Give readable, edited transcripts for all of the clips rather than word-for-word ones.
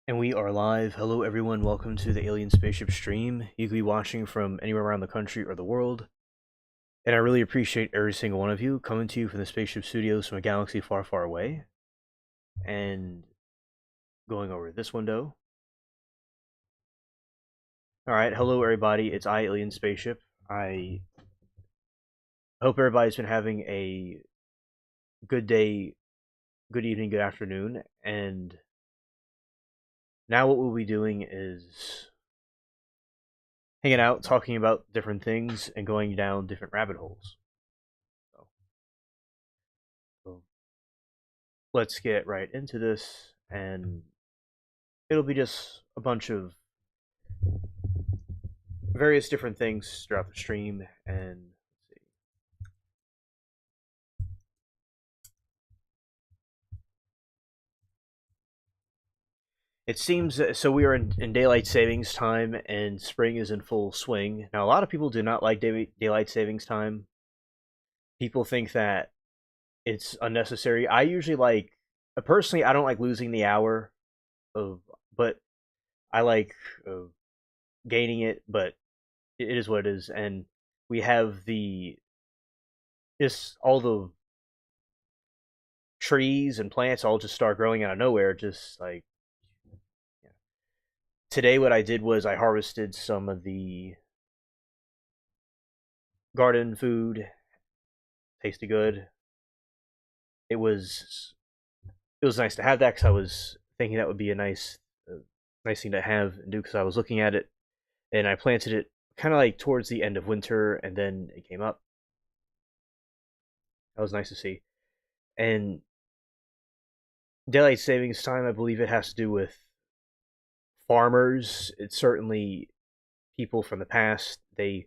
And we are live. Hello, everyone. Welcome to the Alien Spaceship stream. You could be watching from anywhere around the country or the world. And I really appreciate every single one of you coming to you from the Spaceship Studios from a galaxy far, far away. And going over this window. Alright, hello, everybody. It's Alien Spaceship. I hope everybody's been having a good day, good evening, good afternoon. And now what we'll be doing is hanging out, talking about different things, and going down different rabbit holes. So let's get right into this, and it'll be just a bunch of various different things throughout the stream. And let's see. It seems so we are in daylight savings time, and spring is in full swing. Now, a lot of people do not like daylight savings time. People think that it's unnecessary. I usually like, personally, I don't like losing the hour of, but I like gaining it. But it is what it is, and we have the just all the trees and plants all just start growing out of nowhere. Just like, yeah. Today, what I did was I harvested some of the garden food. Tasted good. It was nice to have that because I was thinking that would be a nice thing to have and do because I was looking at it, and I planted it kind of like towards the end of winter, and then it came up. That was nice to see. And daylight savings time, I believe it has to do with farmers. It's certainly people from the past, they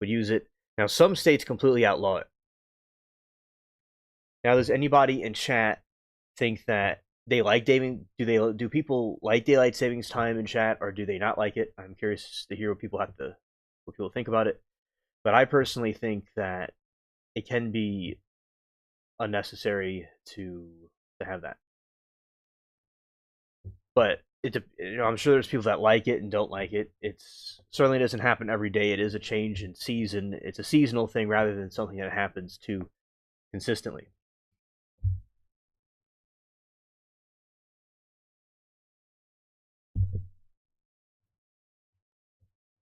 would use it. Now, some states completely outlaw it. Now, does anybody in chat think that they like do people like daylight savings time in chat, or do they not like it? I'm curious to hear what people think about it. But I personally think that it can be unnecessary to have that. But I'm sure there's people that like it and don't like it. It's certainly doesn't happen every day. It is a change in season. It's a seasonal thing rather than something that happens too consistently.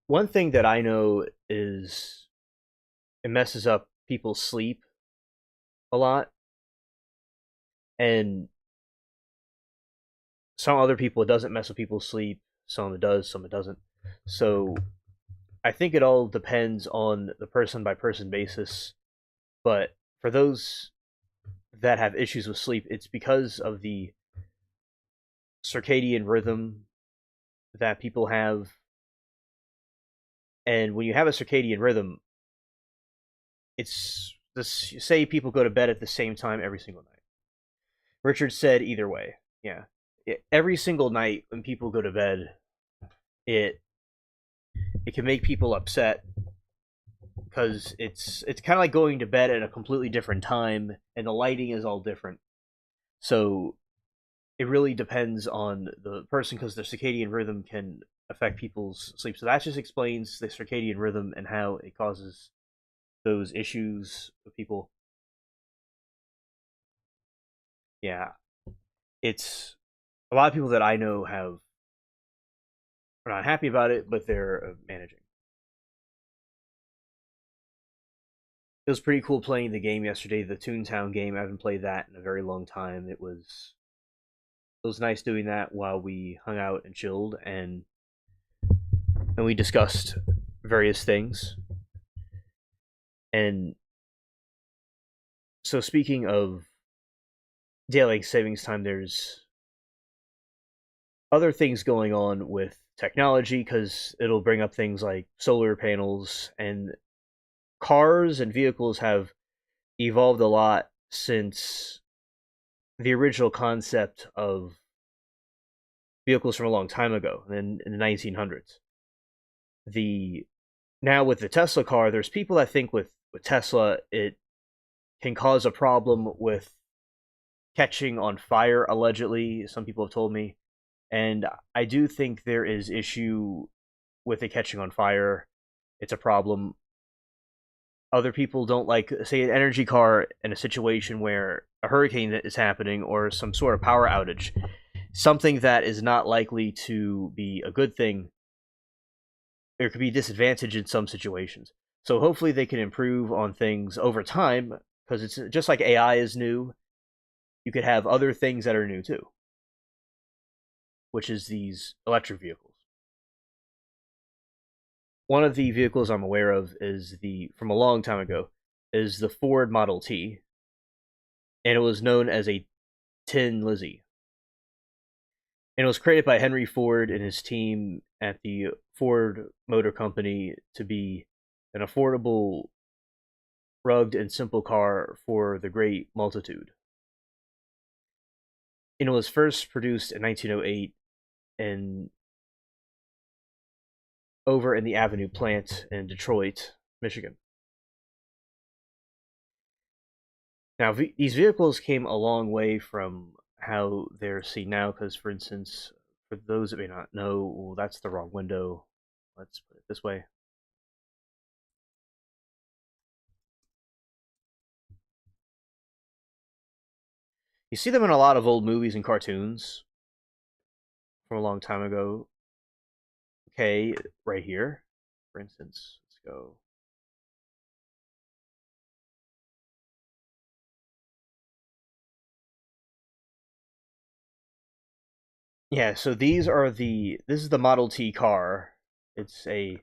One thing that I know is it messes up people's sleep a lot, and some other people it doesn't mess with people's sleep. Some it does, some it doesn't. So I think it all depends on the person by person basis. But for those that have issues with sleep, it's because of the circadian rhythm that people have. And when you have a circadian rhythm, it's this, say people go to bed at the same time every single night. Richard said either way. Yeah. Every single night when people go to bed, it can make people upset because it's kind of like going to bed at a completely different time, and the lighting is all different. So it really depends on the person because the circadian rhythm can affect people's sleep. So that just explains the circadian rhythm and how it causes those issues with people. Yeah, it's a lot of people that I know are not happy about it, but they're managing. It was pretty cool playing the game yesterday, the Toontown game. I haven't played that in a very long time. It was nice doing that while we hung out and chilled, and we discussed various things. And so, speaking of daylight savings time, there's other things going on with technology because it'll bring up things like solar panels, and cars and vehicles have evolved a lot since the original concept of vehicles from a long time ago in the 1900s. The Now with the Tesla car, there's people that think with Tesla it can cause a problem with catching on fire. Allegedly, some people have told me, And I do think there is issue with it catching on fire. It's a problem. Other people don't like, say, an energy car in a situation where a hurricane is happening or some sort of power outage, something that is not likely to be a good thing. There could be disadvantage in some situations. So hopefully they can improve on things over time, because it's just like AI is new. You could have other things that are new too, which is these electric vehicles. One of the vehicles I'm aware of is the from a long time ago is the Ford Model T, and it was known as a Tin Lizzie. And it was created by Henry Ford and his team at the Ford Motor Company to be an affordable, rugged, and simple car for the great multitude. And it was first produced in 1908 in over in the Avenue plant in Detroit, Michigan. Now, these vehicles came a long way from how they're seen now, because, for instance, for those that may not know, well, that's the wrong window. Let's put it this way. You see them in a lot of old movies and cartoons from a long time ago. Okay, right here, for instance, let's go. Yeah, so this is the Model T car. It's a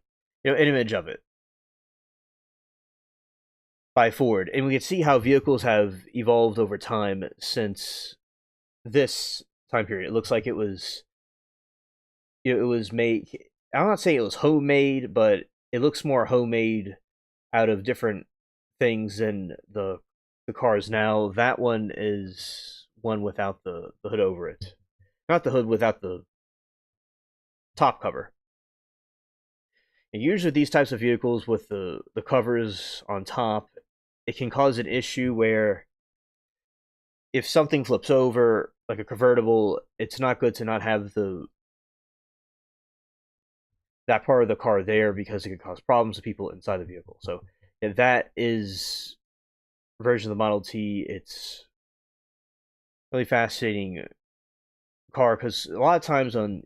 an image of it by Ford, and we can see how vehicles have evolved over time since this time period. It looks like it was it was made. I'm not saying it was homemade, but it looks more homemade out of different things than the cars now. That one is one without the hood over it, not the hood, without the top cover. And usually these types of vehicles with the covers on top, it can cause an issue where if something flips over, like a convertible, it's not good to not have the that part of the car there, because it could cause problems to people inside the vehicle. So yeah, that is a version of the Model T. It's really fascinating car, because a lot of times on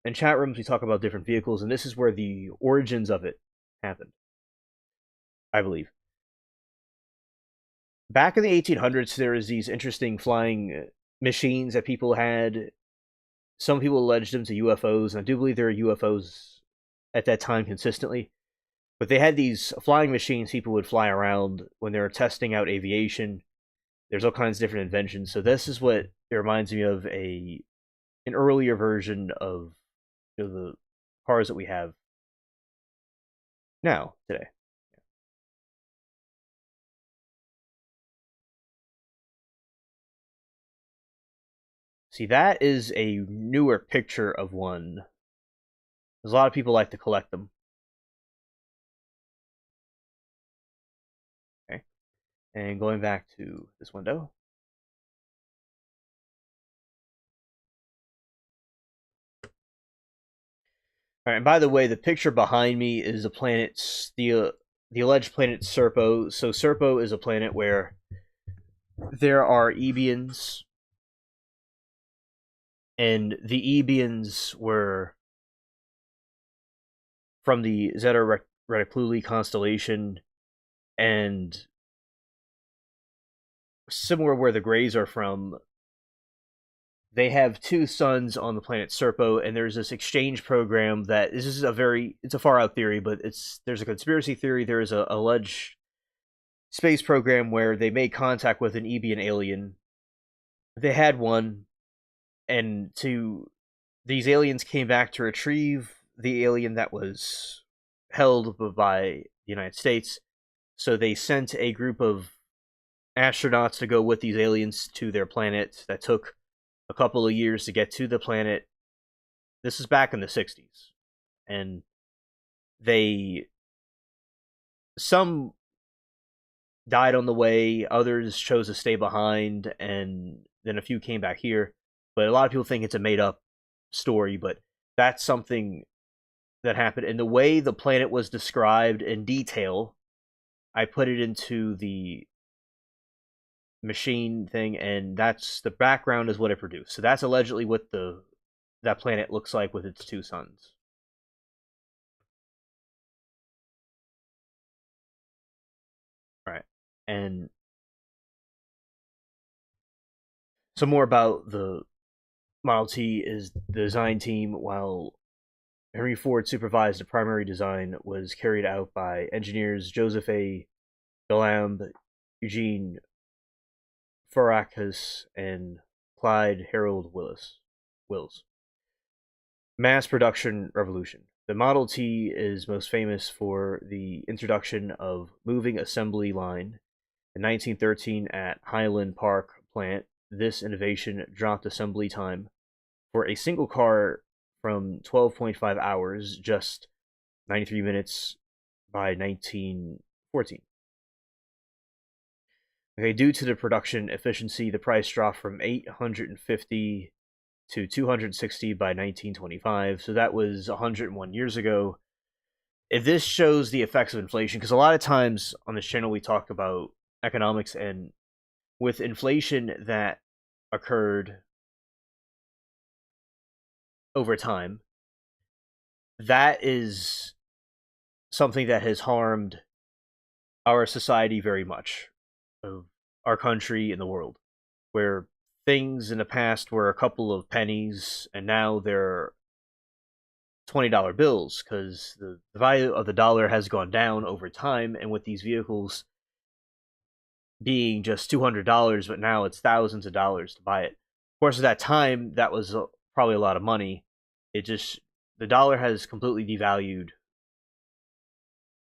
in chat rooms we talk about different vehicles, and this is where the origins of it happened, I believe. Back in the 1800s, there was these interesting flying machines that people had. Some people alleged them to UFOs, and I do believe there are UFOs at that time consistently. But they had these flying machines people would fly around when they were testing out aviation. There's all kinds of different inventions. So this is what it reminds me of, an earlier version of the cars that we have now today. See, that is a newer picture of one. There's a lot of people like to collect them. Okay, and going back to this window. All right, and by the way, the picture behind me is the the alleged planet Serpo. So Serpo is a planet where there are Ebians, and the Ebians were from the Zeta Reticuli constellation, and similar where the Greys are from. They have two suns on the planet Serpo, and there's this exchange program that this is it's a far out theory, but there's a conspiracy theory. There is a alleged space program where they made contact with an Ebian alien. They had one, and these aliens came back to retrieve the alien that was held by the United States. So they sent a group of astronauts to go with these aliens to their planet. That took a couple of years to get to the planet. This is back in the 60s. And some died on the way, others chose to stay behind, and then a few came back here. But a lot of people think it's a made up story, but that's something that happened. And the way the planet was described in detail, I put it into the machine thing, and that's the background is what it produced. So that's allegedly what the that planet looks like with its two suns. Right. And some more about the Model T is the design team, while Henry Ford supervised the primary design, was carried out by engineers Joseph A. Galamb, Eugene Farrakas, and Clyde Harold Wills. Mass production revolution. The Model T is most famous for the introduction of moving assembly line in 1913 at Highland Park plant. This innovation dropped assembly time for a single car from 12.5 hours, just 93 minutes, by 1914. Okay, due to the production efficiency, the price dropped from 850 to 260 by 1925. So that was 101 years ago. If this shows the effects of inflation, because a lot of times on this channel we talk about economics, and with inflation that occurred over time, that is something that has harmed our society very much, of our country and the world, where things in the past were a couple of pennies and now they're $20 bills, because the value of the dollar has gone down over time, and with these vehicles being just $200, but now it's thousands of dollars to buy it. Of course, at that time, that was probably a lot of money. It just, the dollar has completely devalued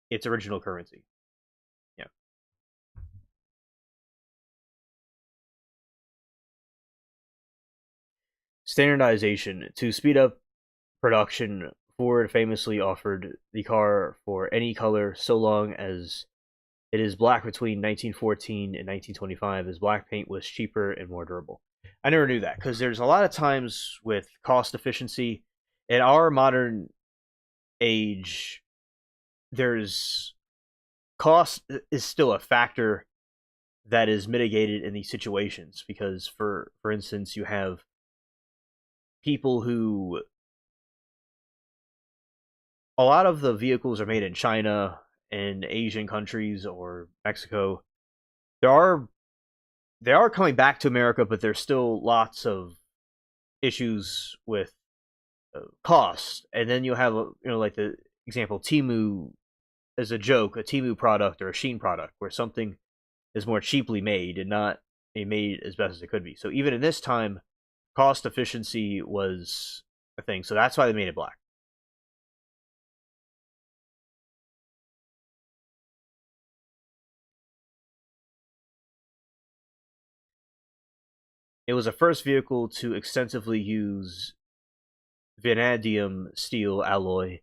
its original currency. Yeah. Standardization. To speed up production, Ford famously offered the car for any color so long as it is black between 1914 and 1925, as black paint was cheaper and more durable. I never knew that, because there's a lot of times with cost efficiency in our modern age, there's cost is still a factor that is mitigated in these situations, because for instance, you have people who, a lot of the vehicles are made in China and Asian countries or Mexico. There are they are coming back to America, but there's still lots of issues with cost. And then you have like the example Timu as a joke, a Timu product or a Sheen product, where something is more cheaply made and not made as best as it could be. So even in this time, cost efficiency was a thing. So that's why they made it black. It was the first vehicle to extensively use vanadium steel alloy,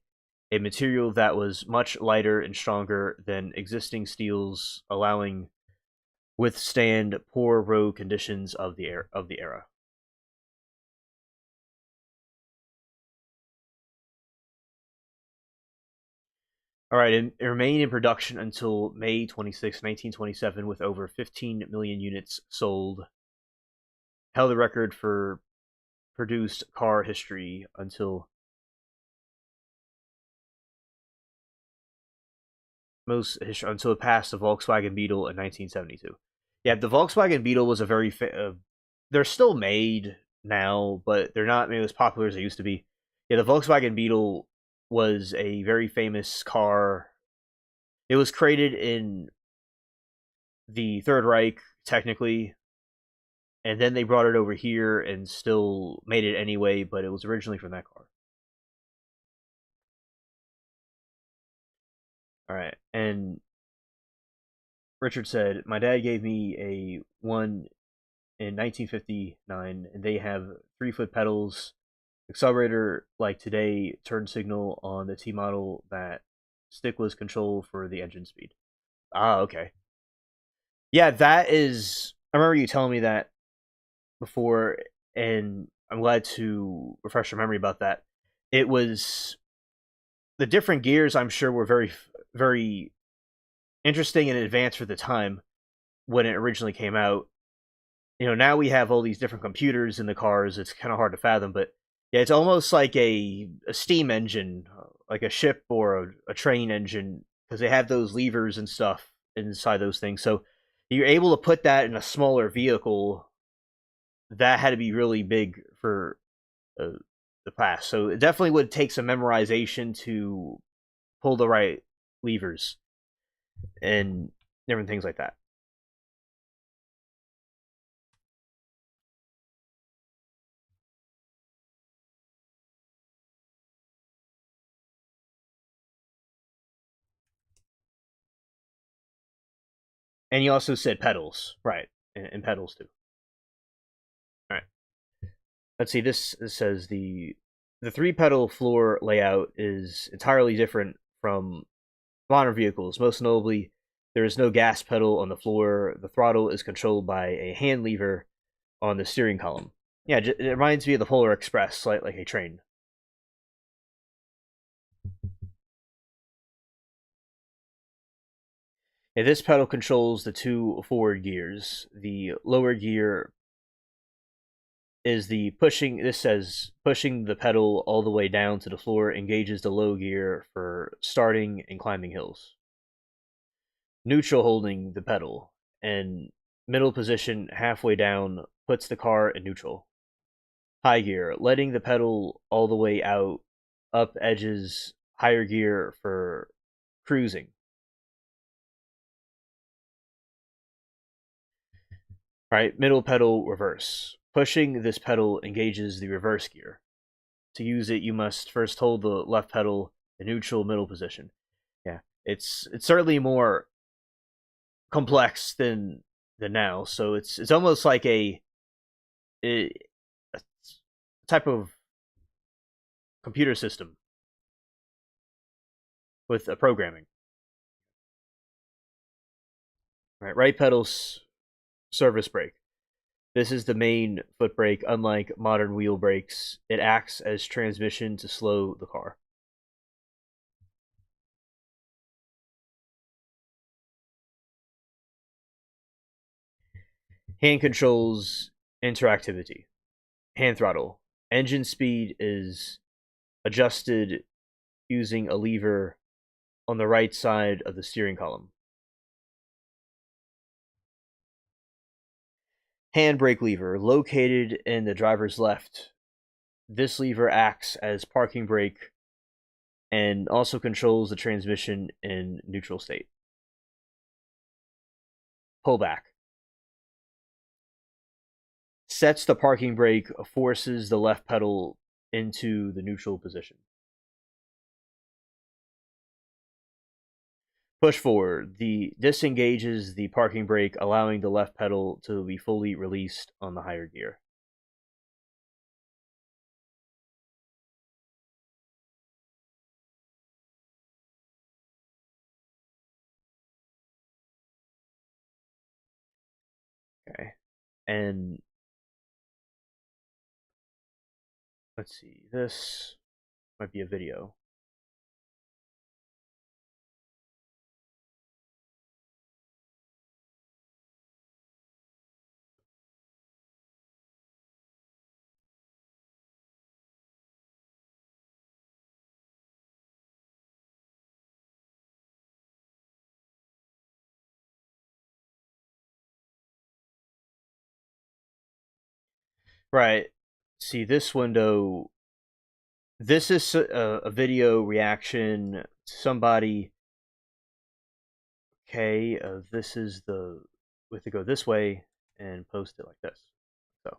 a material that was much lighter and stronger than existing steels, allowing withstand poor road conditions of the era. All right, and it remained in production until May 26, 1927, with over 15 million units sold. Held the record for produced car history until until it passed the Volkswagen Beetle in 1972. Yeah, the Volkswagen Beetle was a very they're still made now, but they're not maybe as popular as they used to be. Yeah, the Volkswagen Beetle was a very famous car. It was created in the Third Reich, technically, and then they brought it over here and still made it anyway, but it was originally from that car. All right, and Richard said, "My dad gave me a one in 1959, and they have 3-foot pedals, accelerator like today, turn signal on the T model, that stickless control for the engine speed." Ah, okay. Yeah, that is. I remember you telling me that before, and I'm glad to refresh your memory about that. It was the different gears. I'm sure were very interesting and advanced for the time when it originally came out. Now we have all these different computers in the cars. It's kind of hard to fathom, but yeah, it's almost like a steam engine, like a ship or a train engine, because they have those levers and stuff inside those things. So you're able to put that in a smaller vehicle. That had to be really big for uh, the past. So it definitely would take some memorization to pull the right levers and different things like that. And you also said pedals, right? And pedals too. All right. Let's see. This says the three pedal floor layout is entirely different from modern vehicles. Most notably, there is no gas pedal on the floor. The throttle is controlled by a hand lever on the steering column. Yeah, it reminds me of the Polar Express, like a train. Yeah, this pedal controls the two forward gears. The lower gear is the pushing. This says pushing the pedal all the way down to the floor engages the low gear for starting and climbing hills. Neutral holding the pedal, and middle position halfway down puts the car in neutral. High gear, letting the pedal all the way out, up edges higher gear for cruising. Right, middle pedal reverse. Pushing this pedal engages the reverse gear. To use it, you must first hold the left pedal in neutral middle position. Yeah, it's certainly more complex than now. So it's almost like a type of computer system with a programming. Right pedals service brake. This is the main foot brake. Unlike modern wheel brakes, it acts as transmission to slow the car. Hand controls interactivity. Hand throttle. Engine speed is adjusted using a lever on the right side of the steering column. Handbrake lever located in the driver's left. This lever acts as parking brake and also controls the transmission in neutral state. Pullback sets the parking brake, forces the left pedal into the neutral position. Push forward. The disengages the parking brake, allowing the left pedal to be fully released on the higher gear. Okay. And let's see. This might be a video. Right. See, this window. This is a video reaction to somebody. Okay, this is the. We have to go this way and post it like this. So,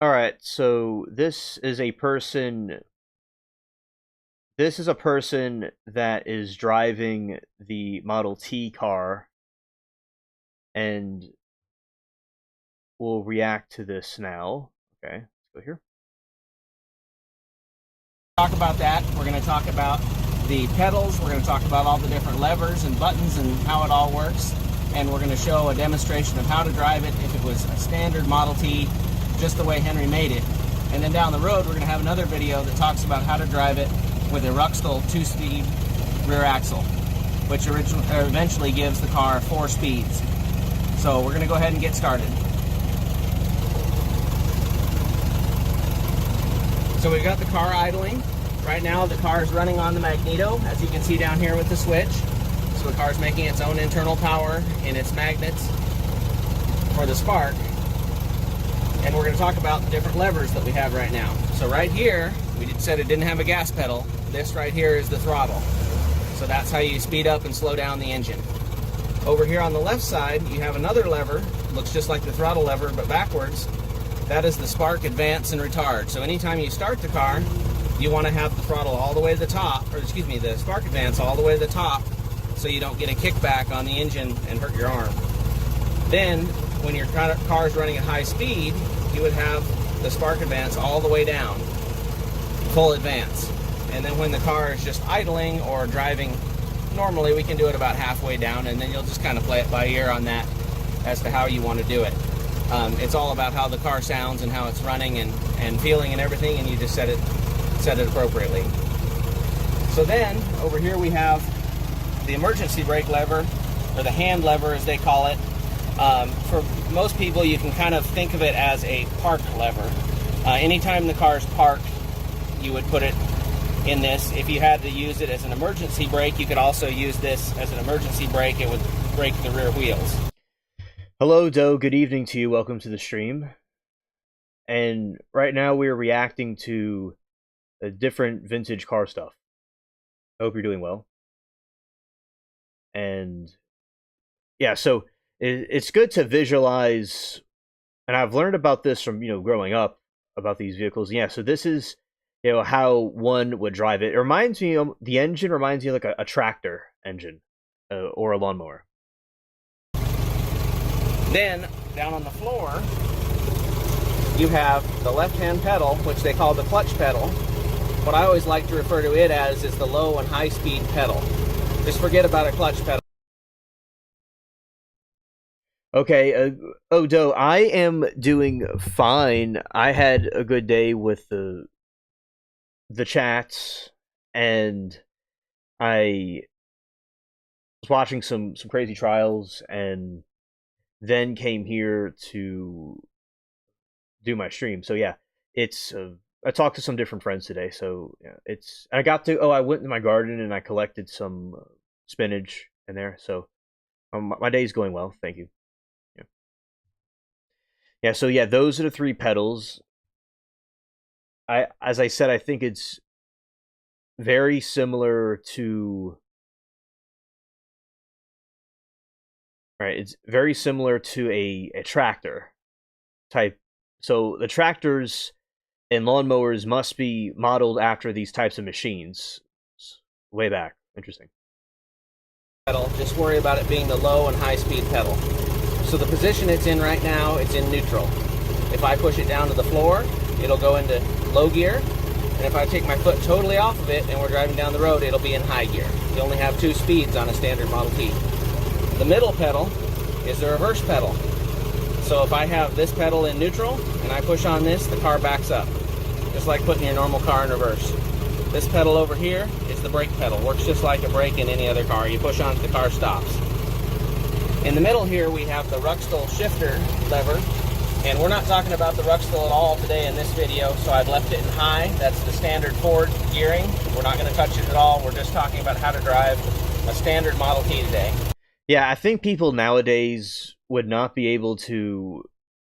all right. So this is a person. This is a person that is driving the Model T car, and will react to this now. Okay, let's go here. Talk about that. We're going to talk about the pedals. We're going to talk about all the different levers and buttons and how it all works. And we're going to show a demonstration of how to drive it if it was a standard Model T, just the way Henry made it. And then down the road, we're going to have another video that talks about how to drive it with a Ruxtol 2-speed rear axle, which eventually gives the car 4 speeds. So we're going to go ahead and get started. So we've got the car idling. Right now the car is running on the magneto, as you can see down here with the switch. So the car is making its own internal power in its magnets for the spark. And we're going to talk about the different levers that we have right now. So right here, we said it didn't have a gas pedal. This right here is the throttle. So that's how you speed up and slow down the engine. Over here on the left side, you have another lever. Looks just like the throttle lever, but backwards. That is the spark, advance, and retard. So anytime you start the car, you want to have the throttle all the way to the top, or excuse me, the spark advance all the way to the top, so you don't get a kickback on the engine and hurt your arm. Then, when your car is running at high speed, you would have the spark advance all the way down, full advance. And then when the car is just idling or driving normally, we can do it about halfway down, and then you'll just kind of play it by ear on that as to how you want to do it. It's all about how the car sounds and how it's running and feeling and everything, and you just set it appropriately. So then, over here we have the emergency brake lever, or the hand lever as they call it. For most people, you can kind of think of it as a park lever. Anytime the car is parked, you would put it in this. If you had to use it as an emergency brake, you could also use this as an emergency brake. It would brake the rear wheels. Hello, Doe. Good evening to you. Welcome to the stream. And right now we're reacting to a different vintage car stuff. I hope you're doing well. And yeah, so it's good to visualize, and I've learned about this from, growing up about these vehicles. Yeah, so this is, how one would drive it. It reminds me, the engine reminds me of like a tractor engine or a lawnmower. Then, down on the floor, you have the left-hand pedal, which they call the clutch pedal. What I always like to refer to it as is the low and high-speed pedal. Just forget about a clutch pedal. Okay, Doe, I am doing fine. I had a good day with the chats, and I was watching some crazy trials, and then came here to do my stream. So yeah, it's I talked to some different friends today, so yeah, I went in my garden and I collected some spinach in there. So my day's going well, thank you. Yeah, so yeah, those are the 3 pedals. As I said, I think it's very similar to it's very similar to a tractor type. So the tractors and lawnmowers must be modeled after these types of machines way back. Interesting. Pedal, just worry about it being the low and high speed pedal. So the position it's in right now, it's in neutral. If I push it down to the floor, it'll go into low gear. And if I take my foot totally off of it and we're driving down the road, it'll be in high gear. You only have 2 speeds on a standard Model T. The middle pedal is the reverse pedal. So if I have this pedal in neutral and I push on this, the car backs up. Just like putting your normal car in reverse. This pedal over here is the brake pedal. Works just like a brake in any other car. You push on it, the car stops. In the middle here we have the Ruxtol shifter lever. And we're not talking about the Ruxtol at all today in this video, so I've left it in high. That's the standard Ford gearing. We're not going to touch it at all. We're just talking about how to drive a standard Model T today. Yeah, I think people nowadays would not be able to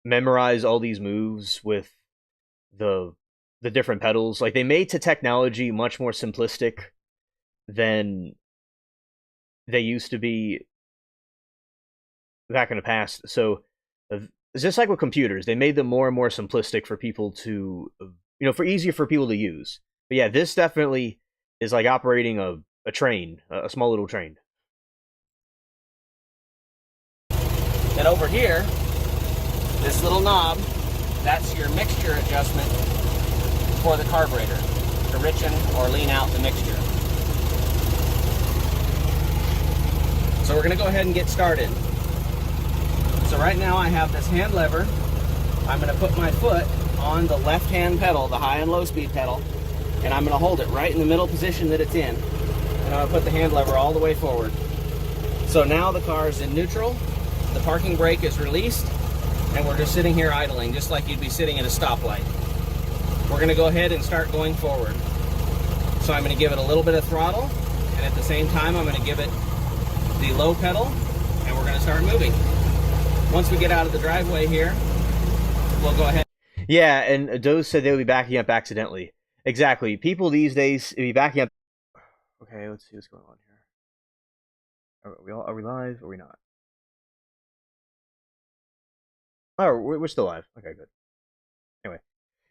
memorize all these moves with the different pedals. Like, they made the technology much more simplistic than they used to be back in the past. So it's just like with computers. They made them more and more simplistic for people to, for easier for people to use. But yeah, this definitely is like operating a train, a small little train. And over here, This little knob, that's your mixture adjustment for the carburetor to richen or lean out the mixture. So we're going to go ahead and get started. So right now I have this hand lever. I'm going to put my foot on the left-hand pedal, the high and low speed pedal, and I'm going to hold it right in the middle position that it's in. And I'm going to put the hand lever all the way forward. So now the car is in neutral, the parking brake is released, and we're just sitting here idling, just like you'd be sitting at a stoplight. We're going to go ahead and start going forward. So I'm going to give it a little bit of throttle, and at the same time I'm going to give it the low pedal, and we're going to start moving. Once we get out of the driveway here, we'll go ahead. Yeah, and Doe said they would be backing up accidentally. Exactly. People these days be backing up. Okay, let's see what's going on here. Are we live or are we not? Oh, we're still live. Okay, good. Anyway.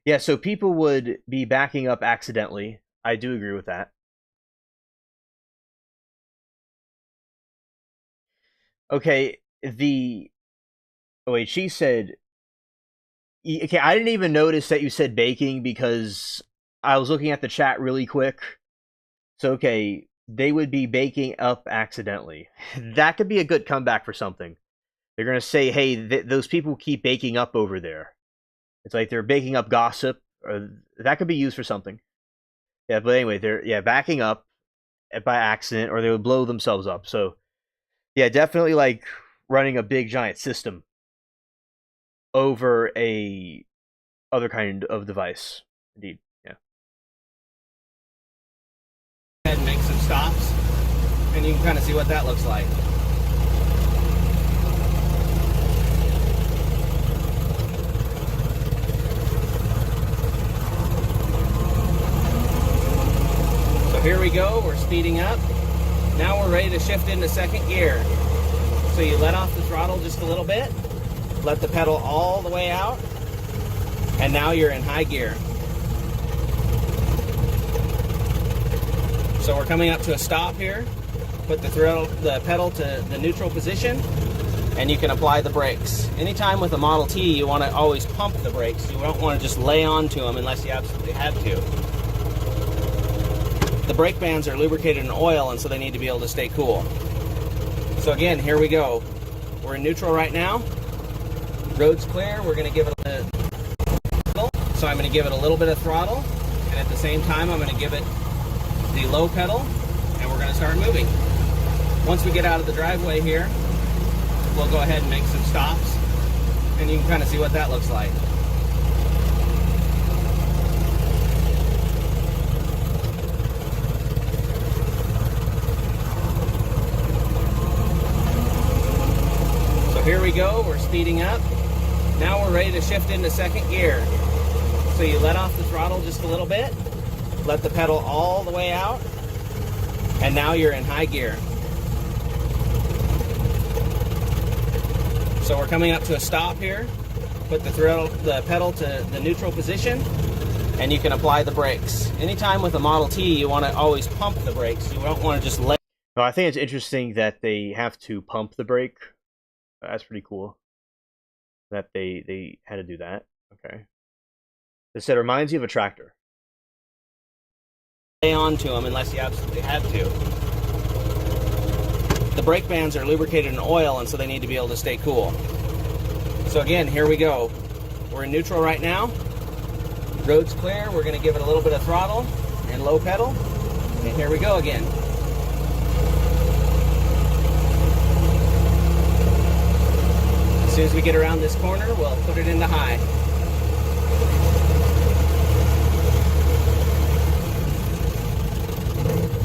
Yeah, so people would be backing up accidentally. I do agree with that. Okay, oh wait, she said... Okay, I didn't even notice that you said baking because I was looking at the chat really quick. So, okay, they would be baking up accidentally. That could be a good comeback for something. They're going to say, hey, those people keep baking up over there. It's like they're baking up gossip. Or that could be used for something. Yeah, but anyway, they're backing up by accident, or they would blow themselves up. So, yeah, definitely like running a big giant system over a other kind of device. Indeed, yeah. And make some stops, and you can kind of see what that looks like. So here we go, we're speeding up. Now we're ready to shift into second gear. So you let off the throttle just a little bit, let the pedal all the way out, and now you're in high gear. So we're coming up to a stop here. Put the pedal to the neutral position, and you can apply the brakes. Anytime with a Model T, you want to always pump the brakes. You don't want to just lay onto them unless you absolutely have to. The brake bands are lubricated in oil, and so they need to be able to stay cool. So again, here we go. We're in neutral right now. Road's clear. We're going to give it a little. So I'm going to give it a little bit of throttle, and at the same time, I'm going to give it the low pedal, and we're going to start moving. Once we get out of the driveway here, we'll go ahead and make some stops, and you can kind of see what that looks like. So here we go, we're speeding up. Now we're ready to shift into second gear. So you let off the throttle just a little bit, let the pedal all the way out, and now you're in high gear. So we're coming up to a stop here. Put the pedal to the neutral position, and you can apply the brakes. Anytime with a Model T, you want to always pump the brakes. You don't want to just let. No, I think it's interesting that they have to pump the brake. That's pretty cool. That they had to do that. Okay. They said it reminds you of a tractor. Lay onto them unless you absolutely have to. The brake bands are lubricated in oil, and so they need to be able to stay cool. So again, here we go. We're in neutral right now. Road's clear. We're going to give it a little bit of throttle and low pedal. And here we go again. As soon as we get around this corner, we'll put it into high.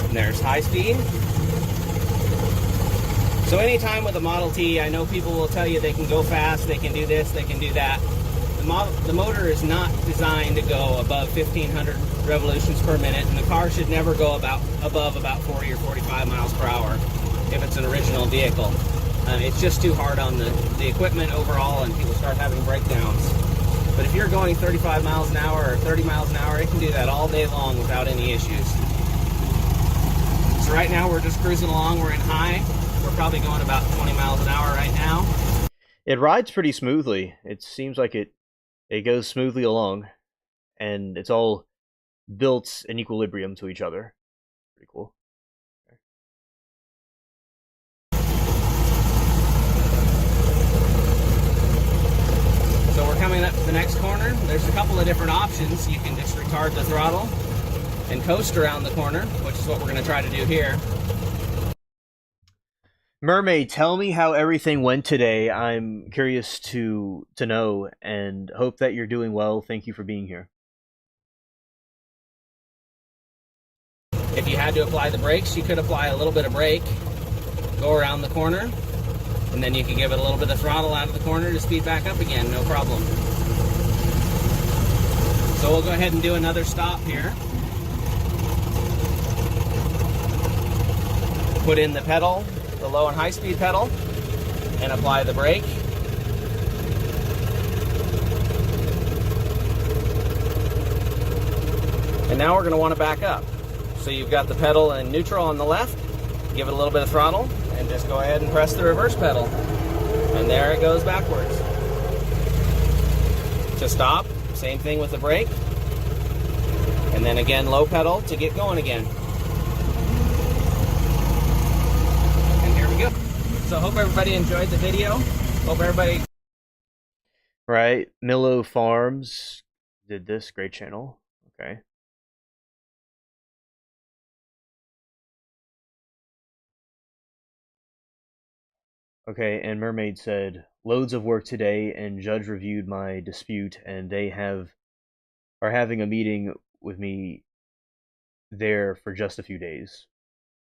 And there's high speed. So anytime with a Model T, I know people will tell you they can go fast, they can do this, they can do that. The motor is not designed to go above 1,500 revolutions per minute, and the car should never go above about 40 or 45 miles per hour if it's an original vehicle. It's just too hard on the equipment overall, and people start having breakdowns. But if you're going 35 miles an hour or 30 miles an hour, it can do that all day long without any issues. So right now we're just cruising along, we're in high. We're probably going about 20 miles an hour right now. It rides pretty smoothly. It seems like it goes smoothly along, and it's all built in equilibrium to each other. Pretty cool. So we're coming up to the next corner. There's a couple of different options. You can just retard the throttle and coast around the corner, which is what we're going to try to do here. Mermaid, tell me how everything went today. I'm curious to know, and hope that you're doing well. Thank you for being here. If you had to apply the brakes, you could apply a little bit of brake, go around the corner, and then you can give it a little bit of throttle out of the corner to speed back up again, no problem. So we'll go ahead and do another stop here. Put in the pedal, the low and high speed pedal, and apply the brake. And now we're going to want to back up. So you've got the pedal in neutral on the left, give it a little bit of throttle, and just go ahead and press the reverse pedal. And there it goes backwards. To stop, same thing with the brake. And then again, low pedal to get going again. And here we go. So hope everybody enjoyed the video. Hope everybody... Right, Millo Farms did this. Great channel. Okay. Okay, and Mermaid said, loads of work today, and Judge reviewed my dispute, and they are having a meeting with me there for just a few days.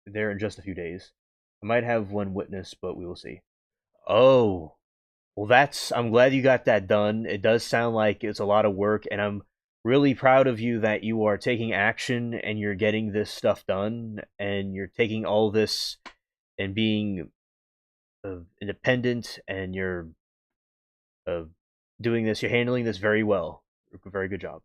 There in just a few days. I might have one witness, but we will see. Oh, well, I'm glad you got that done. It does sound like it's a lot of work, and I'm really proud of you that you are taking action and you're getting this stuff done, and you're taking all this and being independent, and you're doing this. You're handling this very well. Very good job.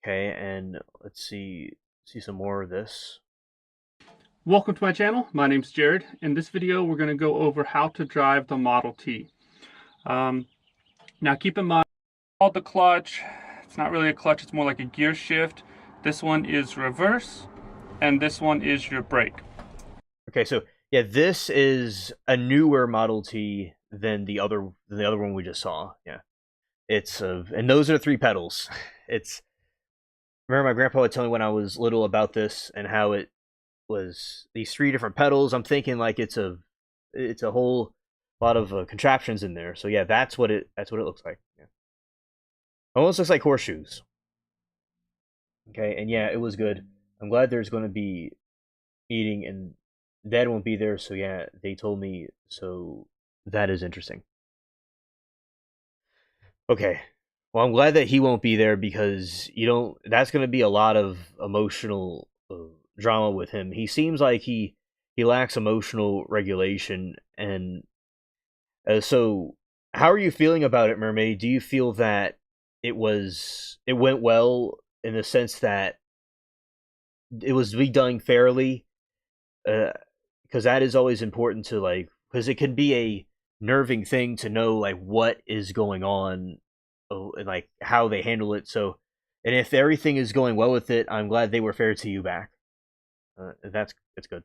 Okay, and let's see some more of this. Welcome to my channel. My name's Jared. In this video, we're going to go over how to drive the Model T. Now keep in mind, called the clutch. It's not really a clutch, it's more like a gear shift. This one is reverse, and this one is your brake. Okay, so yeah, this is a newer Model T than the other one we just saw. Yeah, it's and those are 3 pedals. It's remember my grandpa would tell me when I was little about this and how it was these 3 different pedals. I'm thinking like it's a whole lot of contraptions in there. So yeah, that's what it looks like. Yeah. Almost looks like horseshoes. Okay, and yeah, it was good. I'm glad there's going to be eating, and Dad won't be there. So yeah, they told me. So that is interesting. Okay, well, I'm glad that he won't be there because that's going to be a lot of emotional drama with him. He seems like he lacks emotional regulation, and so how are you feeling about it, Mermaid? Do you feel that it went well in the sense that it was be done fairly? Because that is always important to because it can be a nerving thing to know like what is going on, and like how they handle it. So, and if everything is going well with it, I'm glad they were fair to you back. That's good.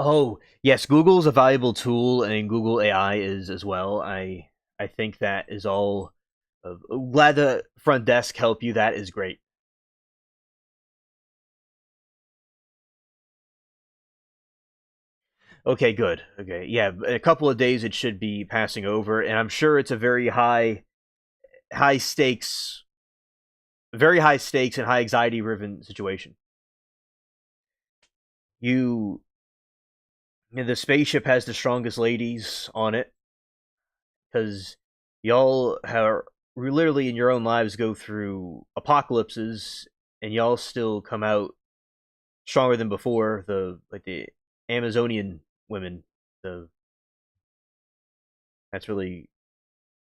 Oh, yes, Google's a valuable tool, and Google AI is as well. I think that is all. Glad the front desk help you. That is great. Okay, good. Okay, yeah, in a couple of days it should be passing over, and I'm sure it's a high stakes, very high stakes and high anxiety driven situation. You, the spaceship has the strongest ladies on it because y'all are literally in your own lives go through apocalypses and y'all still come out stronger than before. The Amazonian women, that's really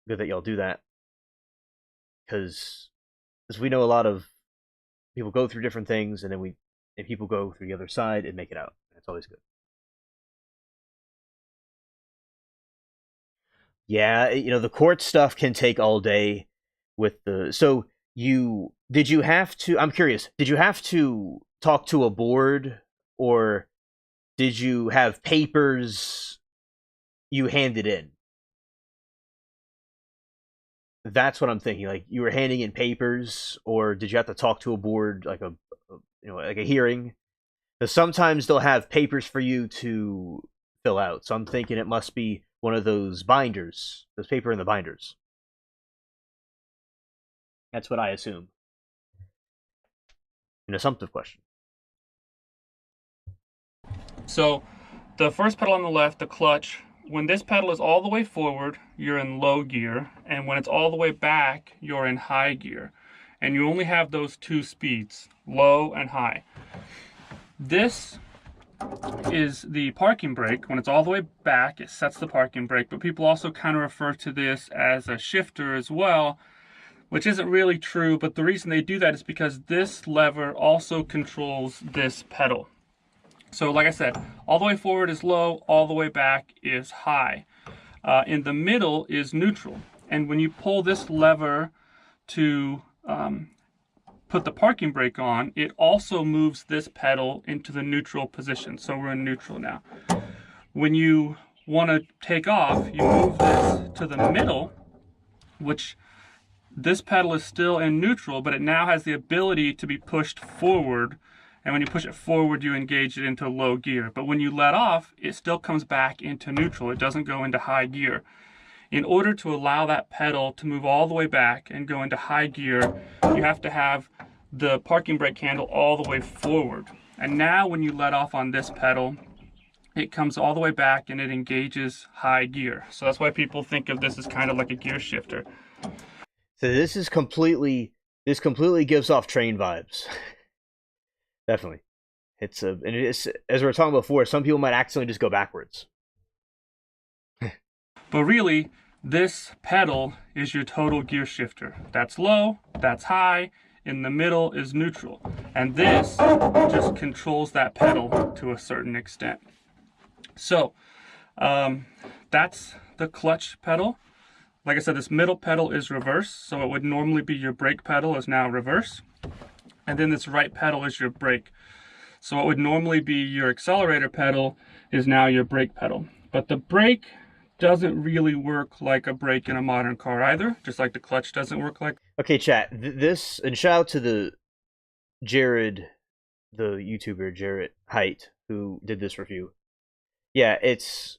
good that y'all do that, because as we know, a lot of people go through different things, and and people go through the other side and make it out. That's always good. Yeah, the court stuff can take all day with the so you did you have to I'm curious, did you have to talk to a board, or did you have papers you handed in? That's what I'm thinking. Like, you were handing in papers, or did you have to talk to a board, like like a hearing? Because sometimes they'll have papers for you to fill out. So I'm thinking it must be one of those binders, those paper in the binders. That's what I assume. An assumptive question. So the first pedal on the left, the clutch, when this pedal is all the way forward, you're in low gear, and when it's all the way back, you're in high gear. And you only have those two speeds, low and high. This is the parking brake. When it's all the way back, it sets the parking brake, but people also kind of refer to this as a shifter as well, which isn't really true, but the reason they do that is because this lever also controls this pedal. So like I said, all the way forward is low, all the way back is high. In the middle is neutral. And when you pull this lever to put the parking brake on, it also moves this pedal into the neutral position. So we're in neutral now. When you want to take off, you move this to the middle, which this pedal is still in neutral, but it now has the ability to be pushed forward. And when you push it forward, you engage it into low gear. But when you let off, it still comes back into neutral. It doesn't go into high gear. In order to allow that pedal to move all the way back and go into high gear, you have to have the parking brake handle all the way forward. And now when you let off on this pedal, it comes all the way back and it engages high gear. So that's why people think of this as kind of like a gear shifter. So this completely gives off train vibes. Definitely. And it's, as we were talking before, some people might accidentally just go backwards. But really, this pedal is your total gear shifter. That's low, that's high, in the middle is neutral. And this just controls that pedal to a certain extent. So, that's the clutch pedal. Like I said, this middle pedal is reverse, so it would normally be your brake pedal is now reverse. And then this right pedal is your brake. So what would normally be your accelerator pedal is now your brake pedal. But the brake doesn't really work like a brake in a modern car either, just like the clutch doesn't work like. Okay, chat. This, and shout out to the YouTuber Jarrett Height, who did this review. Yeah, it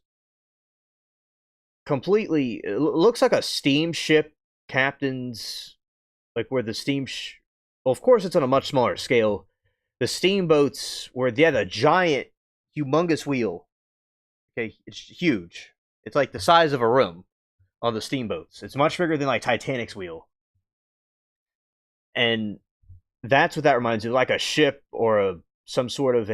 looks like a steamship captain's, like where the well, of course it's on a much smaller scale. The steamboats where they had a giant, humongous wheel. Okay, it's huge. It's like the size of a room on the steamboats. It's much bigger than like Titanic's wheel. And that's what that reminds me of, like a ship or some sort of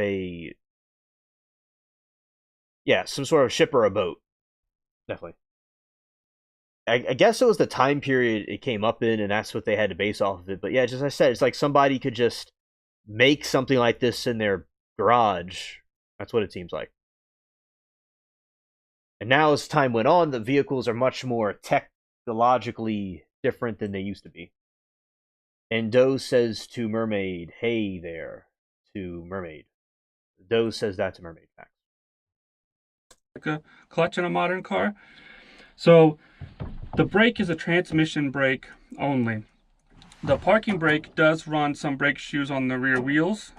ship or a boat. Definitely. I guess it was the time period it came up in, and that's what they had to base off of it. But yeah, just as I said, it's like somebody could just make something like this in their garage. That's what it seems like. And now, as time went on, the vehicles are much more technologically different than they used to be. And Doe says to Mermaid, "Hey there," to Mermaid. Doe says that to Mermaid. Facts. Like a clutch in a modern car. So the brake is a transmission brake only. The parking brake does run some brake shoes on the rear wheels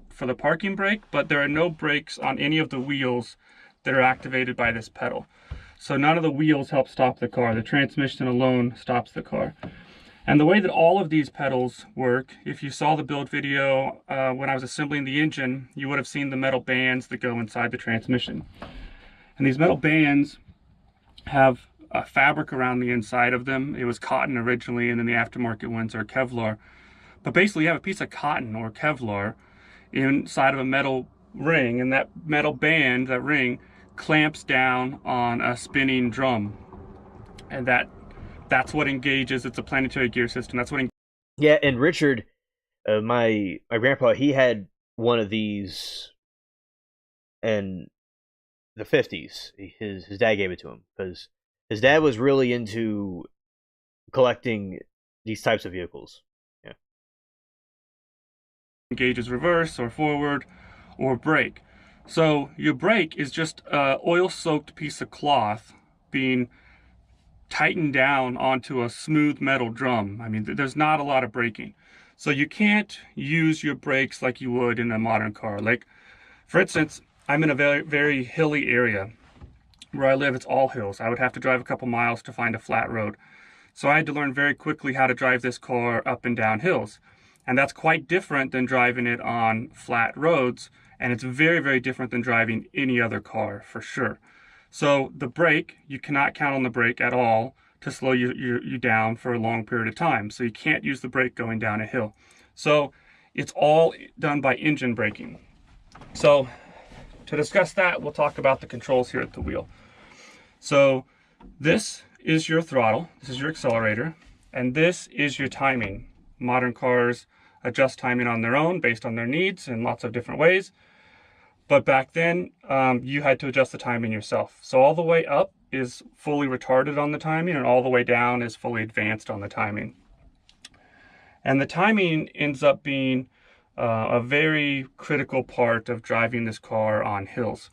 for the parking brake, but there are no brakes on any of the wheels that are activated by this pedal. So none of the wheels help stop the car. The transmission alone stops the car. And the way that all of these pedals work, if you saw the build video when I was assembling the engine, you would have seen the metal bands that go inside the transmission. And these metal bands have a fabric around the inside of them. It was cotton originally, and then the aftermarket ones are Kevlar. But basically, you have a piece of cotton or Kevlar inside of a metal ring, and that metal band, that ring, clamps down on a spinning drum, and that's what engages. It's a planetary gear system. That's what. Yeah, and Richard, my grandpa, he had one of these in the 50s. His dad gave it to him because his dad was really into collecting these types of vehicles. Yeah. Engages reverse or forward or brake. So your brake is just a oil-soaked piece of cloth being tightened down onto a smooth metal drum. I mean, there's not a lot of braking. So you can't use your brakes like you would in a modern car. Like, for instance, I'm in a very, very hilly area. Where I live, it's all hills. I would have to drive a couple miles to find a flat road. So I had to learn very quickly how to drive this car up and down hills. And that's quite different than driving it on flat roads. And it's very, very different than driving any other car, for sure. So the brake, you cannot count on the brake at all to slow you down for a long period of time. So you can't use the brake going down a hill. So it's all done by engine braking. So to discuss that, we'll talk about the controls here at the wheel. So this is your throttle, this is your accelerator, and this is your timing. Modern cars adjust timing on their own based on their needs in lots of different ways. But back then, you had to adjust the timing yourself. So all the way up is fully retarded on the timing, and all the way down is fully advanced on the timing. And the timing ends up being a very critical part of driving this car on hills.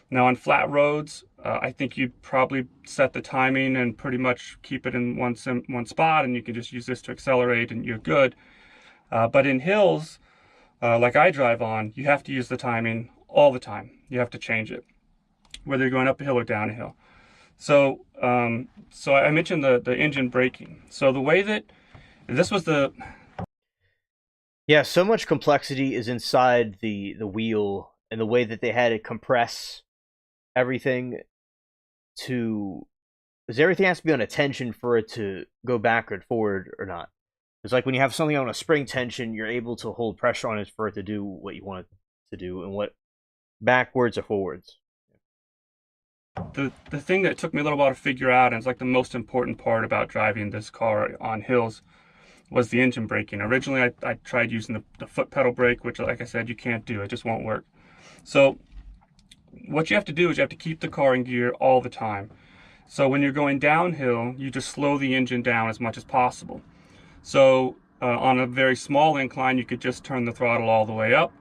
Now on flat roads, I think you'd probably set the timing and pretty much keep it in one spot, and you can just use this to accelerate and you're good. But in hills, like I drive on, you have to use the timing all the time. You have to change it, whether you're going up a hill or down a hill. So, so I mentioned the engine braking. So the way that this was Yeah, so much complexity is inside the wheel and the way that they had to compress everything to, because everything has to be on a tension for it to go backward, forward, or not. It's like when you have something on a spring tension, you're able to hold pressure on it for it to do what you want it to do, and what backwards or forwards. the thing that took me a little while to figure out, and it's like the most important part about driving this car on hills, was the engine braking. Originally, I tried using the foot pedal brake, which, like I said, you can't do. It just won't work. So what you have to do is you have to keep the car in gear all the time. So when you're going downhill, you just slow the engine down as much as possible. So on a very small incline, you could just turn the throttle all the way up,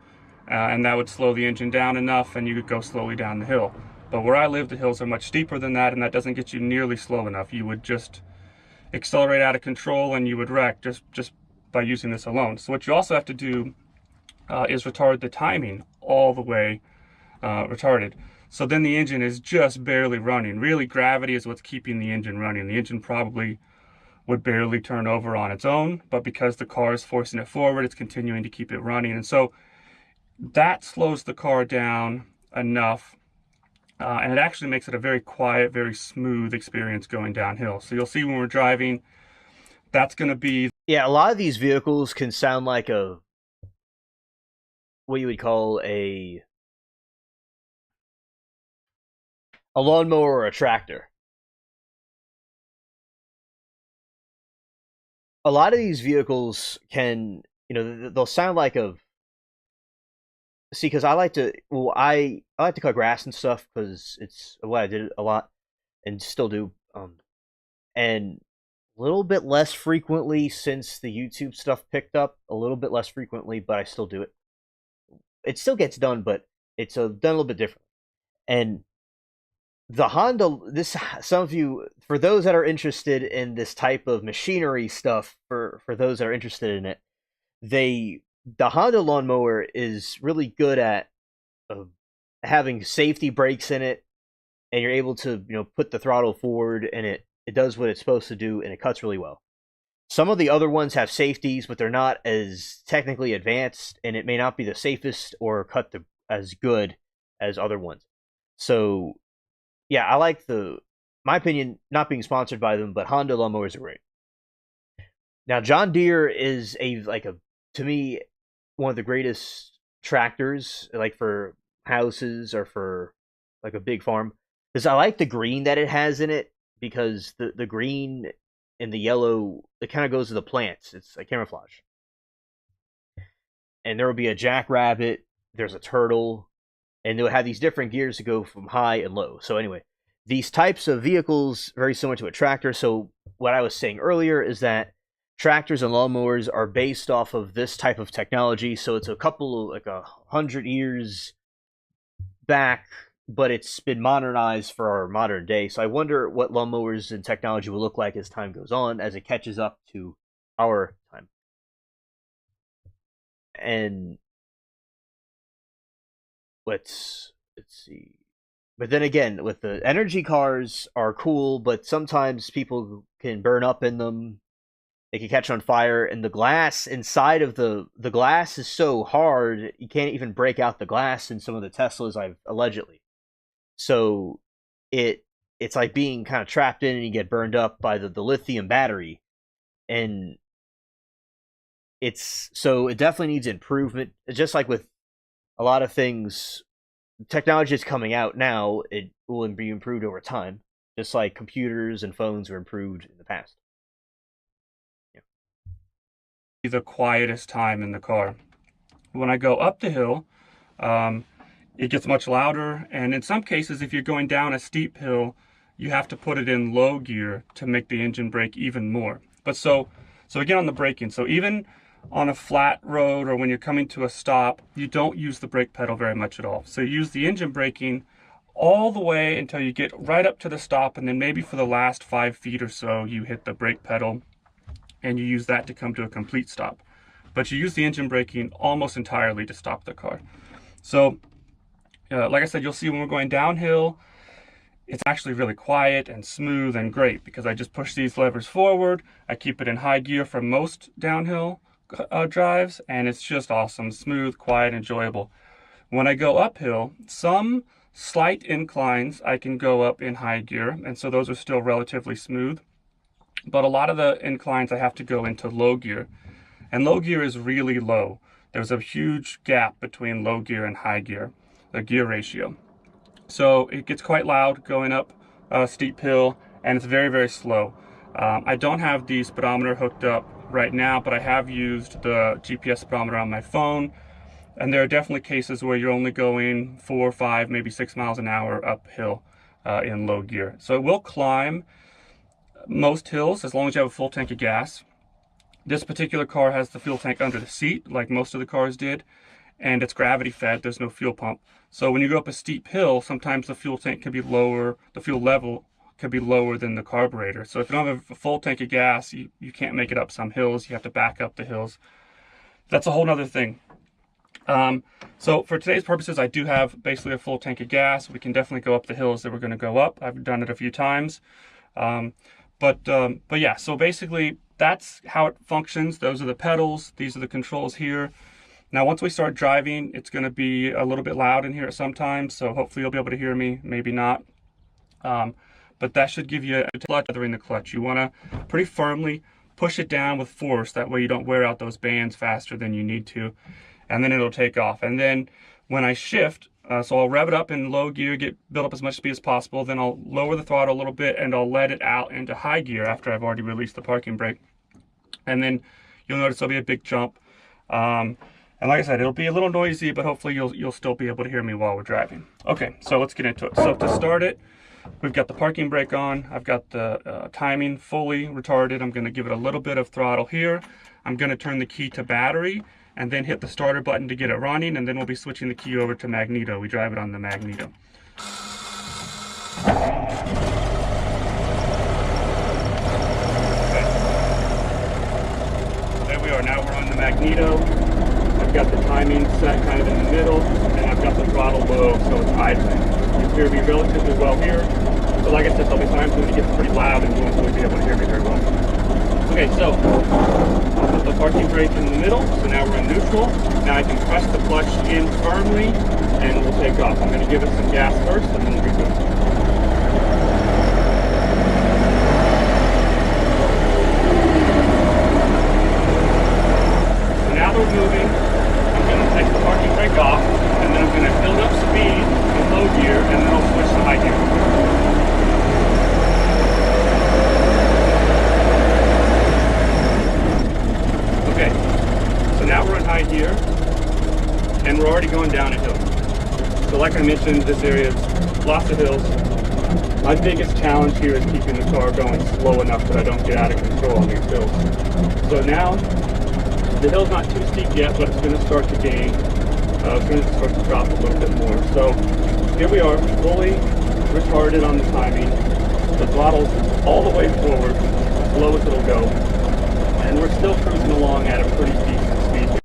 and that would slow the engine down enough, and you could go slowly down the hill. But where I live, the hills are much steeper than that, and that doesn't get you nearly slow enough. You would just accelerate out of control, and you would wreck just by using this alone. So what you also have to do is retard the timing all the way retarded. So then the engine is just barely running. Really, gravity is what's keeping the engine running. The engine probably would barely turn over on its own, but because the car is forcing it forward, it's continuing to keep it running. And so that slows the car down enough, and it actually makes it a very quiet, very smooth experience going downhill. So you'll see when we're driving, that's going to be... Yeah, a lot of these vehicles can sound like what you would call a lawnmower or a tractor. A lot of these vehicles can, they'll sound like see, because I like to cut grass and stuff because it's what I did a lot and still do, and a little bit less frequently since the YouTube stuff picked up, a little bit less frequently, but I still do it. It still gets done, but it's done a little bit different. And the Honda, some of you, for those that are interested in this type of machinery stuff, for those that are interested in it, the Honda lawnmower is really good at having safety brakes in it, and you're able to put the throttle forward, and it does what it's supposed to do, and it cuts really well. Some of the other ones have safeties, but they're not as technically advanced, and it may not be the safest or cut as good as other ones. So yeah, I like my opinion, not being sponsored by them, but Honda lawnmowers are great. Now, John Deere is a to me, one of the greatest tractors, like for houses or for like a big farm, is I like the green that it has in it, because the green and the yellow, it kind of goes to the plants. It's a camouflage. And there will be a jackrabbit, there's a turtle, and they'll have these different gears to go from high and low. So anyway, these types of vehicles very similar to a tractor. So what I was saying earlier is that tractors and lawnmowers are based off of this type of technology. So it's a couple of, like 100 years back, but it's been modernized for our modern day. So I wonder what lawnmowers and technology will look like as time goes on, as it catches up to our time. And let's see. But then again, with the energy cars are cool, but sometimes people can burn up in them. They can catch on fire, and the glass inside of the glass is so hard you can't even break out the glass in some of the Teslas I've allegedly. So it's like being kind of trapped in, and you get burned up by the lithium battery. And it definitely needs improvement. Just like with a lot of things, technology is coming out now, it will be improved over time, just like computers and phones were improved in the past. Yeah. The quietest time in the car. When I go up the hill, it gets much louder, and in some cases, if you're going down a steep hill, you have to put it in low gear to make the engine brake even more. But so again, on the braking, so even on a flat road or when you're coming to a stop, you don't use the brake pedal very much at all. So you use the engine braking all the way until you get right up to the stop, and then maybe for the last 5 feet or so, you hit the brake pedal and you use that to come to a complete stop. But you use the engine braking almost entirely to stop the car. So like I said, you'll see when we're going downhill, it's actually really quiet and smooth and great, because I just push these levers forward. I keep it in high gear for most downhill drives, and it's just awesome, smooth, quiet, enjoyable. When I go uphill, some slight inclines I can go up in high gear, and so those are still relatively smooth. But a lot of the inclines I have to go into low gear, and low gear is really low. There's a huge gap between low gear and high gear, the gear ratio. So it gets quite loud going up a steep hill, and it's very, very slow. I don't have the speedometer hooked up right now, but I have used the GPS speedometer on my phone, and there are definitely cases where you're only going 4, 5, maybe 6 miles an hour uphill in low gear. So it will climb most hills as long as you have a full tank of gas. This particular car has the fuel tank under the seat, like most of the cars did, and it's gravity fed. There's no fuel pump. So when you go up a steep hill, sometimes the fuel tank can be lower, the fuel level can be lower than the carburetor. So if you don't have a full tank of gas, you can't make it up some hills. You have to back up the hills. That's a whole nother thing. So for today's purposes, I do have basically a full tank of gas. We can definitely go up the hills that we're going to go up. I've done it a few times. But yeah, so basically that's how it functions. Those are the pedals. These are the controls here. Now, once we start driving, it's going to be a little bit loud in here sometimes, so hopefully you'll be able to hear me, maybe not. But that should give you a clutch in the clutch. You want to pretty firmly push it down with force. That way you don't wear out those bands faster than you need to, and then it'll take off. And then when I shift, so I'll rev it up in low gear, build up as much speed as possible, then I'll lower the throttle a little bit, and I'll let it out into high gear after I've already released the parking brake. And then you'll notice there'll be a big jump. And like I said, it'll be a little noisy, but hopefully you'll still be able to hear me while we're driving. Okay, so let's get into it. So to start it, we've got the parking brake on. I've got the timing fully retarded. I'm going to give it a little bit of throttle here. I'm going to turn the key to battery and then hit the starter button to get it running, and then we'll be switching the key over to magneto. We drive it on the magneto. Okay. There we are. Now we're on the magneto. I've got the timing set kind of in the middle, and I've got the throttle low, so it's idling. You can hear me relatively well here, but like I said, there'll be times when it gets pretty loud and you won't really be able to hear me very well. Okay, so I'll put the parking brake in the middle, so now we're in neutral. Now I can press the clutch in firmly, and we'll take off. I'm going to give it some gas first, and then we'll be good. already going down a hill. So like I mentioned, this area is lots of hills. My biggest challenge here is keeping the car going slow enough that I don't get out of control on these hills. So now, the hill's not too steep yet, but it's going to start to gain. It's going to start to drop a little bit more. So here we are, fully retarded on the timing. The throttle's all the way forward, as slow as it'll go. And we're still cruising along at a pretty decent speed.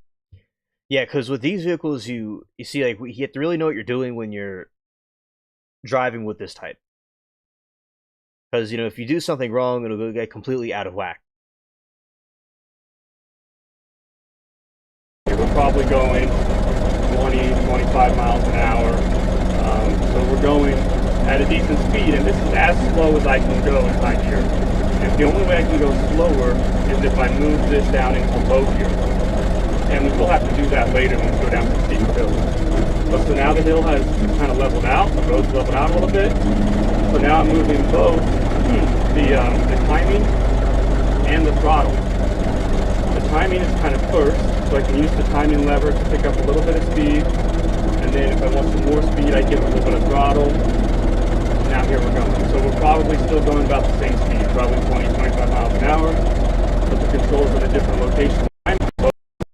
Yeah, because with these vehicles, you see, like, you have to really know what you're doing when you're driving with this type. Because, you know, if you do something wrong, it'll get completely out of whack. We're probably going 20, 25 miles an hour. So we're going at a decent speed, and this is as slow as I can go in high gear. If the only way I can go slower is if I move this down into low gear. And we will have to do that later when we go down some steep hills. But so now the hill has kind of leveled out, the road's leveled out a little bit. So now I'm moving both the timing and the throttle. The timing is kind of first, so I can use the timing lever to pick up a little bit of speed. And then if I want some more speed, I give it a little bit of throttle. Now here we're going. So we're probably still going about the same speed, probably 20, 25 miles an hour. But the controls are at a different location.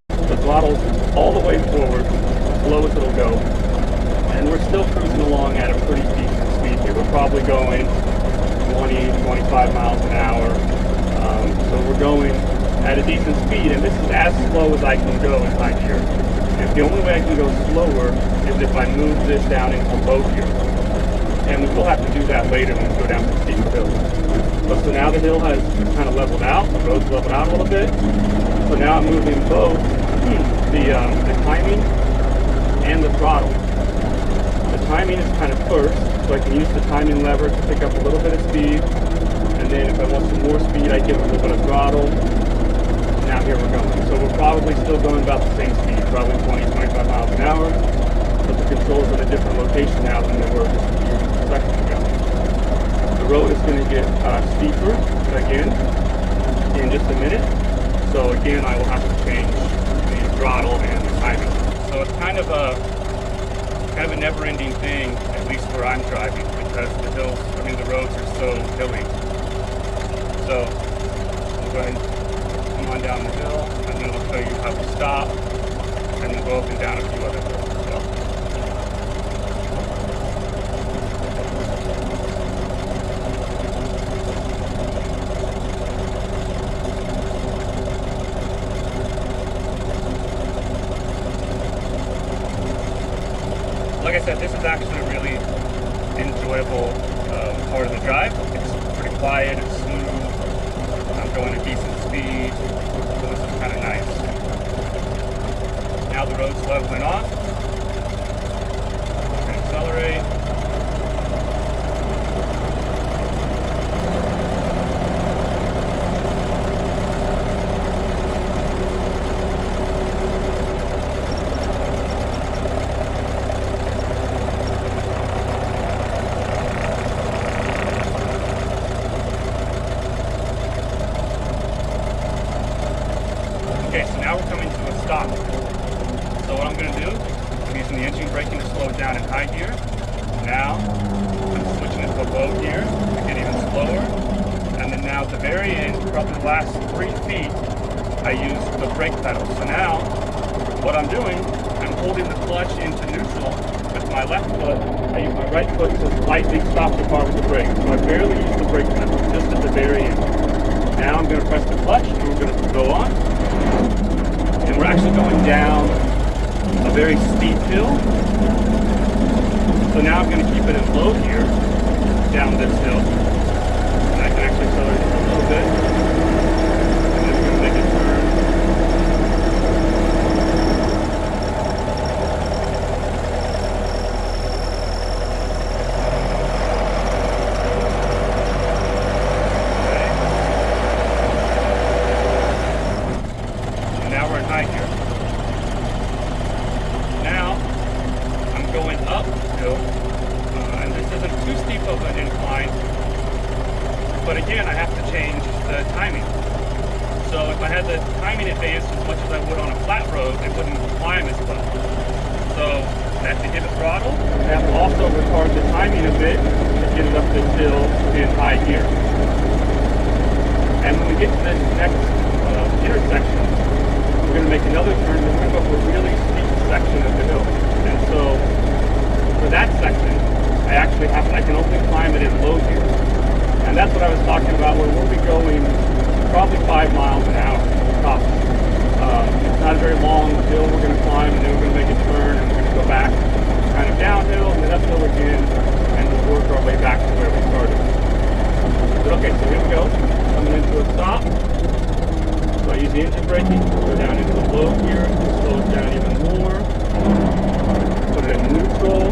The throttle's all the way forward, as slow as it'll go. And we're still cruising along at a pretty decent speed here. We're probably going 20, 25 miles an hour. So we're going at a decent speed, and this is as slow as I can go in high gear. If the only way I can go slower is if I move this down into low gear. And we will have to do that later when we go down some steep hills. But so now the hill has kind of leveled out, the road's leveled out a little bit. So now I'm moving both the timing and the throttle. The timing is kind of first, so I can use the timing lever to pick up a little bit of speed. And then if I want some more speed, I give it a little bit of throttle. Now here we're going. So we're probably still going about the same speed, probably 20, 25 miles an hour. But the controls are at a different location now than they were just a few seconds ago. The road is going to get steeper again in just a minute. So again, I will have to change the throttle and the timing. So it's kind of a never-ending thing, at least where I'm driving, because the hills, the roads are so hilly. So we'll go ahead and come on down the hill, and then we'll show you how to stop, and then go up and down a few other hills as well. Like I said, this is actually a really enjoyable part of the drive. It's pretty quiet, it's smooth, I'm going at decent speed, so this is kind of nice. Now the road's leveling off. We're going to accelerate. Okay, so now we're coming to a stop. So what I'm going to do, I'm using the engine braking to slow it down in high gear. Now, I'm switching it to low gear to get even slower. And then now at the very end, probably the last 3 feet, I use the brake pedal. So now, what I'm doing, I'm holding the clutch into neutral with my left foot. I use my right foot to lightly stop the car with the brake. So I barely use the brake pedal, just at the very end. Now I'm going to press the clutch, and we're going to go on. And we're actually going down a very steep hill. So now I'm going to keep it in low gear down this hill. And I can actually accelerate it a little bit. And then we're going to make a turn. Going uphill, and this isn't too steep of an incline, but again I have to change the timing. So if I had the timing advanced as much as I would on a flat road, it wouldn't climb as well. So as you hit the throttle, that will also retard the timing a bit to get it up this hill in high gear. And when we get to this next intersection, we're going to make another turn, and we're going to go up a really steep section of the hill. And so for that section, I can only climb it in low gear. And that's what I was talking about, where we'll be going probably 5 miles an hour tops. It's not a very long hill we're going to climb, and then we're going to make a turn, and we're going to go back kind of downhill, and then uphill again, and we'll work our way back to where we started. But okay, so here we go. Coming into a stop. So I use the engine braking, go down into the low gear, slow it down even more, put it in neutral,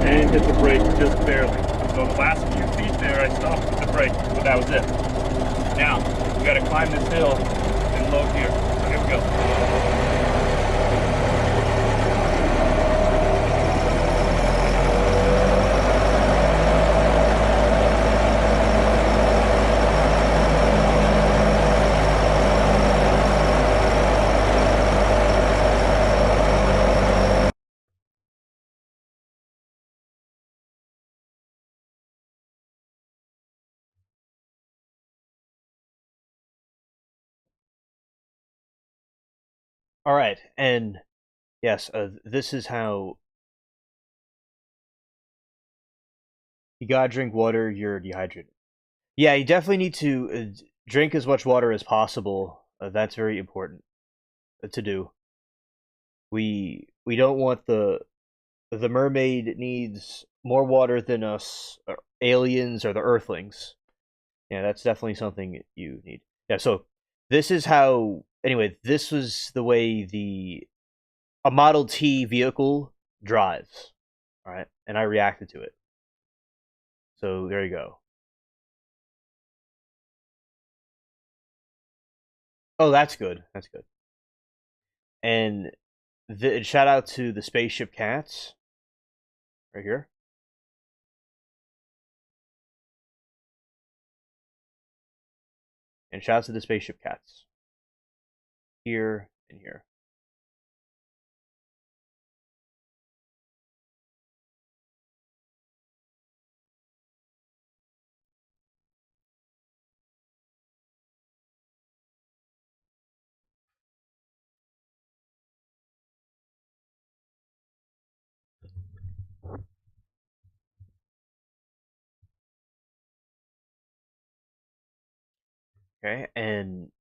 and hit the brake just barely. So the last few feet there, I stopped with the brake, but that was it. Now, we got to climb this hill in low gear. So here we go. All right, and yes, this is how you gotta drink water. You're dehydrated. Yeah, you definitely need to drink as much water as possible. That's very important to do. We don't want the mermaid needs more water than us, or aliens, or the Earthlings. Yeah, that's definitely something you need. Yeah, so this is how. Anyway, this was the way a Model T vehicle drives. All right, and I reacted to it. So there you go. Oh, that's good. That's good. And shout out to the spaceship cats right here. And shout out to the spaceship cats here and here. Okay, and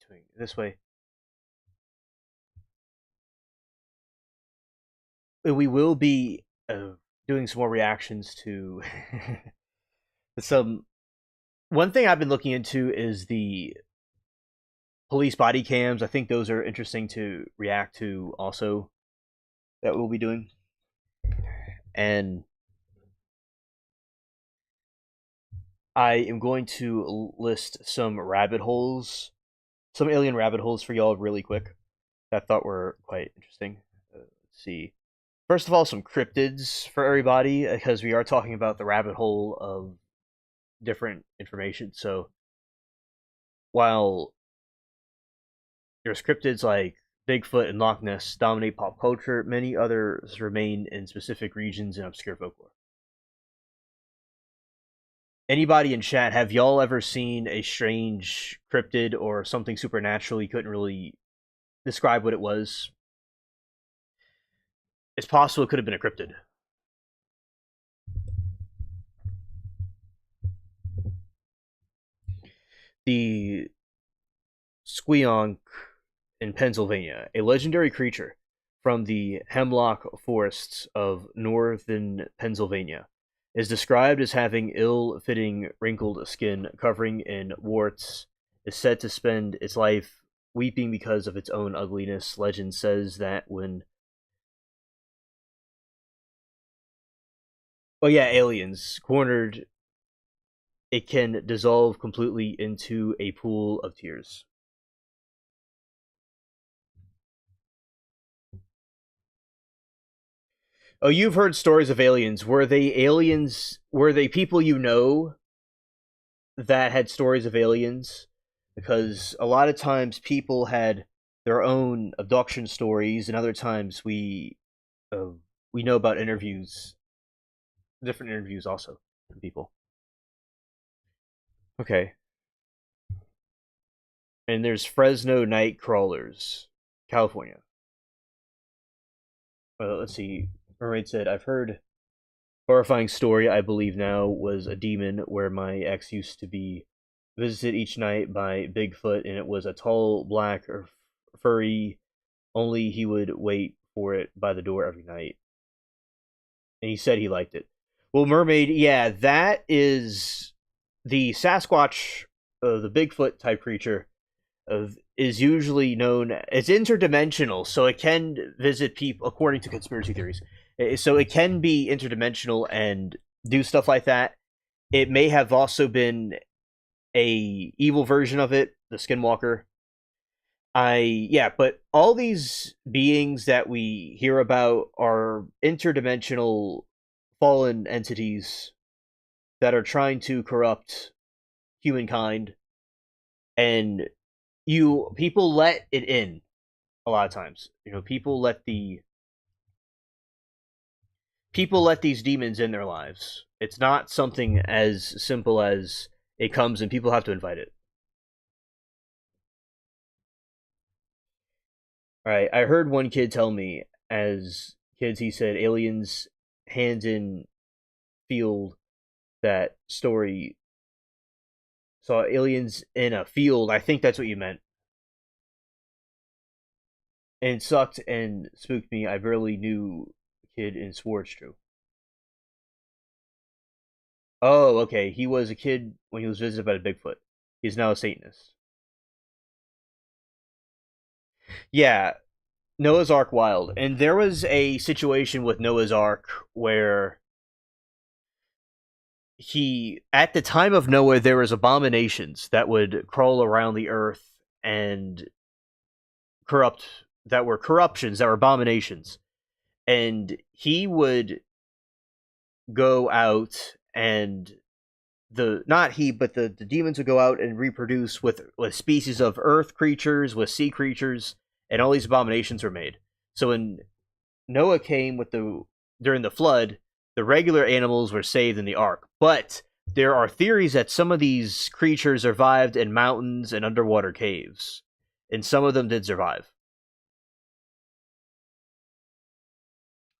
doing it this way. We will be doing some more reactions to some. One thing I've been looking into is the police body cams. I think those are interesting to react to also, that we'll be doing. And I am going to list some rabbit holes, some alien rabbit holes for y'all really quick that I thought were quite interesting. Let's see. First of all, some cryptids for everybody, because we are talking about the rabbit hole of different information. So while there's cryptids like Bigfoot and Loch Ness dominate pop culture, many others remain in specific regions and obscure folklore. Anybody in chat, have y'all ever seen a strange cryptid or something supernatural you couldn't really describe what it was? It's possible it could have been a cryptid. The squeonk in Pennsylvania, a legendary creature from the hemlock forests of northern Pennsylvania, is described as having ill-fitting, wrinkled skin covering in warts, is said to spend its life weeping because of its own ugliness. Legend says that when aliens cornered, it can dissolve completely into a pool of tears. Oh, you've heard stories of aliens. Were they aliens? Were they people you know that had stories of aliens? Because a lot of times people had their own abduction stories, and other times uh, we know about interviews, different interviews also from people. Okay, and there's Fresno Night Crawlers, California. Let's see. Mermaid said, "I've heard horrifying story. I believe now was a demon where my ex used to be visited each night by Bigfoot, and it was a tall, black or furry. Only he would wait for it by the door every night, and he said he liked it." Well, Mermaid, yeah, that is the Sasquatch, the Bigfoot type creature. Is usually known as interdimensional, so it can visit people according to conspiracy theories. So it can be interdimensional and do stuff like that. It may have also been a evil version of it, the Skinwalker. But all these beings that we hear about are interdimensional fallen entities that are trying to corrupt humankind, and people let it in a lot of times. People let these demons in their lives. It's not something as simple as it comes and people have to invite it. All right, I heard one kid tell me, as kids, he said aliens hands in field, that story, saw aliens in a field. I think that's what you meant. And it sucked and spooked me. I barely knew kid and swore it's true. Oh, okay. He was a kid when he was visited by the Bigfoot. He's now a Satanist. Yeah, Noah's Ark Wild. And there was a situation with Noah's Ark where at the time of Noah, there was abominations that would crawl around the earth and that were corruptions, that were abominations. And he would go out and not he, but the demons would go out and reproduce with species of earth creatures, with sea creatures, and all these abominations were made. So when Noah came during the flood, the regular animals were saved in the ark. But there are theories that some of these creatures survived in mountains and underwater caves, and some of them did survive.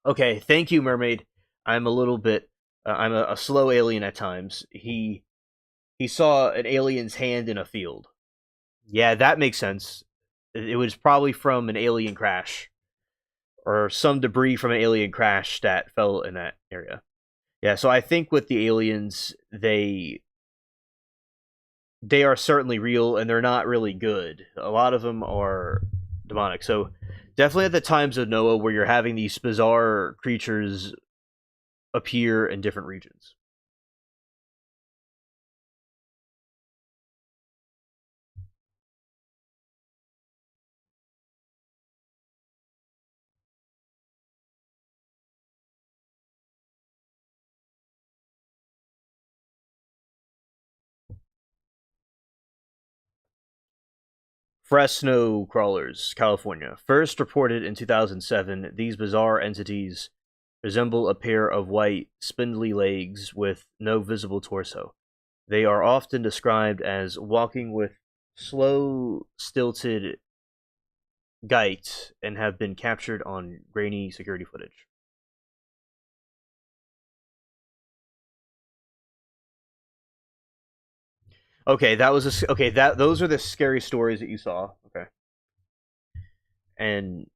Okay, thank you, Mermaid. I'm a little bit. I'm a slow alien at times. He saw an alien's hand in a field. Yeah, that makes sense. It was probably from an alien crash, or some debris from an alien crash that fell in that area. Yeah, so I think with the aliens, they are certainly real, and they're not really good. A lot of them are demonic. So definitely at the times of Noah, where you're having these bizarre creatures appear in different regions. Fresno crawlers, California. First reported in 2007, these bizarre entities resemble a pair of white, spindly legs with no visible torso. They are often described as walking with slow, stilted gait and have been captured on grainy security footage. Okay, those are the scary stories that you saw. Okay. And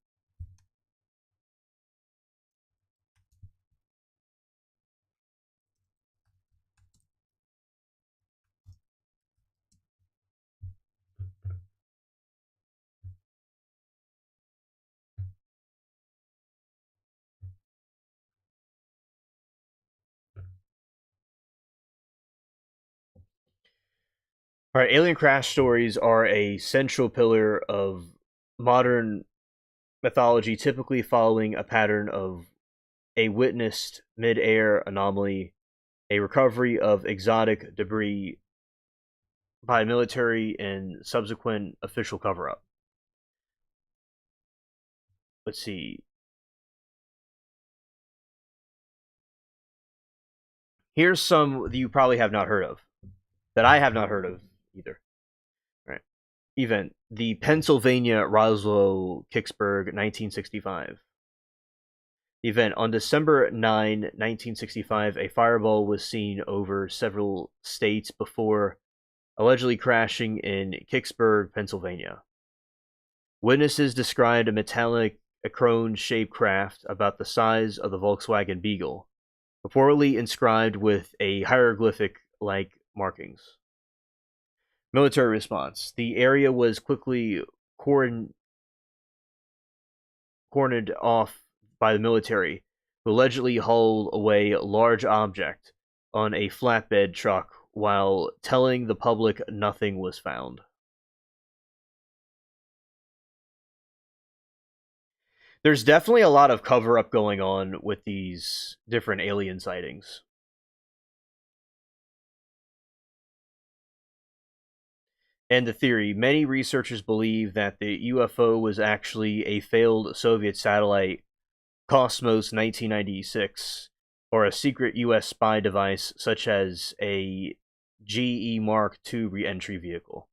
all right, alien crash stories are a central pillar of modern mythology, typically following a pattern of a witnessed mid-air anomaly, a recovery of exotic debris by military, and subsequent official cover-up. let's see. Here's some that you probably have not heard of, that I have not heard of either. All right. Event: the Pennsylvania Roswell Kicksburg 1965. Event: on December 9, 1965, a fireball was seen over several states before allegedly crashing in Kicksburg, Pennsylvania. Witnesses described a metallic, cone-shaped craft about the size of the Volkswagen Beetle, reportedly inscribed with a hieroglyphic-like markings. Military response: the area was quickly cordoned off by the military, who allegedly hauled away a large object on a flatbed truck while telling the public nothing was found. There's definitely a lot of cover up going on with these different alien sightings. And the theory: many researchers believe that the UFO was actually a failed Soviet satellite, Cosmos 1996, or a secret US spy device such as a GE Mark II re-entry vehicle.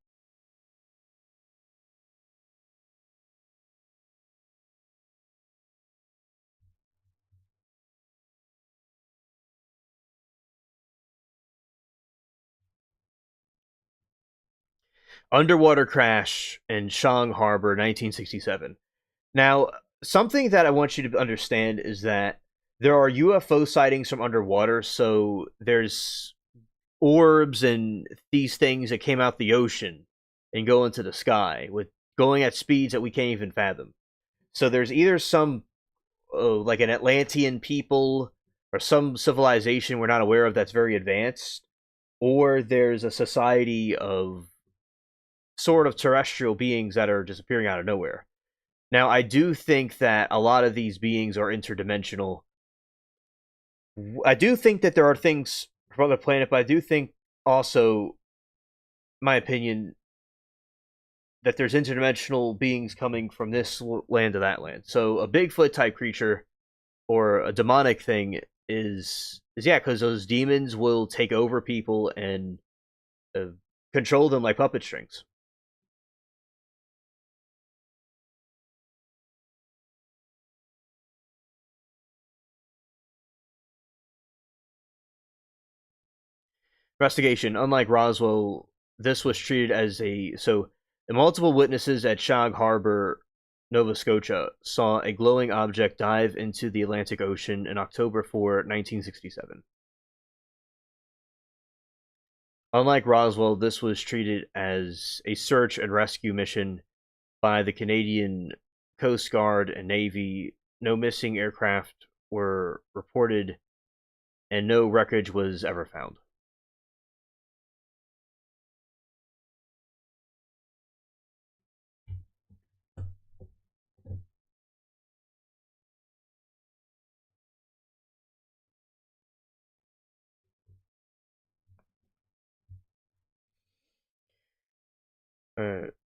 Underwater crash in Shang Harbor, 1967. Now, something that I want you to understand is that there are UFO sightings from underwater, so there's orbs and these things that came out the ocean and go into the sky with going at speeds that we can't even fathom. So there's either some like an Atlantean people or some civilization we're not aware of that's very advanced, or there's a society of sort of terrestrial beings that are just appearing out of nowhere. Now, I do think that a lot of these beings are interdimensional. I do think that there are things from other planet, but I do think also, my opinion, that there's interdimensional beings coming from this land to that land. So a Bigfoot type creature or a demonic thing is yeah, because those demons will take over people and uh, control them like puppet strings. Investigation: unlike Roswell, this was treated as a so. Multiple witnesses at Shag Harbor, Nova Scotia, saw a glowing object dive into the Atlantic Ocean in October 4, 1967. Unlike Roswell, this was treated as a search and rescue mission by the Canadian Coast Guard and Navy. No missing aircraft were reported, and no wreckage was ever found.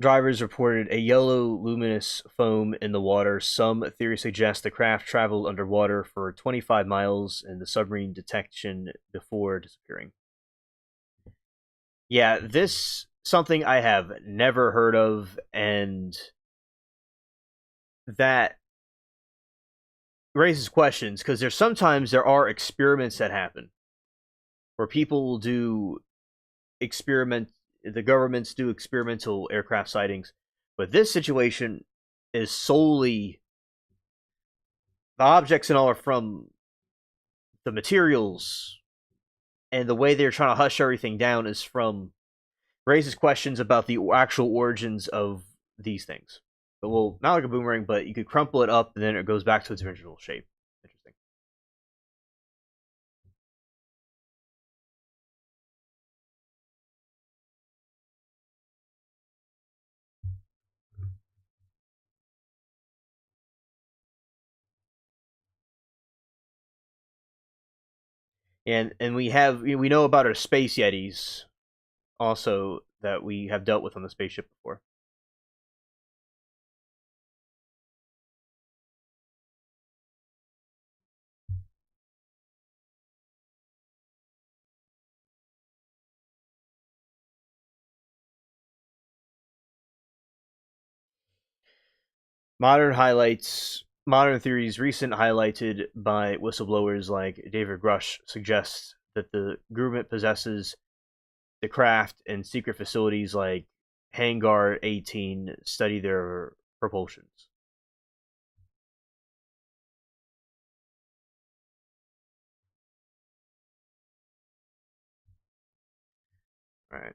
Drivers reported a yellow luminous foam in the water. Some theories suggest the craft traveled underwater for 25 miles in the submarine detection before disappearing. Yeah, this something I have never heard of, and that raises questions because there are experiments that happen where people will do experiment the governments do experimental aircraft sightings, but this situation is solely the objects and all are from the materials, and the way they're trying to hush everything down is from raises questions about the actual origins of these things. But well, not like a boomerang, but you could crumple it up and then it goes back to its original shape. Interesting. And we know about our space yetis also that we have dealt with on the spaceship before. Modern theories recent highlighted by whistleblowers like David Grush suggest that the government possesses the craft and secret facilities like Hangar 18 study their propulsions. All right.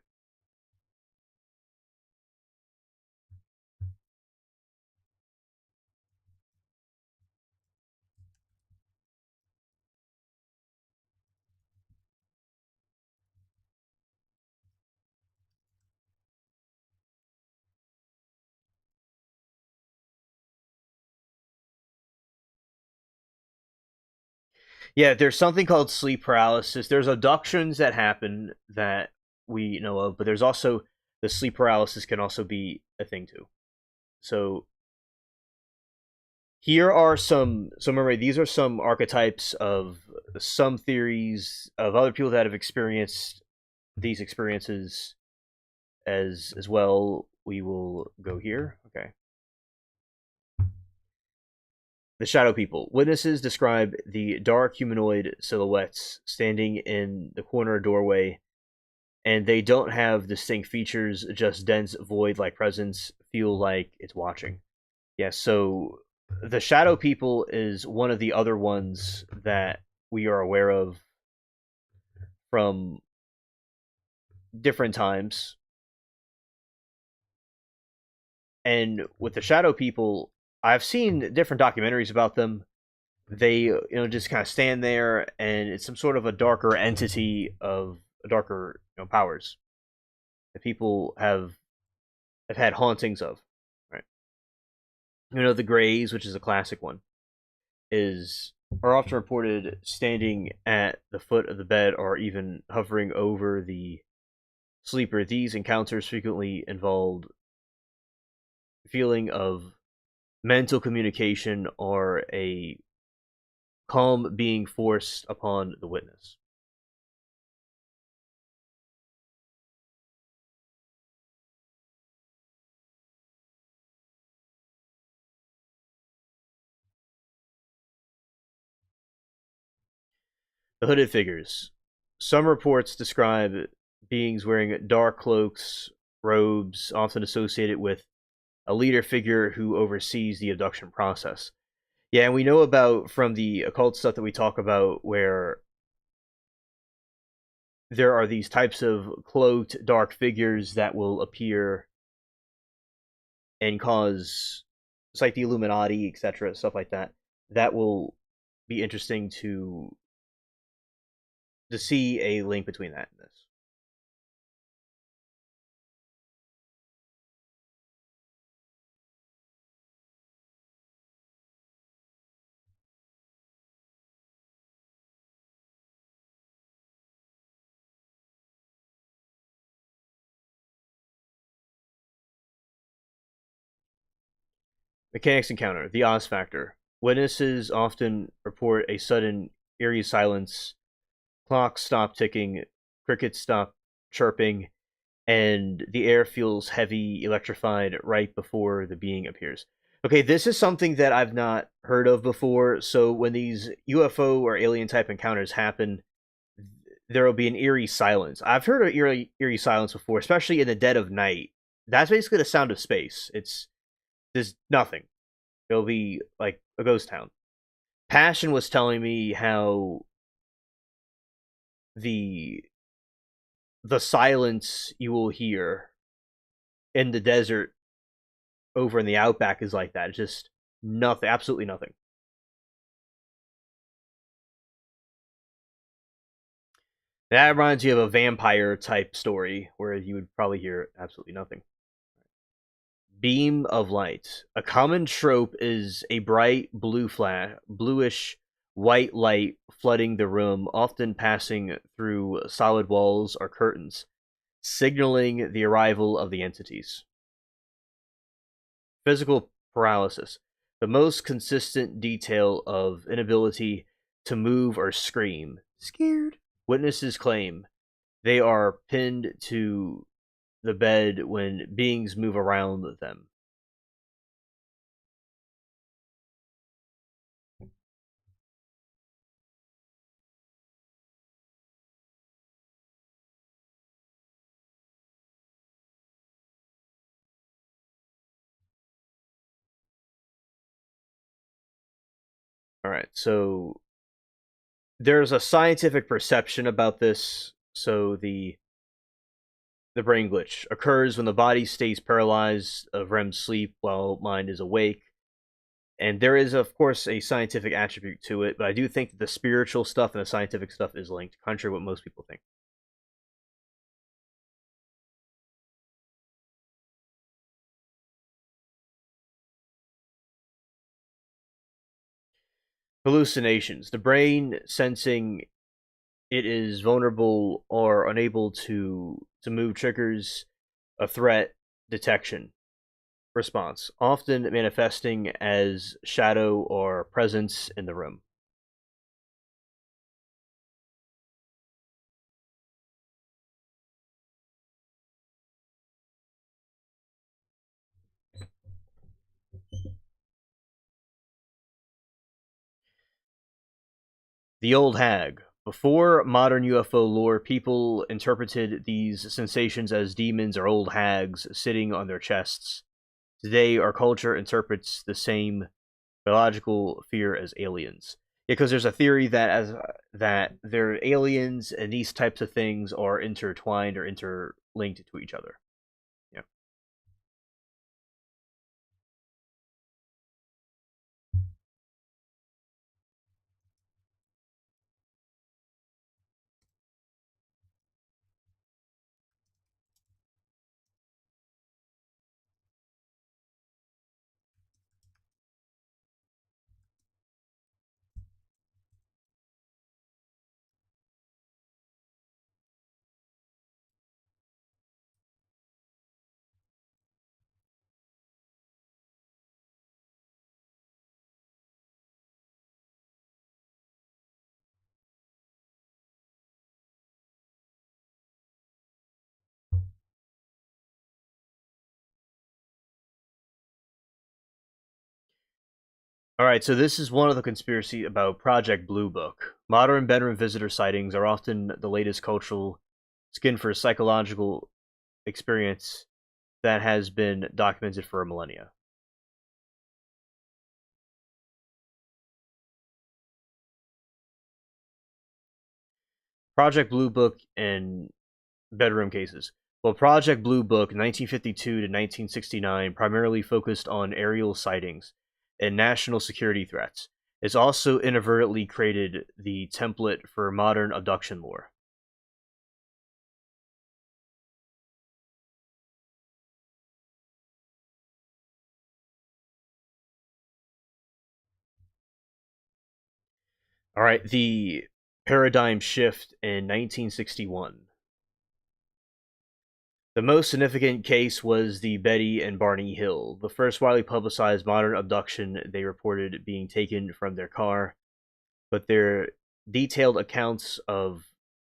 Yeah, there's something called sleep paralysis. There's abductions that happen that we know of, but there's also the sleep paralysis can also be a thing too. So here are some. So remember, these are some archetypes of some theories of other people that have experienced these experiences as well. We will go here. Okay. The shadow people. Witnesses describe the dark humanoid silhouettes standing in the corner doorway, and they don't have distinct features, just dense void like presence, feel like it's watching. Yeah, so the shadow people is one of the other ones that we are aware of from different times. And with the shadow people, I've seen different documentaries about them. They just kind of stand there, and it's some sort of a darker entity of darker powers that people have had hauntings of. Right? The Greys, which is a classic one, is are often reported standing at the foot of the bed or even hovering over the sleeper. These encounters frequently involved feeling of mental communication or a calm being forced upon the witness. The hooded figures. Some reports describe beings wearing dark cloaks, robes, often associated with a leader figure who oversees the abduction process. Yeah, and we know about from the occult stuff that we talk about where there are these types of cloaked dark figures that will appear and cause it's like the Illuminati, etc., stuff like that. That will be interesting to see a link between that and this. Mechanics encounter, the Oz factor. Witnesses often report a sudden eerie silence, clocks stop ticking, crickets stop chirping, and the air feels heavy, electrified right before the being appears. Okay, this is something that I've not heard of before. So when these UFO or alien type encounters happen, there will be an eerie silence. I've heard of eerie silence before, especially in the dead of night. That's basically the sound of space. There's nothing. It'll be like a ghost town. Passion was telling me how the the silence you will hear in the desert over in the outback is like that. It's just nothing, absolutely nothing. That reminds you of a vampire type story where you would probably hear absolutely nothing. Beam of light. A common trope is a bright bluish white light flooding the room, often passing through solid walls or curtains, signaling the arrival of the entities. Physical paralysis. The most consistent detail of inability to move or scream. Scared. Witnesses claim they are pinned to the bed when beings move around them. right, so there's a scientific perception about this. So the brain glitch occurs when the body stays paralyzed of REM sleep while mind is awake. And there is, of course, a scientific attribute to it, but I do think that the spiritual stuff and the scientific stuff is linked, contrary to what most people think. Hallucinations. The brain sensing it is vulnerable or unable to move triggers a threat detection response, often manifesting as shadow or presence in the room. The old hag. Before modern UFO lore, people interpreted these sensations as demons or old hags sitting on their chests. Today, our culture interprets the same biological fear as aliens. Because there's a theory that that they're aliens and these types of things are intertwined or interlinked to each other. Yeah. All right, so this is one of the conspiracy about Project Blue Book. Modern bedroom visitor sightings are often the latest cultural skin for psychological experience that has been documented for a millennia. Project Blue Book and bedroom cases. Well, Project Blue Book 1952 to 1969 primarily focused on aerial sightings and national security threats. It's also inadvertently created the template for modern abduction lore. All right, the paradigm shift in 1961. The most significant case was the Betty and Barney Hill, the first widely publicized modern abduction. They reported being taken from their car, but their detailed accounts of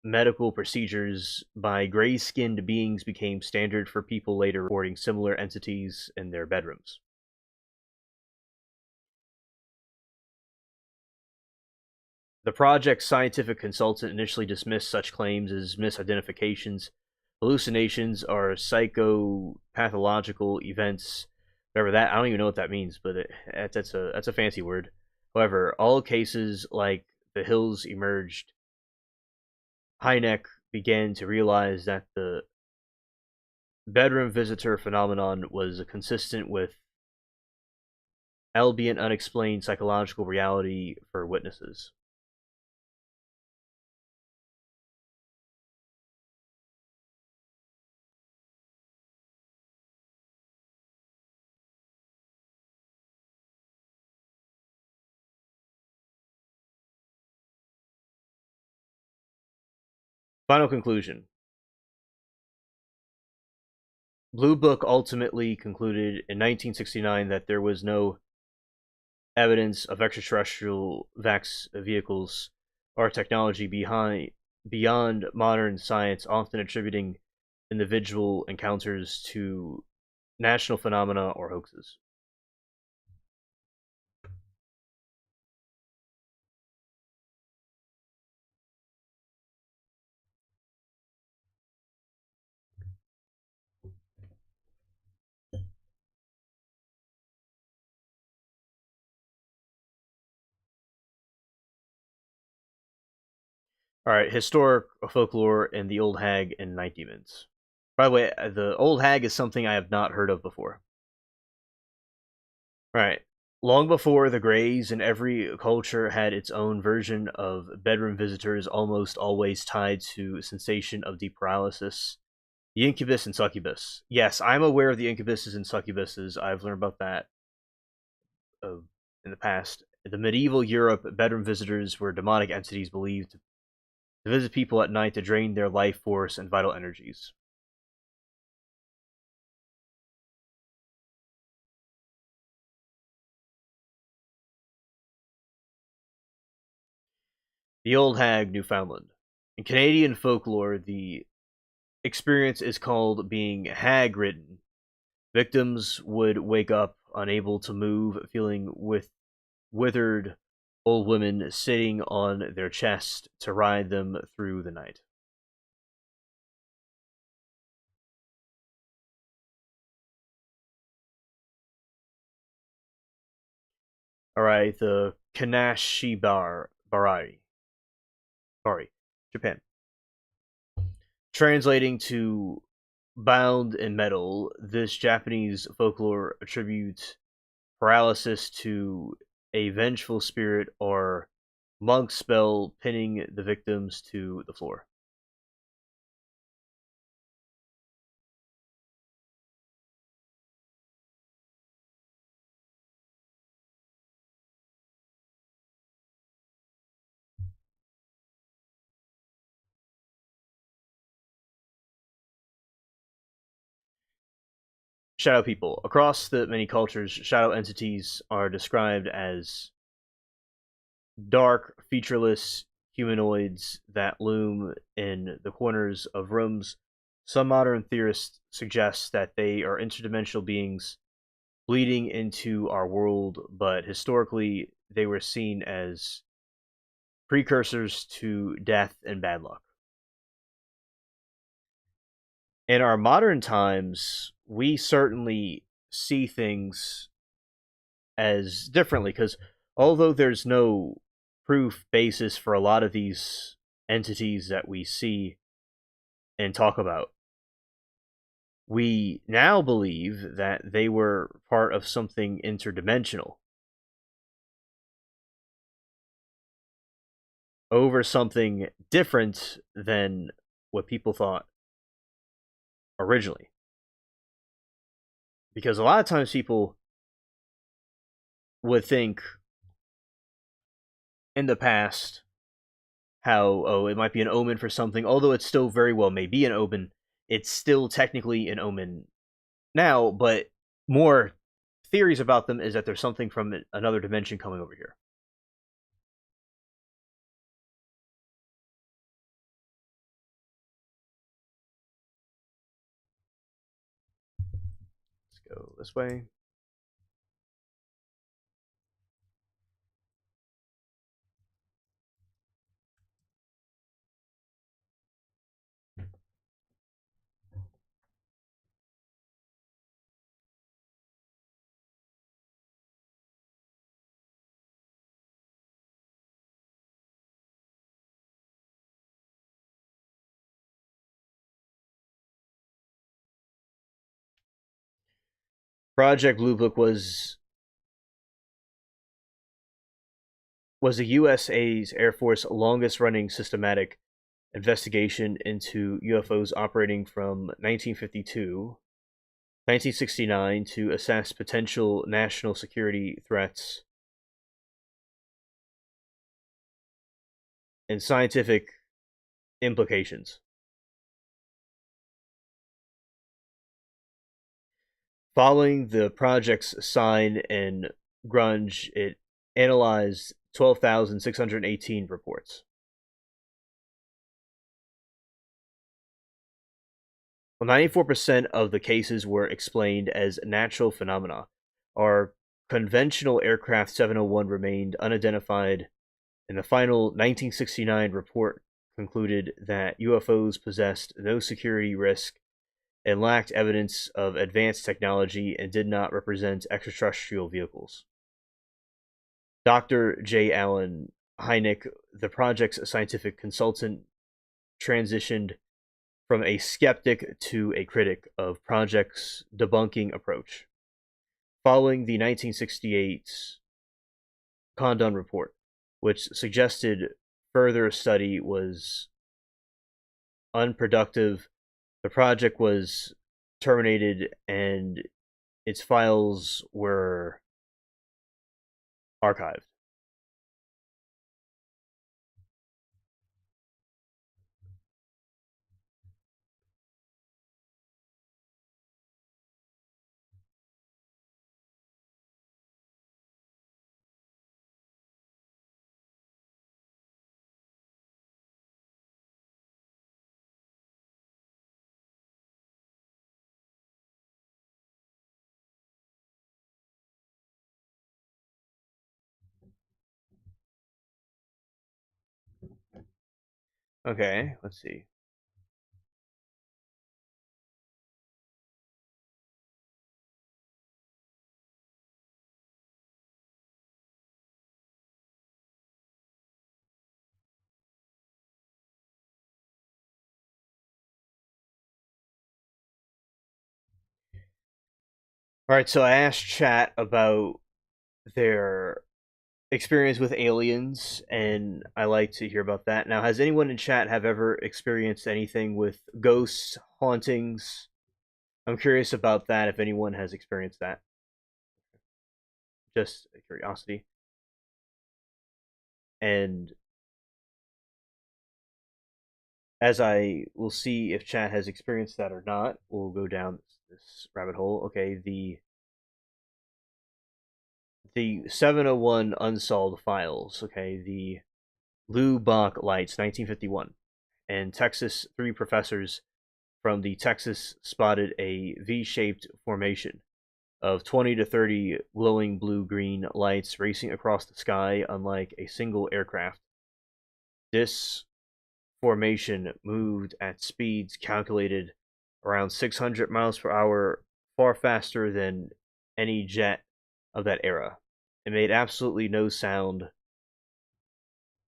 medical procedures by gray skinned beings became standard for people later reporting similar entities in their bedrooms. The project's scientific consultant initially dismissed such claims as misidentifications. Hallucinations are psychopathological events. Whatever that, I don't even know what that means, but that's a fancy word. However, all cases like the Hills emerged. Hynek began to realize that the bedroom visitor phenomenon was consistent with albeit unexplained psychological reality for witnesses. Final conclusion. Blue Book ultimately concluded in 1969 that there was no evidence of extraterrestrial VAX vehicles or technology beyond modern science, often attributing individual encounters to national phenomena or hoaxes. All right, historic folklore and the old hag and night demons. By the way, the old hag is something I have not heard of before. All right. Long before the Greys, and every culture had its own version of bedroom visitors, almost always tied to sensation of deep paralysis. The incubus and succubus. Yes, I'm aware of the incubuses and succubuses. I've learned about that uh, in the past. The medieval Europe, bedroom visitors were demonic entities believed to visit people at night to drain their life force and vital energies. The Old Hag, Newfoundland. In Canadian folklore, the experience is called being hag ridden. Victims would wake up unable to move, feeling with withered old women sitting on their chest to ride them through the night. All right, the Bari, Japan. Translating to bound in metal, this Japanese folklore attributes paralysis to a vengeful spirit or monk spell pinning the victims to the floor. Shadow people. Across the many cultures, shadow entities are described as dark, featureless humanoids that loom in the corners of rooms. Some modern theorists suggest that they are interdimensional beings bleeding into our world, but historically they were seen as precursors to death and bad luck. In our modern times, we certainly see things as differently because although there's no proof basis for a lot of these entities that we see and talk about, we now believe that they were part of something interdimensional over something different than what people thought originally. Because a lot of times people would think in the past how, oh, it might be an omen for something, although it still very well may be an omen. It's still technically an omen now, but more theories about them is that there's something from another dimension coming over here. Let's go this way. Project Blue Book was the USA's Air Force longest running systematic investigation into UFOs operating from 1952 1969 to assess potential national security threats and scientific implications. Following the project's sign and grunge, it analyzed 12,618 reports. Well, 94% of the cases were explained as natural phenomena. Our conventional aircraft 701 remained unidentified, and the final 1969 report concluded that UFOs possessed no security risk and lacked evidence of advanced technology and did not represent extraterrestrial vehicles. Dr. J. Allen Hynek, the project's scientific consultant, transitioned from a skeptic to a critic of project's debunking approach. Following the 1968 Condon report, which suggested further study was unproductive, the project was terminated and its files were archived. Okay, let's see. All right, so I asked chat about their experience with aliens, and I like to hear about that. Now, has anyone in chat have ever experienced anything with ghosts, hauntings? I'm curious about that. If anyone has experienced that, just a curiosity. And as I will see if chat has experienced that or not, we'll go down this rabbit hole. Okay, the 701 unsolved files. Okay, the Lou Bach lights, 1951, and Texas. Three professors from the Texas spotted a V-shaped formation of 20 to 30 glowing blue-green lights racing across the sky, unlike a single aircraft. This formation moved at speeds calculated around 600 miles per hour, far faster than any jet of that era. It made absolutely no sound.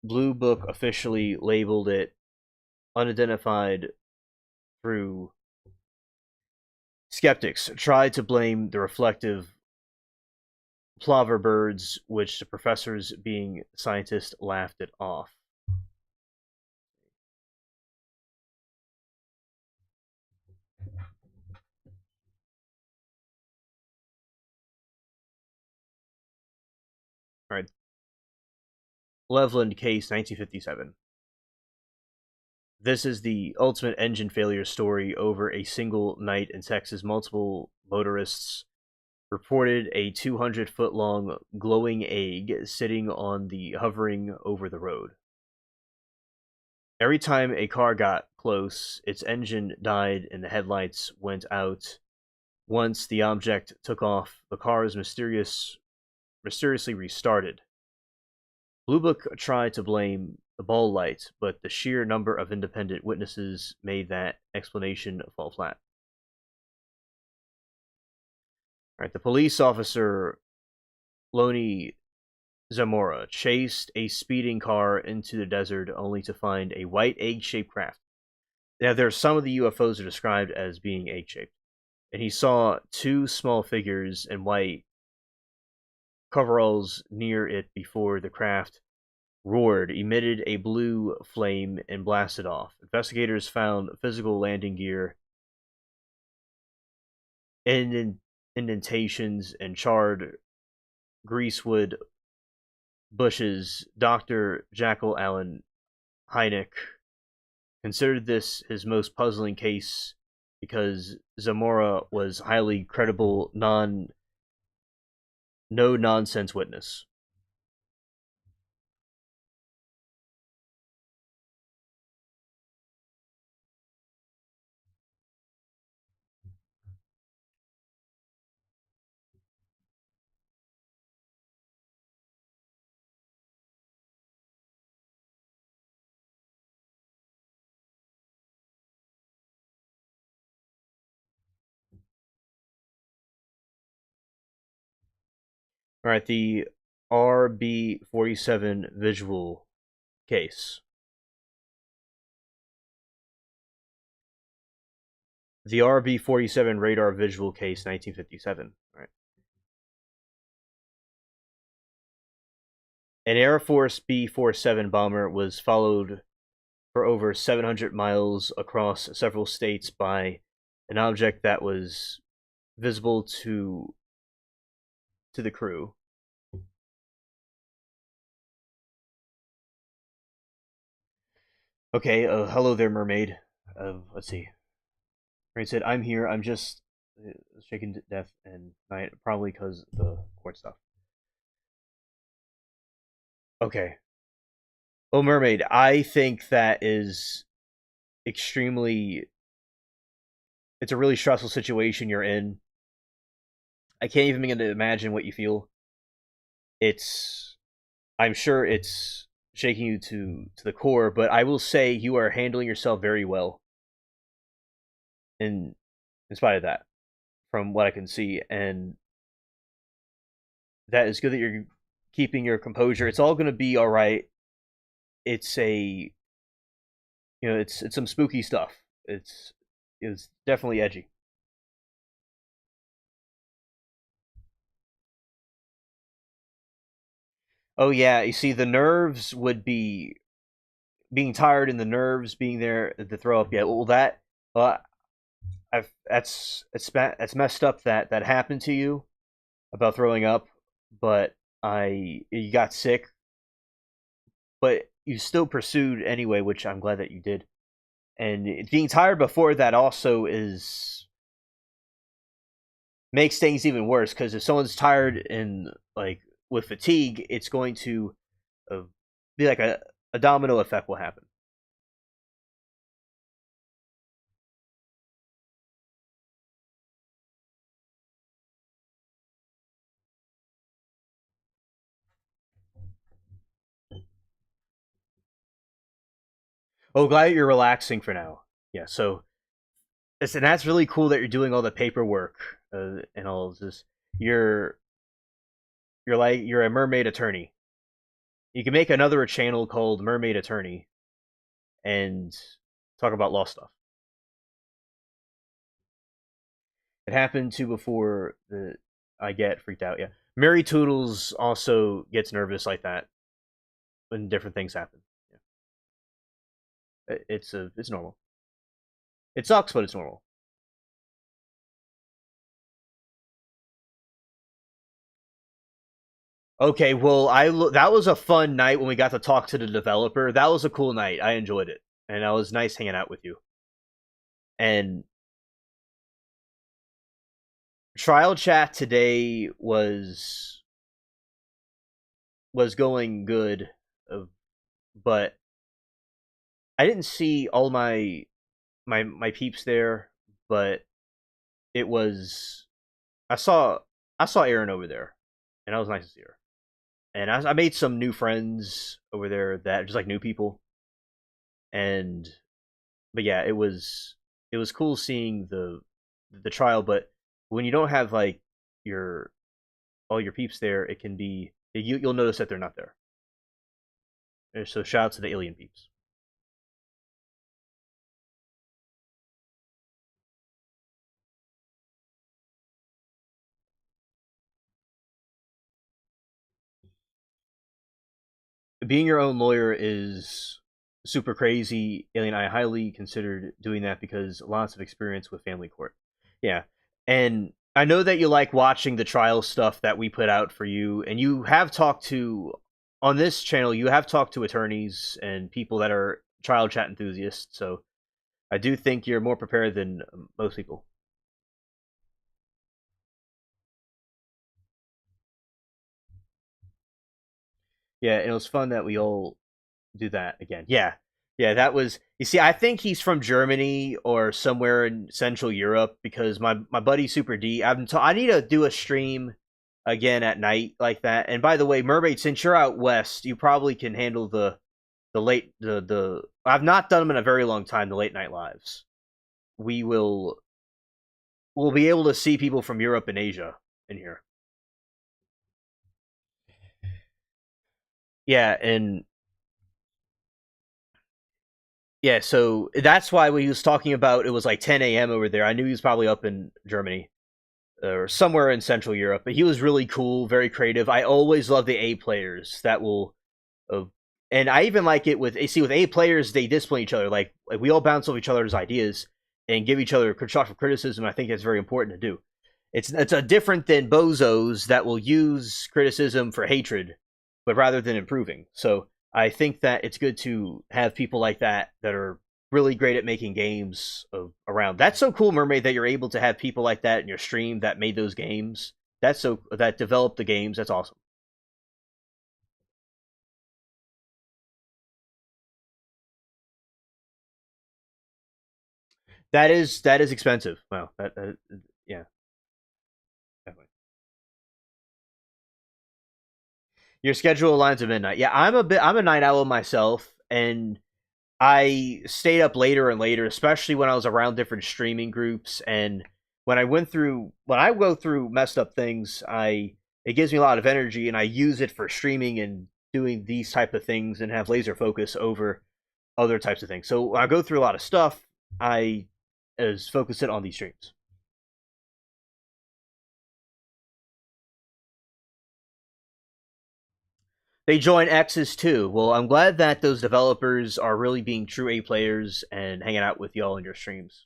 Blue Book officially labeled it unidentified through skeptics tried to blame the reflective plover birds, which the professors, being scientists, laughed it off. All right, Leveland case, 1957. This is the ultimate engine failure story over a single night in Texas. Multiple motorists reported a 200-foot long glowing egg sitting on the hovering over the road. Every time a car got close, its engine died and the headlights went out. Once the object took off, the car was mysteriously restarted. Blue Book tried to blame the ball light, but the sheer number of independent witnesses made that explanation fall flat. All right, the police officer Loni Zamora chased a speeding car into the desert only to find a white egg-shaped craft. Now, there are some of the UFOs are described as being egg-shaped, and he saw two small figures in white coveralls near it before the craft roared, emitted a blue flame, and blasted off. Investigators found physical landing gear, indentations, and charred greasewood bushes. Dr. Jackal Allen Hynek considered this his most puzzling case because Zamora was highly credible, no nonsense witness. All right, the RB-47 visual case. The RB-47 radar visual case, 1957. Right. An Air Force B-47 bomber was followed for over 700 miles across several states by an object that was visible to the crew. Okay, hello there, mermaid. Let's see. Rain said, "I'm here. I'm just shaken to death and night, probably because the court stuff." Okay. Oh, mermaid, I think that is extremely. It's a really stressful situation you're in. I can't even begin to imagine what you feel. It's. I'm sure it's shaking you to the core, but I will say you are handling yourself very well. In spite of that, from what I can see, and that is good that you're keeping your composure. It's all going to be all right. It's a it's some spooky stuff. It's definitely edgy. Oh yeah, you see the nerves would be being tired and the nerves being there to throw up. Yeah, well uh, that's messed up that happened to you about throwing up, but I you got sick, but you still pursued anyway, which I'm glad that you did. And being tired before that also is makes things even worse because if someone's tired and like with fatigue, it's going to uh, be like a domino effect will happen. Oh, glad you're relaxing for now. Yeah, so and that's really cool that you're doing all the paperwork and all of this. You're you're a mermaid attorney. You can make another channel called Mermaid Attorney and talk about law stuff. It happened to before the I get freaked out. Yeah, Mary Toodles also gets nervous like that when different things happen. Yeah. It's normal. It sucks, but it's normal. Okay, well, that was a fun night when we got to talk to the developer. That was a cool night. I enjoyed it, and that was nice hanging out with you. And trial chat today was going good, uh, but I didn't see all my peeps there. But it was I saw I saw Erin over there, and that was nice to see her. And I made some new friends over there that just like new people, and but yeah, it was cool seeing the trial. But when you don't have like your all your peeps there, it can be you'll notice that they're not there. So shout out to the alien peeps. Being your own lawyer is super crazy. Alien, I highly considered doing that because lots of experience with family court. Yeah, and I know that you like watching the trial stuff that we put out for you, and you have talked to on this channel. You have talked to attorneys and people that are trial chat enthusiasts. So I do think you're more prepared than most people. Yeah, and it was fun that we all do that again. Yeah. Yeah, that was you see, I think he's from Germany or somewhere in Central Europe because my buddy Super D, I need to do a stream again at night like that. And by the way, Mermaid, since you're out west, you probably can handle the I've not done them in a very long time, the late night lives. We will we'll be able to see people from Europe and Asia in here. yeah, and yeah, so that's why when he was talking about it was like 10 a.m. over there, I knew he was probably up in Germany or somewhere in Central Europe. But he was really cool, very creative. I always love the A players that will, uh, and I even like it with see with A players they discipline each other. Like we all bounce off each other's ideas and give each other constructive criticism. I think that's very important to do. It's a different than bozos that will use criticism for hatred, but rather than improving. So I think that it's good to have people like that that are really great at making games around. That's so cool, Mermaid, that you're able to have people like that in your stream that made those games. That developed the games. That's awesome. That is expensive. Wow. Yeah, definitely. Your schedule aligns at midnight. Yeah, I'm a night owl myself, and I stayed up later and later, especially when I was around different streaming groups. And when I go through messed up things, I it gives me a lot of energy, and I use it for streaming and doing these type of things, and have laser focus over other types of things. So when I go through a lot of stuff, I is focusing on these streams. They join X's too. Well, I'm glad that those developers are really being true A players and hanging out with y'all in your streams.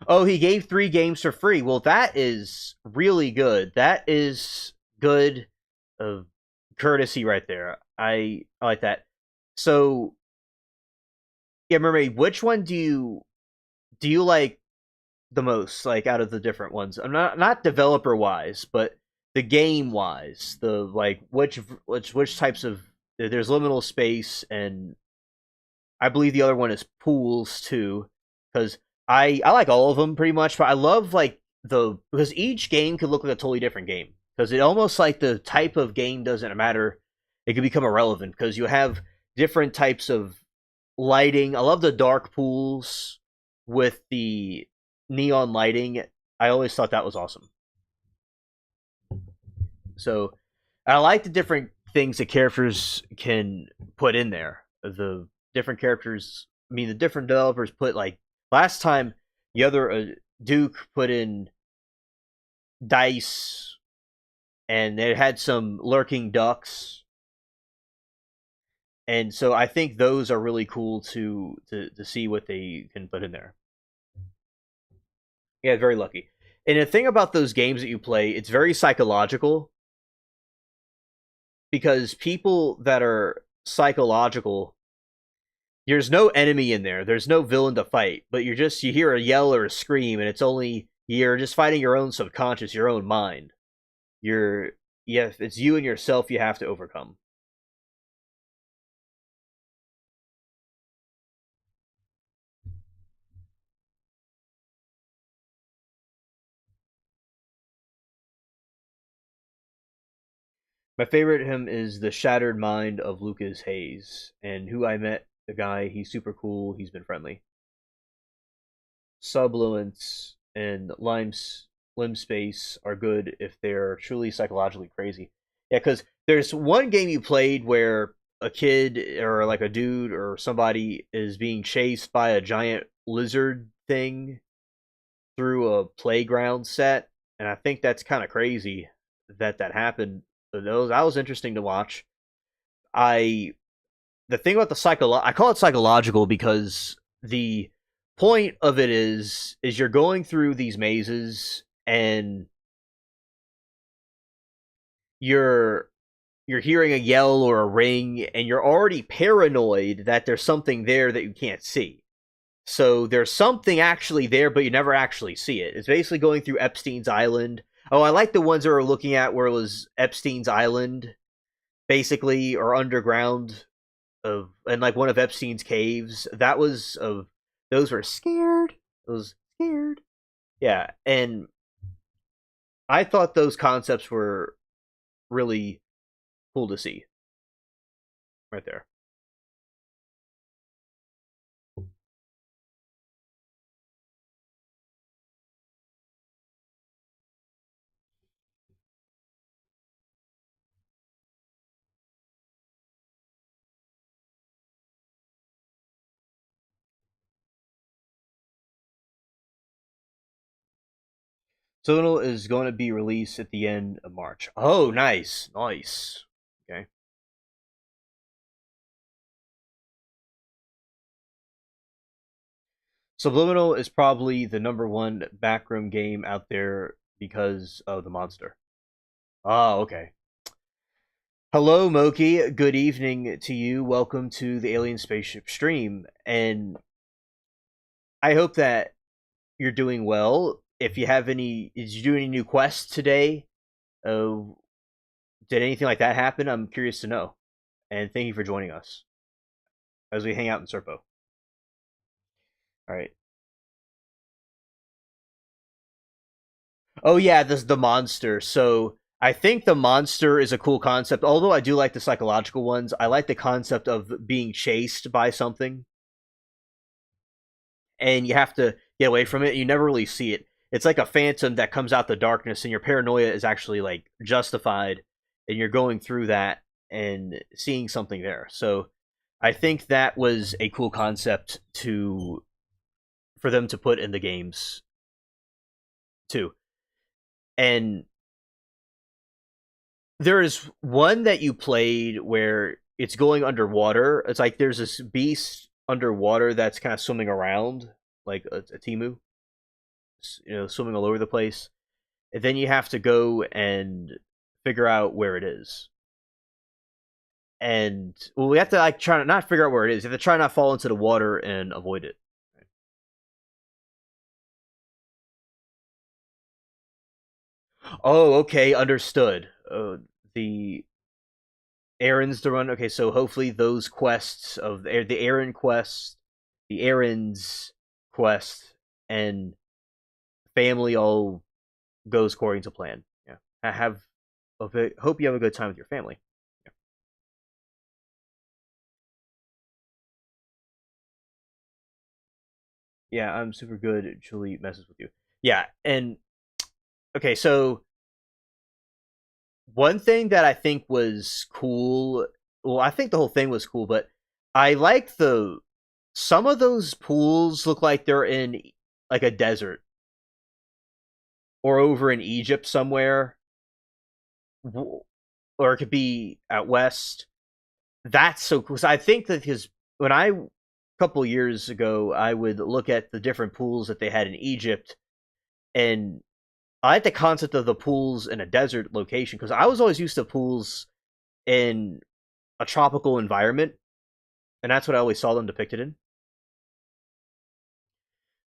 Oh, he gave 3 games for free. Well, that is really good. That is good of courtesy right there. I like that. So yeah, Mermaid, which one do you like the most? Like out of the different ones, I'm not developer wise, but the game wise. The like which types of there's liminal space and I believe the other one is pools too, because I like all of them pretty much, but I love like the because each game could look like a totally different game because it almost like the type of game doesn't matter. It can become irrelevant because you have different types of lighting. I love the dark pools with the neon lighting. I always thought that was awesome. So I like the different things that characters can put in there. The different characters, I mean, the different developers put like last time the other Duke put in dice, and it had some lurking ducks, and so I think those are really cool to see what they can put in there. Yeah, very lucky. And the thing about those games that you play, it's very psychological because people that are psychological there's no enemy in there. There's no villain to fight, but you hear a yell or a scream, and it's only you're just fighting your own subconscious, your own mind. You're yeah, it's you and yourself you have to overcome. My favorite him is the shattered mind of Lucas Hayes, and who I met the guy. He's super cool. He's been friendly. Subluence and limb space are good if they're truly psychologically crazy. Yeah, because there's one game you played where a kid or like a dude or somebody is being chased by a giant lizard thing through a playground set, and I think that's kind of crazy that happened. That was interesting to watch. I the thing about I call it psychological because the point of it is you're going through these mazes and you're you're hearing a yell or a ring and you're already paranoid that there's something there that you can't see. So there's something actually there, but you never actually see it. It's basically going through Epstein's Island. Oh, I like the ones that we're looking at where it was Epstein's Island, basically, or underground of and like one of Epstein's caves. That was of those were scared. Those scared. Yeah, and I thought those concepts were really cool to see. right there. Subliminal is going to be released at the end of March. Oh, nice, nice. Okay. Subliminal is probably the number one backroom game out there because of the monster. Oh, okay. Hello, Moki. Good evening to you. Welcome to the Alien Spaceship stream. And I hope that you're doing well. If you have any, did you do any new quests today? Uh, did anything like that happen? I'm curious to know. And thank you for joining us as we hang out in Serpo. All right. Oh yeah, this the monster. So I think the monster is a cool concept. Although I do like the psychological ones, I like the concept of being chased by something, and you have to get away from it. You never really see it. It's like a phantom that comes out the darkness, and your paranoia is actually like justified, and you're going through that and seeing something there. So I think that was a cool concept to for them to put in the games too. And there is one that you played where it's going underwater. It's like there's this beast underwater that's kind of swimming around like a Timu, swimming all over the place. And then you have to go and figure out where it is. And well, we have to like try to not figure out where it is. You have to try not fall into the water and avoid it. Oh, okay, understood. The errands to run. Okay, so hopefully those quests of the errand quest, the errands quest, and family all goes according to plan. Yeah, I have. Hope you have a good time with your family. Yeah, yeah, I'm super good. Julie messes with you. Yeah, and okay, so one thing that I think was cool. Well, I think the whole thing was cool, but I like the some of those pools look like they're in like a desert or over in Egypt somewhere, or it could be out west. That's so cool. So I think that because when I a couple years ago, I would look at the different pools that they had in Egypt, and I like the concept of the pools in a desert location because I was always used to pools in a tropical environment, and that's what I always saw them depicted in.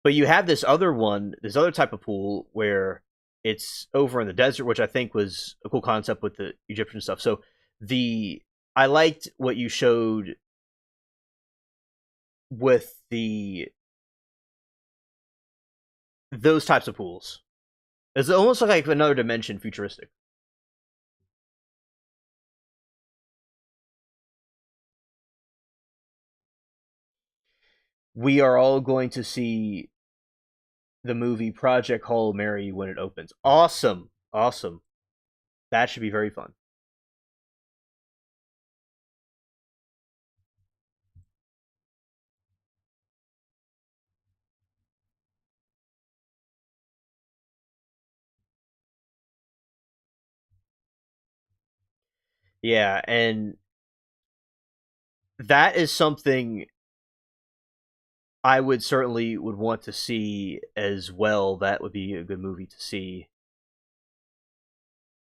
But you have this other one, this other type of pool where it's over in the desert, which I think was a cool concept with the Egyptian stuff. So the I liked what you showed with the those types of pools. It's almost like another dimension, futuristic. We are all going to see the movie Project Hail Mary when it opens. Awesome, awesome. That should be very fun. Yeah, and that is something I would certainly would want to see as well. That would be a good movie to see.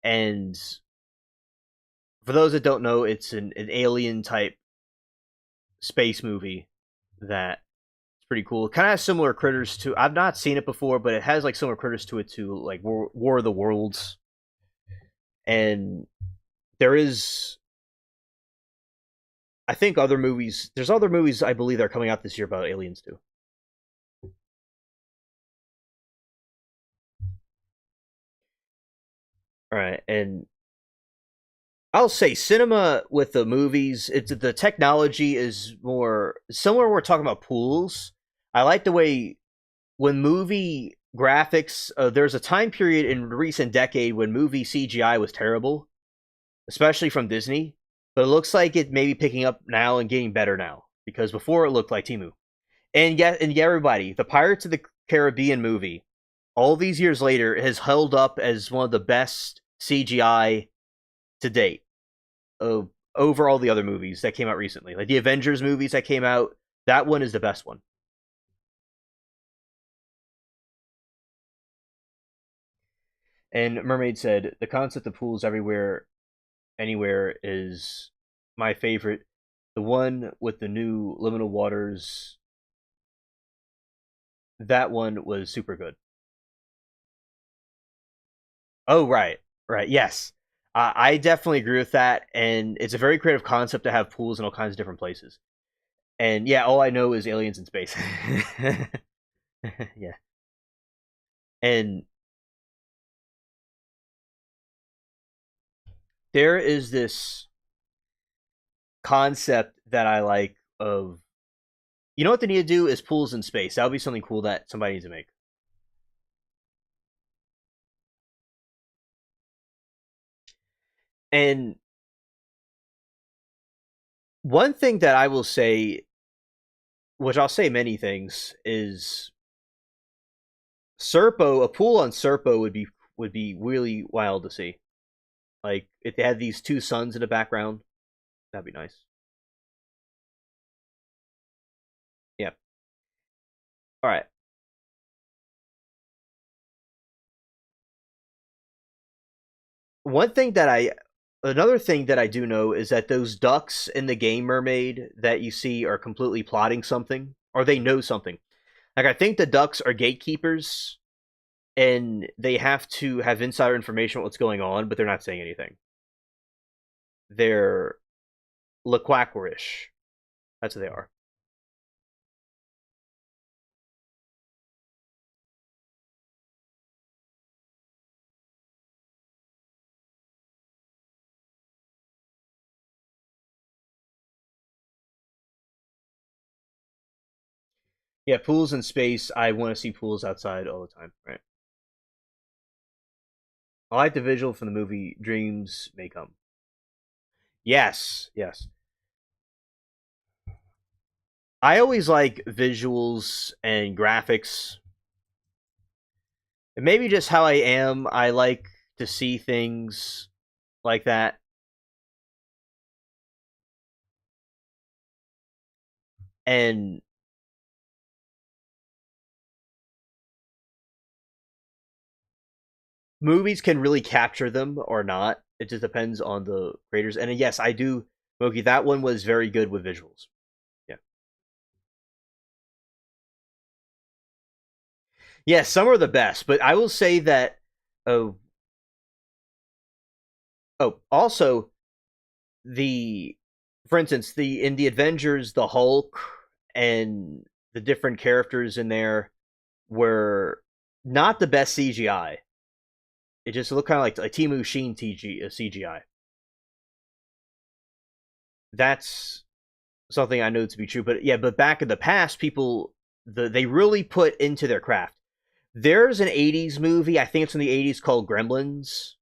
And for those that don't know, it's an alien type space movie that is pretty cool. Kind of has similar critters to. I've not seen it before, but it has like similar critters to it to like War of the Worlds. And there is, I think, other movies. There's other movies I believe that are coming out this year about aliens too. All right, and I'll say cinema with the movies, it's the technology is more somewhere we're talking about pools. I like the way when movie graphics, there's a time period in recent decade when movie CGI was terrible, especially from Disney. But it looks like it may be picking up now and getting better now because before it looked like Timu. And yet, everybody, the Pirates of the Caribbean movie, all these years later, has held up as one of the best CGI to date over all the other movies that came out recently. Like the Avengers movies that came out, that one is the best one. And Mermaid said, the concept of pools everywhere, anywhere is my favorite. The one with the new liminal waters, that one was super good. Oh, right. Right. Yes. I definitely agree with that. And it's a very creative concept to have pools in all kinds of different places. And yeah, all I know is aliens in space. Yeah. And there is this concept that I like of, you know what they need to do is pools in space. That would be something cool that somebody needs to make. And one thing that I will say, which I'll say many things, is Serpo, a pool on Serpo would be really wild to see. Like if they had these two suns in the background, that'd be nice. Yeah. All right. Another thing that I do know is that those ducks in the game Mermaid that you see are completely plotting something, or they know something. Like I think the ducks are gatekeepers, and they have to have insider information on what's going on, but they're not saying anything. They're Laquaquarish. That's what they are. Yeah, pools in space. I want to see pools outside all the time. Right. I like the visual from the movie Dreams May Come. Yes, yes. I always like visuals and graphics. And maybe just how I am, I like to see things like that. And movies can really capture them or not. It just depends on the creators. And yes, I do, Moki. That one was very good with visuals. Yeah. Yeah, some are the best, but I will say that. Oh, also the, for instance, the in the Avengers, the Hulk and the different characters in there were not the best CGI. It just looked kind of like Timu Sheen CGI. That's something I know to be true. But yeah, but back in the past, they really put into their craft. There's an '80s movie, I think it's from the '80s, called Gremlins.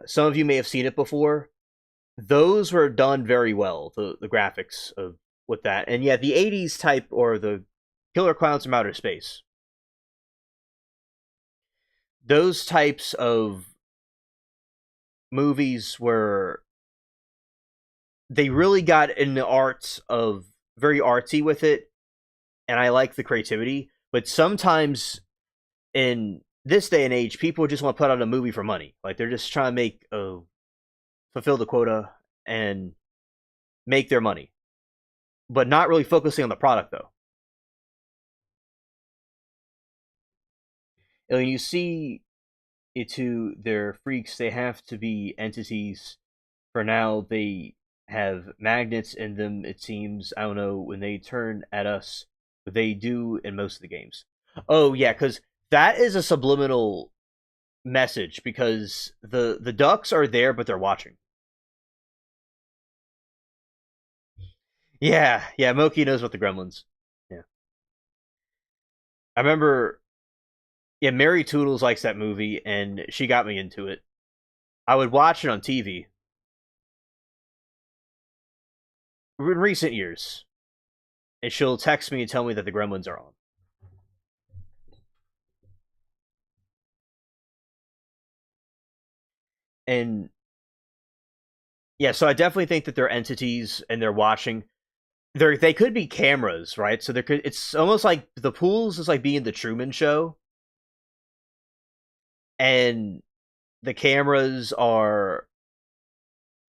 Some of you may have seen it before. Those were done very well. The graphics of with that, and yeah, the '80s type or the Killer Clowns from Outer Space. Those types of movies were, they really got in the arts of very artsy with it, and I like the creativity. But sometimes in this day and age, people just want to put out a movie for money. Like they're just trying to fulfill the quota and make their money, but not really focusing on the product though. And when you see it to their freaks, they have to be entities. For now, they have magnets in them, it seems. I don't know, when they turn at us, but they do in most of the games. Oh, yeah, because that is a subliminal message, because the ducks are there, but they're watching. Yeah, yeah. Moki knows about the Gremlins. Yeah, I remember. Yeah, Mary Toodles likes that movie, and she got me into it. I would watch it on TV in recent years, and she'll text me and tell me that the Gremlins are on. And yeah, so I definitely think that they're entities and they're watching. They could be cameras, right? So there could. It's almost like the pools is like being the Truman Show, and the cameras are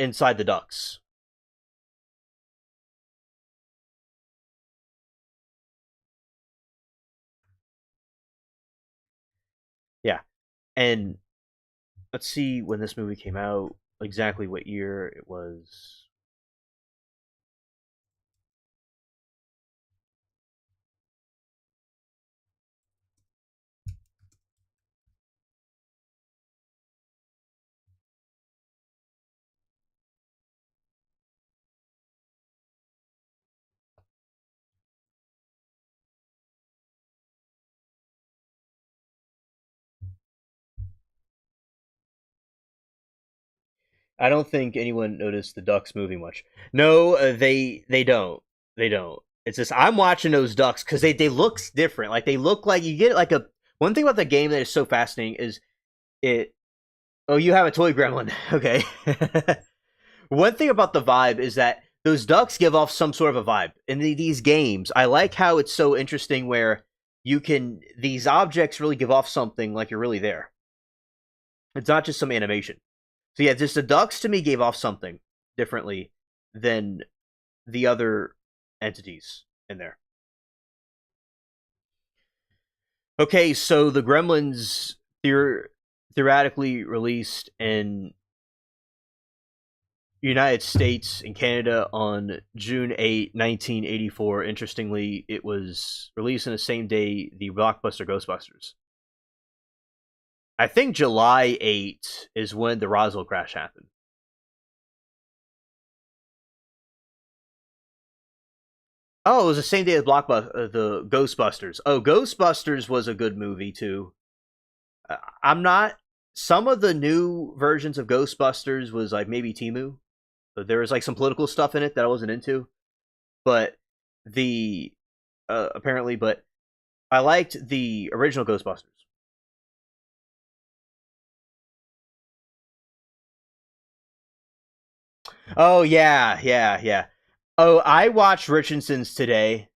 inside the ducks. Yeah, and let's see when this movie came out. Exactly what year it was. I don't think anyone noticed the ducks moving much. No, they don't. They don't. It's just I'm watching those ducks because they look different. Like they look like you get like a one thing about the game that is so fascinating is it. Oh, you have a toy gremlin. Okay. One thing about the vibe is that those ducks give off some sort of a vibe in these games. I like how it's so interesting where you can these objects really give off something like you're really there. It's not just some animation. So yeah, just the ducks to me gave off something differently than the other entities in there. Okay, so the Gremlins theoretically released in United States and Canada on June 8, 1984. Interestingly, it was released on the same day the blockbuster Ghostbusters. I think July 8 is when the Roswell crash happened. Oh, it was the same day as the Ghostbusters. Oh, Ghostbusters was a good movie too. I'm not. Some of the new versions of Ghostbusters was like maybe Timu, but there was like some political stuff in it that I wasn't into. But the apparently, but I liked the original Ghostbusters. Oh yeah, yeah, yeah. Oh, I watched Richardson's today.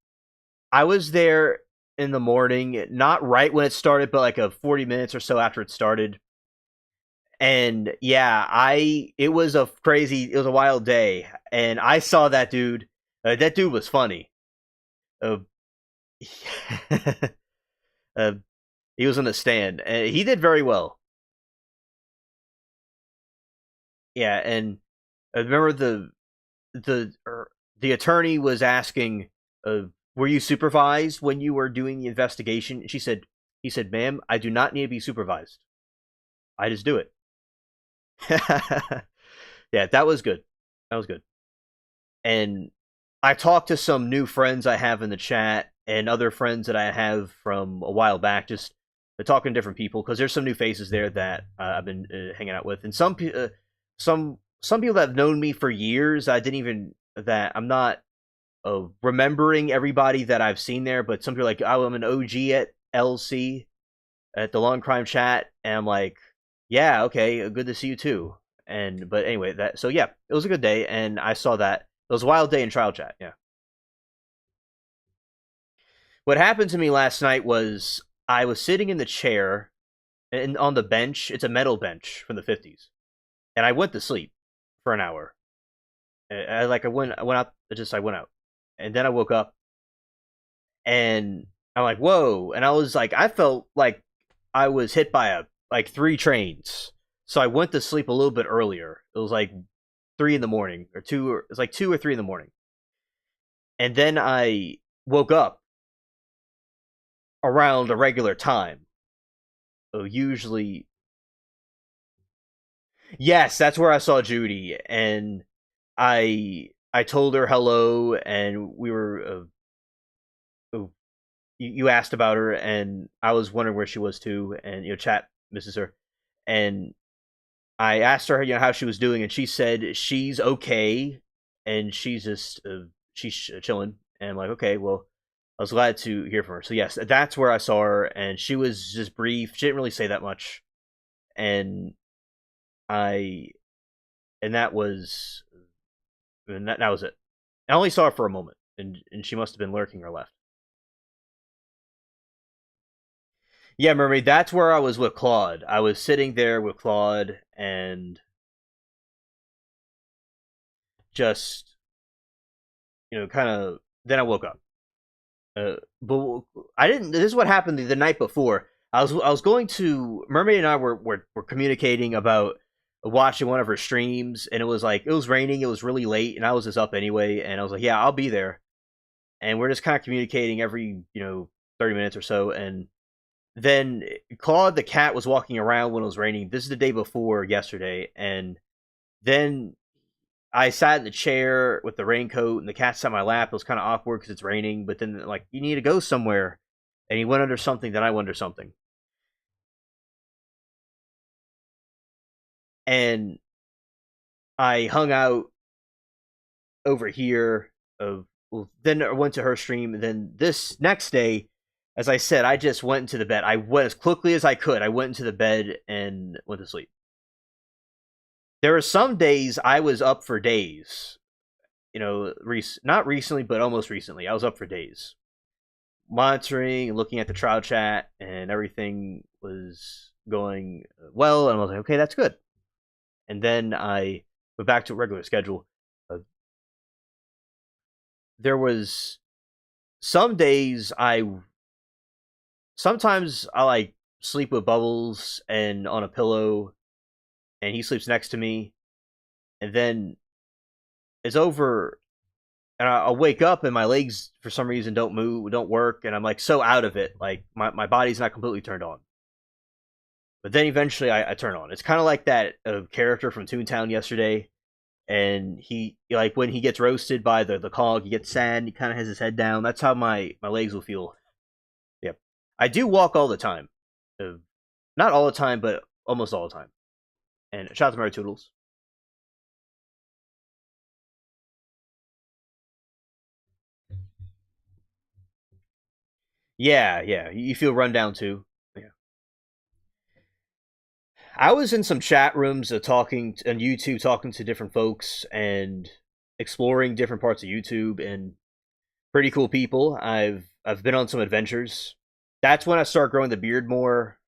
I was there in the morning, not right when it started, but like a 40 minutes or so after it started. And yeah, it was a crazy, it was a wild day, and I saw that dude. That dude was funny. Uh, uh, he was in the stand, and he did very well. Yeah, and I remember the attorney was asking, "Were you supervised when you were doing the investigation?" She said, "He said, ma'am, I do not need to be supervised. I just do it." Yeah, that was good. That was good. And I talked to some new friends I have in the chat and other friends that I have from a while back, just talking to different people because there's some new faces there that I've been hanging out with, and some people that have known me for years. I didn't even that I'm not remembering everybody that I've seen there, but some people are like, oh, I'm an OG at LC at the Long Crime Chat, and I'm like, yeah, okay, good to see you too. And but anyway, that so yeah, it was a good day, and I saw that it was a wild day in trial chat. Yeah, what happened to me last night was I was sitting in the chair and on the bench. It's a metal bench from the 50s, and I went to sleep for an hour. I went out, I went out, and then I woke up, and I'm like, whoa, and I was like, I felt like I was hit by a like three trains. So I went to sleep a little bit earlier. It was like 3 in the morning or two. It's like 2 or 3 in the morning, and then I woke up around a regular time. So usually, yes, that's where I saw Judy, and I told her hello, and we were you asked about her, and I was wondering where she was too, and chat misses her, and I asked her how she was doing, and she said she's okay, and she's chilling, and I'm like, okay, well, I was glad to hear from her. So yes, that's where I saw her, and she was just brief. She didn't really say that much, and I and that was that was it. I only saw her for a moment, and she must have been lurking or left. Yeah, Mermaid, that's where I was with Claude. I was sitting there with Claude and just, kind of. Then I woke up. But I didn't. This is what happened the night before. I was going to Mermaid and I were communicating about watching one of her streams, and it was raining. It was really late, and I was just up anyway. And I was like, yeah, I'll be there. And we're just kind of communicating every 30 minutes or so, and then Claude the cat was walking around when it was raining. This is the day before yesterday, and then I sat in the chair with the raincoat, and the cat sat on my lap. It was kind of awkward because it's raining, but then like you need to go somewhere, and he went under something. Then I went under something, and I hung out over here. Well, then I went to her stream. And then this next day, as I said, I just went into the bed. I went as quickly as I could. I went into the bed and went to sleep. There were some days I was up for days. Not recently, but almost recently. I was up for days, monitoring and looking at the trial chat, and everything was going well. And I was like, okay, that's good. And then I went back to a regular schedule. There was some days sometimes I like sleep with Bubbles and on a pillow, and he sleeps next to me, and then it's over, and I'll wake up and my legs for some reason don't move, don't work, and I'm like so out of it, like my body's not completely turned on. But then eventually I turn on. It's kind of like that character from Toontown yesterday, and he like when he gets roasted by the cog, he gets sad, he kind of has his head down. That's how my legs will feel. Yep, I do walk all the time, uh, not all the time, but almost all the time. And shout out to Mary Toodles. Yeah, yeah, you feel run down too. Yeah, I was in some chat rooms talking on YouTube, talking to different folks and exploring different parts of YouTube, and pretty cool people. I've been on some adventures. That's when I started growing the beard more.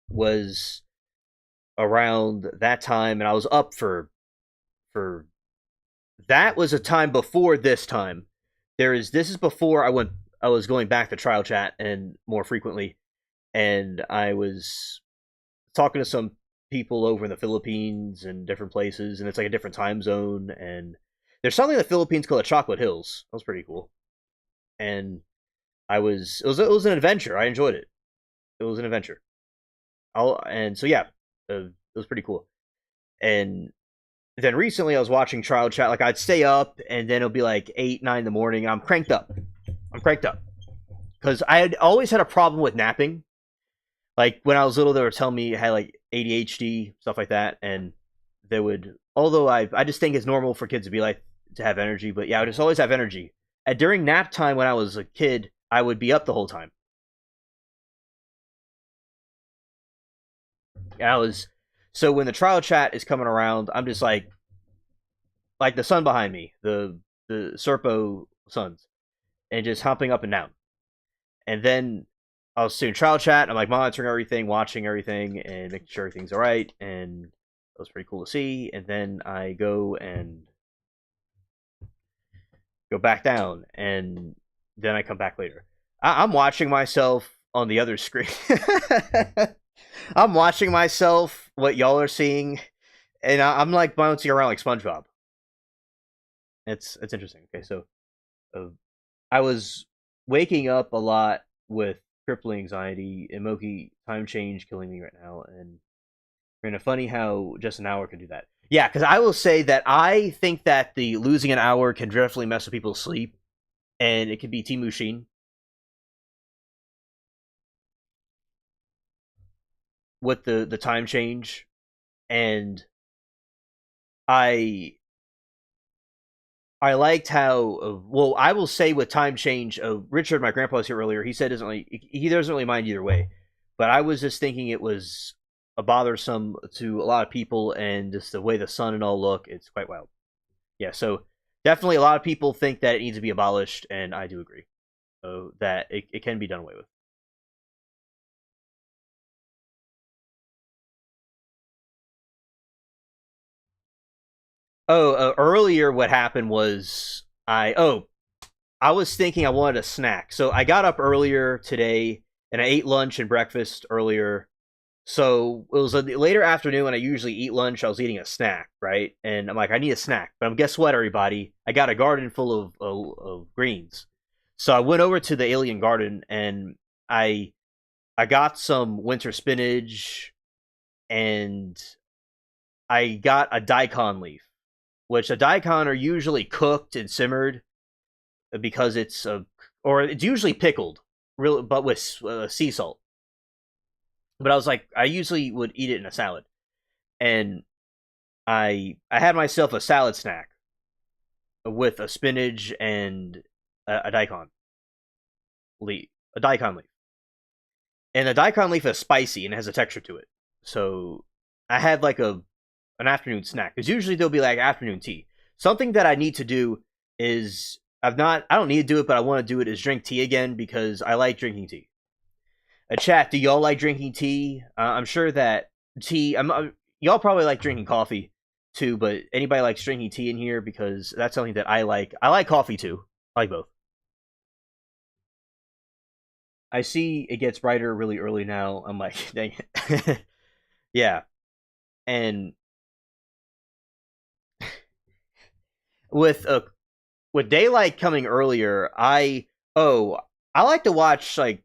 Was around that time, and I was up for that was a time before this time. This is before I was going back to trial chat and more frequently, and I was talking to some people over in the Philippines and different places, and it's like a different time zone. And there's something in the Philippines called the Chocolate Hills. That was pretty cool. And it was an adventure. I enjoyed it. It was an adventure. And so yeah, it was pretty cool. And then recently I was watching trial chat. Like I'd stay up, and then it'll be like 8, 9 in the morning. I'm cranked up. I'm cranked up because I had always had a problem with napping. Like when I was little, they were telling me I had like ADHD stuff like that, and they would. Although I just think it's normal for kids to be like to have energy, but yeah, I just always have energy. And during nap time when I was a kid, I would be up the whole time. I was so when the trial chat is coming around, I'm just like the sun behind me, the Serpo suns, and just hopping up and down. And then I was doing trial chat. I'm like monitoring everything, watching everything, and making sure everything's all right. And it was pretty cool to see. And then I go and go back down, and then I come back later. I'm watching myself on the other screen. I'm watching myself, what y'all are seeing, and I'm like bouncing around like SpongeBob. It's interesting. Okay, so uh, I was waking up a lot with crippling anxiety, Emoki time change killing me right now, and And funny how just an hour can do that. Yeah, because I will say that I think that the losing an hour can definitely mess with people's sleep, and it can be Team Mushin with the time change, and I I liked how well I will say with time change. Richard, my grandpa was here earlier. He said he doesn't really mind either way, but I was just thinking it was a bothersome to a lot of people, and just the way the sun and all look, it's quite wild. Yeah, so definitely a lot of people think that it needs to be abolished, and I do agree. So that it can be done away with. Oh, earlier what happened was I was thinking I wanted a snack, so I got up earlier today and I ate lunch and breakfast earlier. So it was a later afternoon when I usually eat lunch. I was eating a snack, right? And I'm like, I need a snack. But guess what, everybody? I got a garden full of greens. So I went over to the alien garden and I I got some winter spinach and I got a daikon leaf, which a daikon are usually cooked and simmered because or it's usually pickled, real, but with sea salt. But I was like, I usually would eat it in a salad, and I had myself a salad snack with a spinach and a daikon leaf, a daikon leaf, and the daikon leaf is spicy and has a texture to it. So I had like a an afternoon snack because usually there'll be like afternoon tea. Something that I need to do is I don't need to do it, but I want to do it is drink tea again because I like drinking tea. A chat, do y'all like drinking tea? I'm sure that tea. Y'all probably like drinking coffee too, but anybody likes drinking tea in here because that's something that I like. I like coffee too. I like both. I see it gets brighter really early now. I'm like, dang it. Yeah, and with with daylight coming earlier, I like to watch like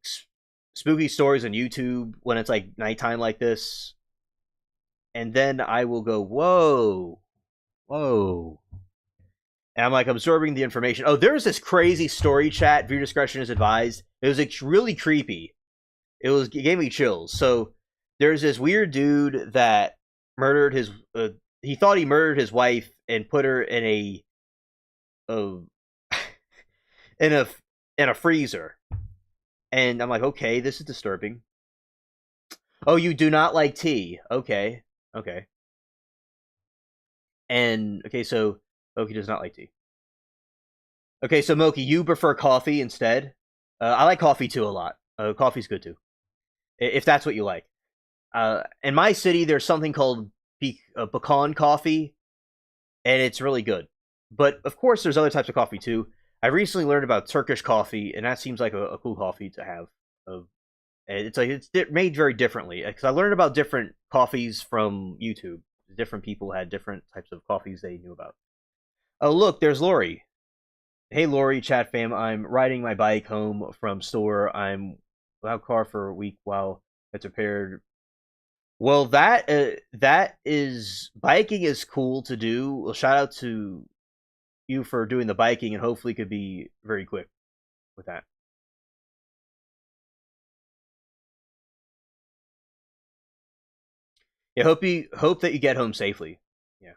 spooky stories on YouTube when it's like nighttime like this, and then I will go whoa, and I'm like absorbing the information. Oh, there's this crazy story chat. Viewer discretion is advised. It was like, really creepy. It gave me chills. So there's this weird dude that murdered his. He thought he murdered his wife and put her in a in a in a freezer. And I'm like, okay, this is disturbing. Oh, you do not like tea? Okay, okay. And okay, so Moki does not like tea. Okay, so Moki, you prefer coffee instead? I like coffee too a lot. Coffee's good too, if that's what you like. In my city, there's something called pecan coffee, and it's really good. But of course, there's other types of coffee too. I recently learned about Turkish coffee, and that seems like a cool coffee to have. It's like it's made very differently because I learned about different coffees from YouTube. Different people had different types of coffees they knew about. Oh, look, there's Lori. Hey, Lori, chat fam. I'm riding my bike home from store. I'm without car for a week while it's repaired. Well, that is biking is cool to do. Well, shout out to you for doing the biking, and hopefully could be very quick with that. Yeah, hope that you get home safely. Yeah.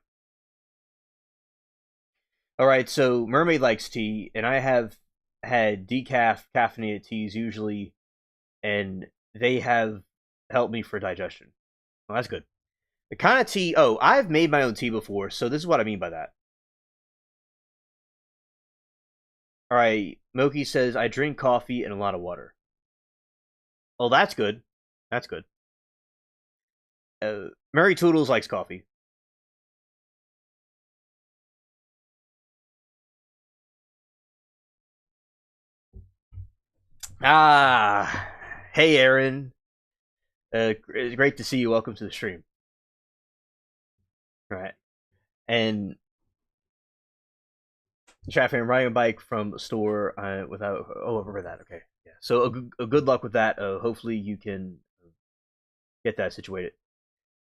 All right. So Mermaid likes tea, and I have had decaf caffeinated teas usually, and they have helped me for digestion. Well, that's good. The kind of tea. Oh, I've made my own tea before, so this is what I mean by that. All right. Moki says I drink coffee and a lot of water. Oh, that's good. That's good. Mary Toodles likes coffee. Ah, hey Aaron. It's great to see you. Welcome to the stream. All right, and Chaffin riding a bike from a store without. Oh, I remember that. Okay, yeah. So a good luck with that. Hopefully you can get that situated.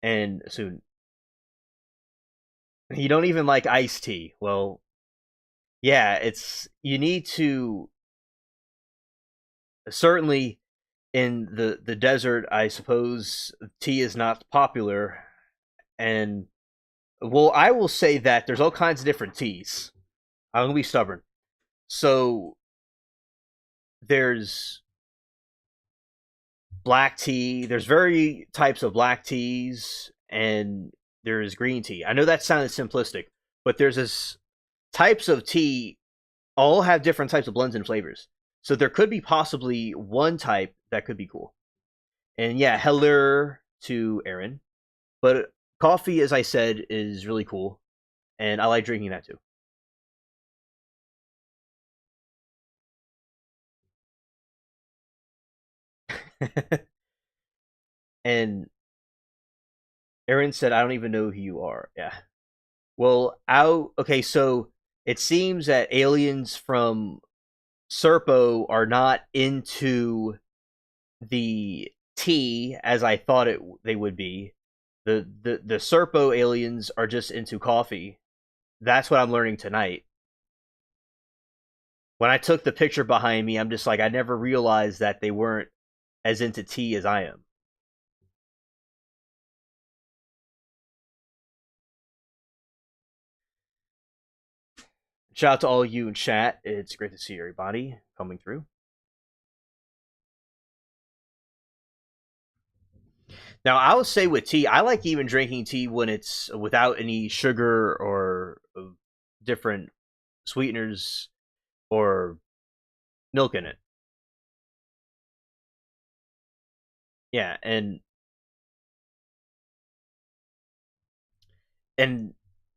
And soon, you don't even like iced tea. Well, yeah, it's you need to certainly in the desert. I suppose tea is not popular, and well, I will say that there's all kinds of different teas. I'm gonna be stubborn. So there's black tea. There's very types of black teas, and there's green tea. I know that sounded simplistic, but there's this types of tea all have different types of blends and flavors. So there could be possibly one type that could be cool. And yeah, Heller to Aaron. But coffee, as I said, is really cool, and I like drinking that too. And Aaron said, "I don't even know who you are." Yeah. Well, out. Okay, so it seems that aliens from Serpo are not into the tea as I thought they would be. The Serpo aliens are just into coffee. That's what I'm learning tonight. When I took the picture behind me, I'm just like I never realized that they weren't as into tea as I am. Shout out to all you in chat. It's great to see everybody coming through. Now, I would say with tea, I like even drinking tea when it's without any sugar or different sweeteners or milk in it. Yeah, and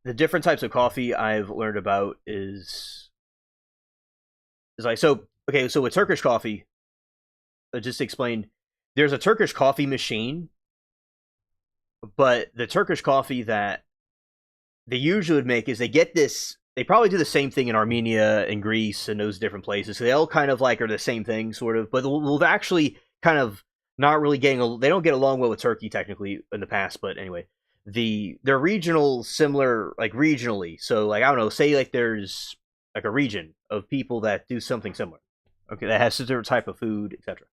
the different types of coffee I've learned about is like so. Okay, so with Turkish coffee, just to explain, there's a Turkish coffee machine, but the Turkish coffee that they usually would make is they get this. They probably do the same thing in Armenia and Greece and those different places. So they all kind of like are the same thing, sort of, but they'll actually kind of not really getting. They don't get along well with Turkey technically in the past, but anyway, they're regional, similar like regionally. So like I don't know, say like there's like a region of people that do something similar. Okay, that has a different type of food, etc.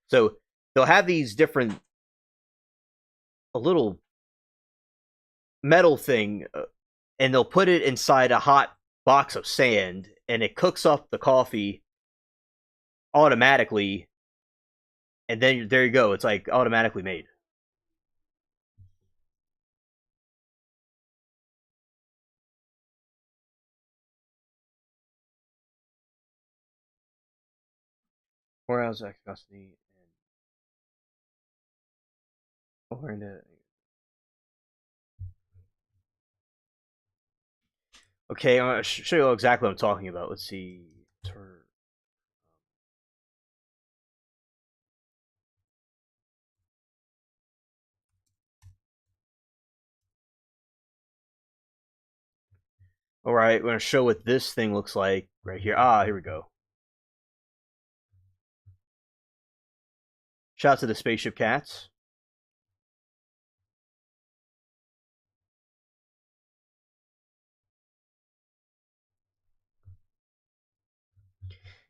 So they'll have these different a little metal thing and they'll put it inside a hot box of sand and it cooks up the coffee automatically and then there you go, it's like automatically made. Whereas custody and okay, I'm gonna show you exactly what I'm talking about. Let's see. All right, we're gonna show what this thing looks like right here. Ah, here we go. Shout out to the spaceship cats.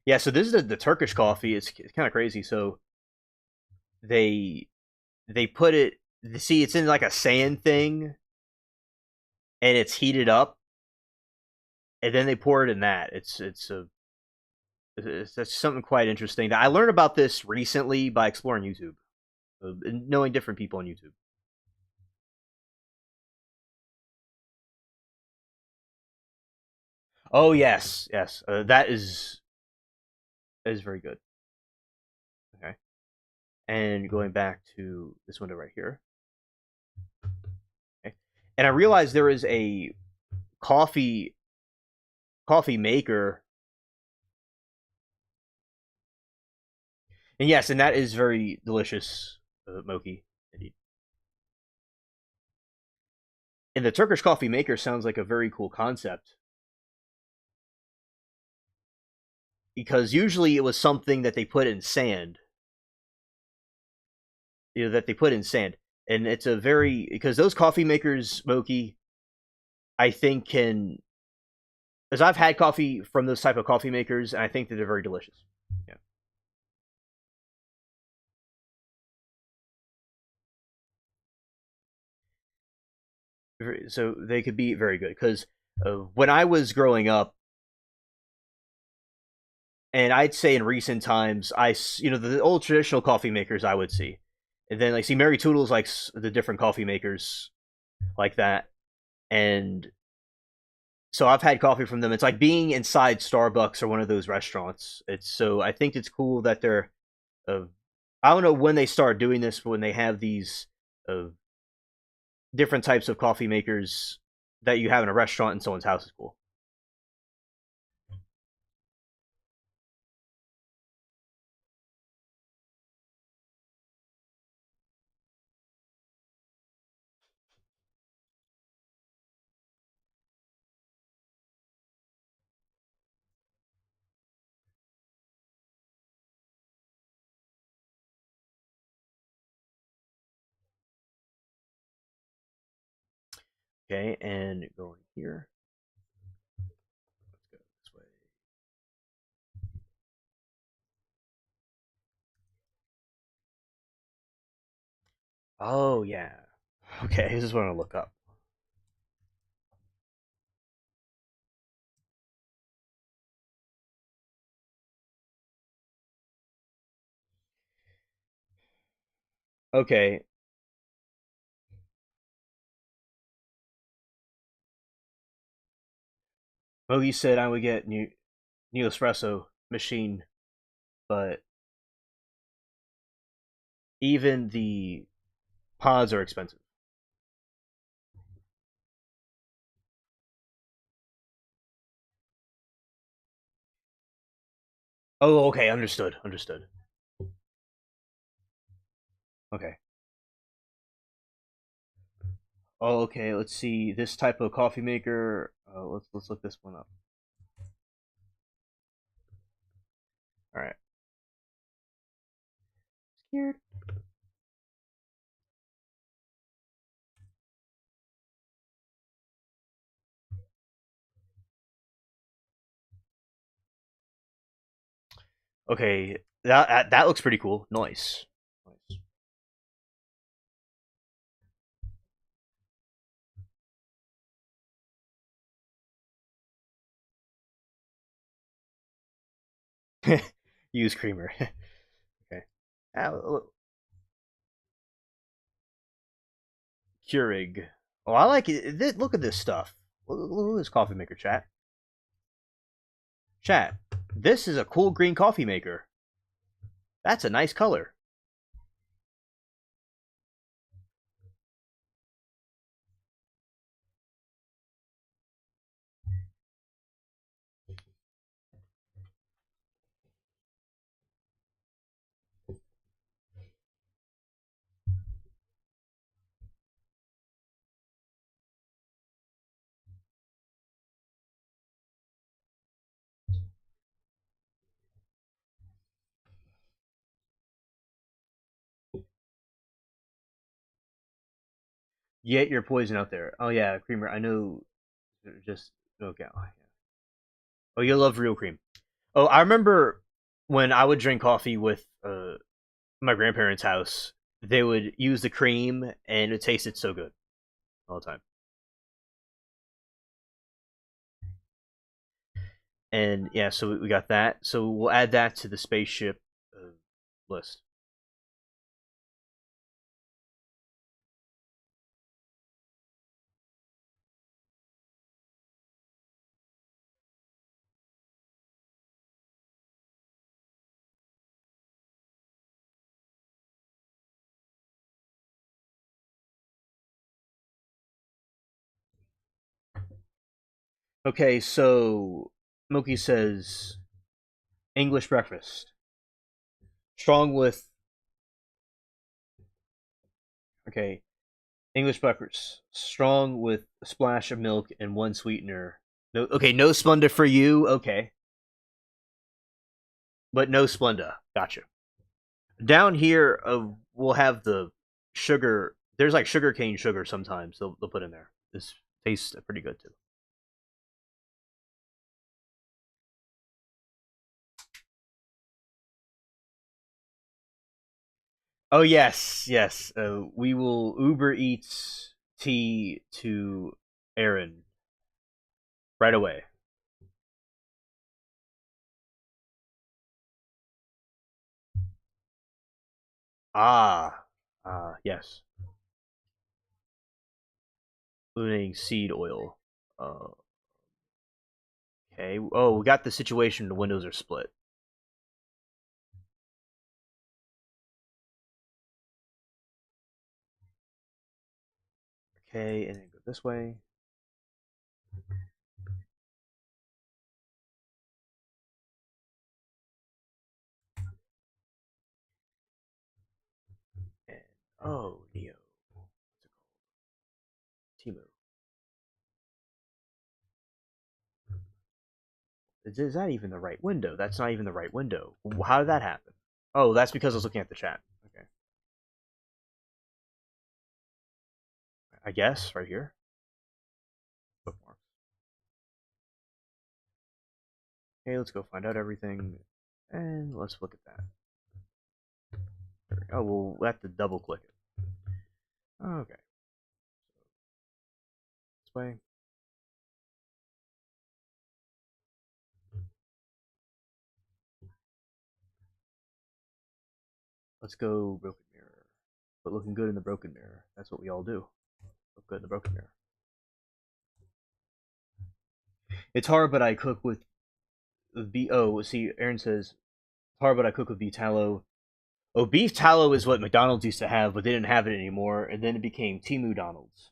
Yeah, so this is the Turkish coffee. It's kind of crazy. So they they put it. See, it's in like a sand thing, and it's heated up, and then they pour it in that. That's something quite interesting. I learned about this recently by exploring YouTube, knowing different people on YouTube. Oh yes, yes, that is very good. Okay, and going back to this window right here. Okay, and I realized there is a coffee coffee maker, and yes, and that is very delicious, Moki. Indeed. And the Turkish coffee maker sounds like a very cool concept because usually it was something that they put in sand. You know that they put in sand. and it's a very because those coffee makers, Smokey, I think can because I've had coffee from those type of coffee makers, and I think that they're very delicious. Yeah. So they could be very good because when I was growing up, and I'd say in recent times, the old traditional coffee makers I would see, and then like see Mary Toodles like the different coffee makers like that, and so I've had coffee from them. It's like being inside Starbucks or one of those restaurants. It's so I think it's cool that they're. Uh, I don't know when they start doing this, but when they have these uh, different types of coffee makers that you have in a restaurant in someone's house is cool. Okay, and going here. Let's go this way. Oh yeah. Okay, this is what I'm gonna look up. Okay. Mogi said I would get new espresso machine, but even the pods are expensive. Oh, okay, understood, understood. Okay. Oh, okay. Let's see this type of coffee maker. Let's look this one up. All right. Scared. Okay, that looks pretty cool. Nice. Nice. Use creamer. Okay. Keurig. Oh, I like it. Look at this stuff. Look at this coffee maker, chat. Chat. This is a cool green coffee maker. That's a nice color. Get your poison out there. Oh yeah, creamer. I know. Just okay. Oh, you love real cream. Oh, I remember when I would drink coffee with my grandparents' house. They would use the cream, and it tasted so good all the time. And yeah, so we got that. So we'll add that to the spaceship list. Okay, so Moki says English breakfast. Strong with okay, English breakfast. Strong with a splash of milk and one sweetener. No okay, no Splenda for you. Okay. But no Splenda. Gotcha. Down here we'll have the sugar there's like sugarcane sugar sometimes they'll put in there. This tastes pretty good too. Oh yes, yes. We will Uber Eats tea to Aaron right away. Yes. Including seed oil. Uh, okay. Oh, we got the situation. The windows are split. Okay, and then go this way. And oh, Neo. What's it called? Timu. Is that even the right window? That's not even the right window. How did that happen? Oh, that's because I was looking at the chat. Okay. I guess right here. Bookmarks. Okay, let's go find out everything. And let's look at that. Oh, we'll have to double click it. Okay. This way. Let's go broken mirror. But looking good in the broken mirror. That's what we all do. Look good in the broken mirror. It's hard, but I cook with beef. Oh, see, Aaron says it's hard, but I cook with beef tallow. Oh, beef tallow is what McDonald's used to have, but they didn't have it anymore, and then it became Timu Donald's.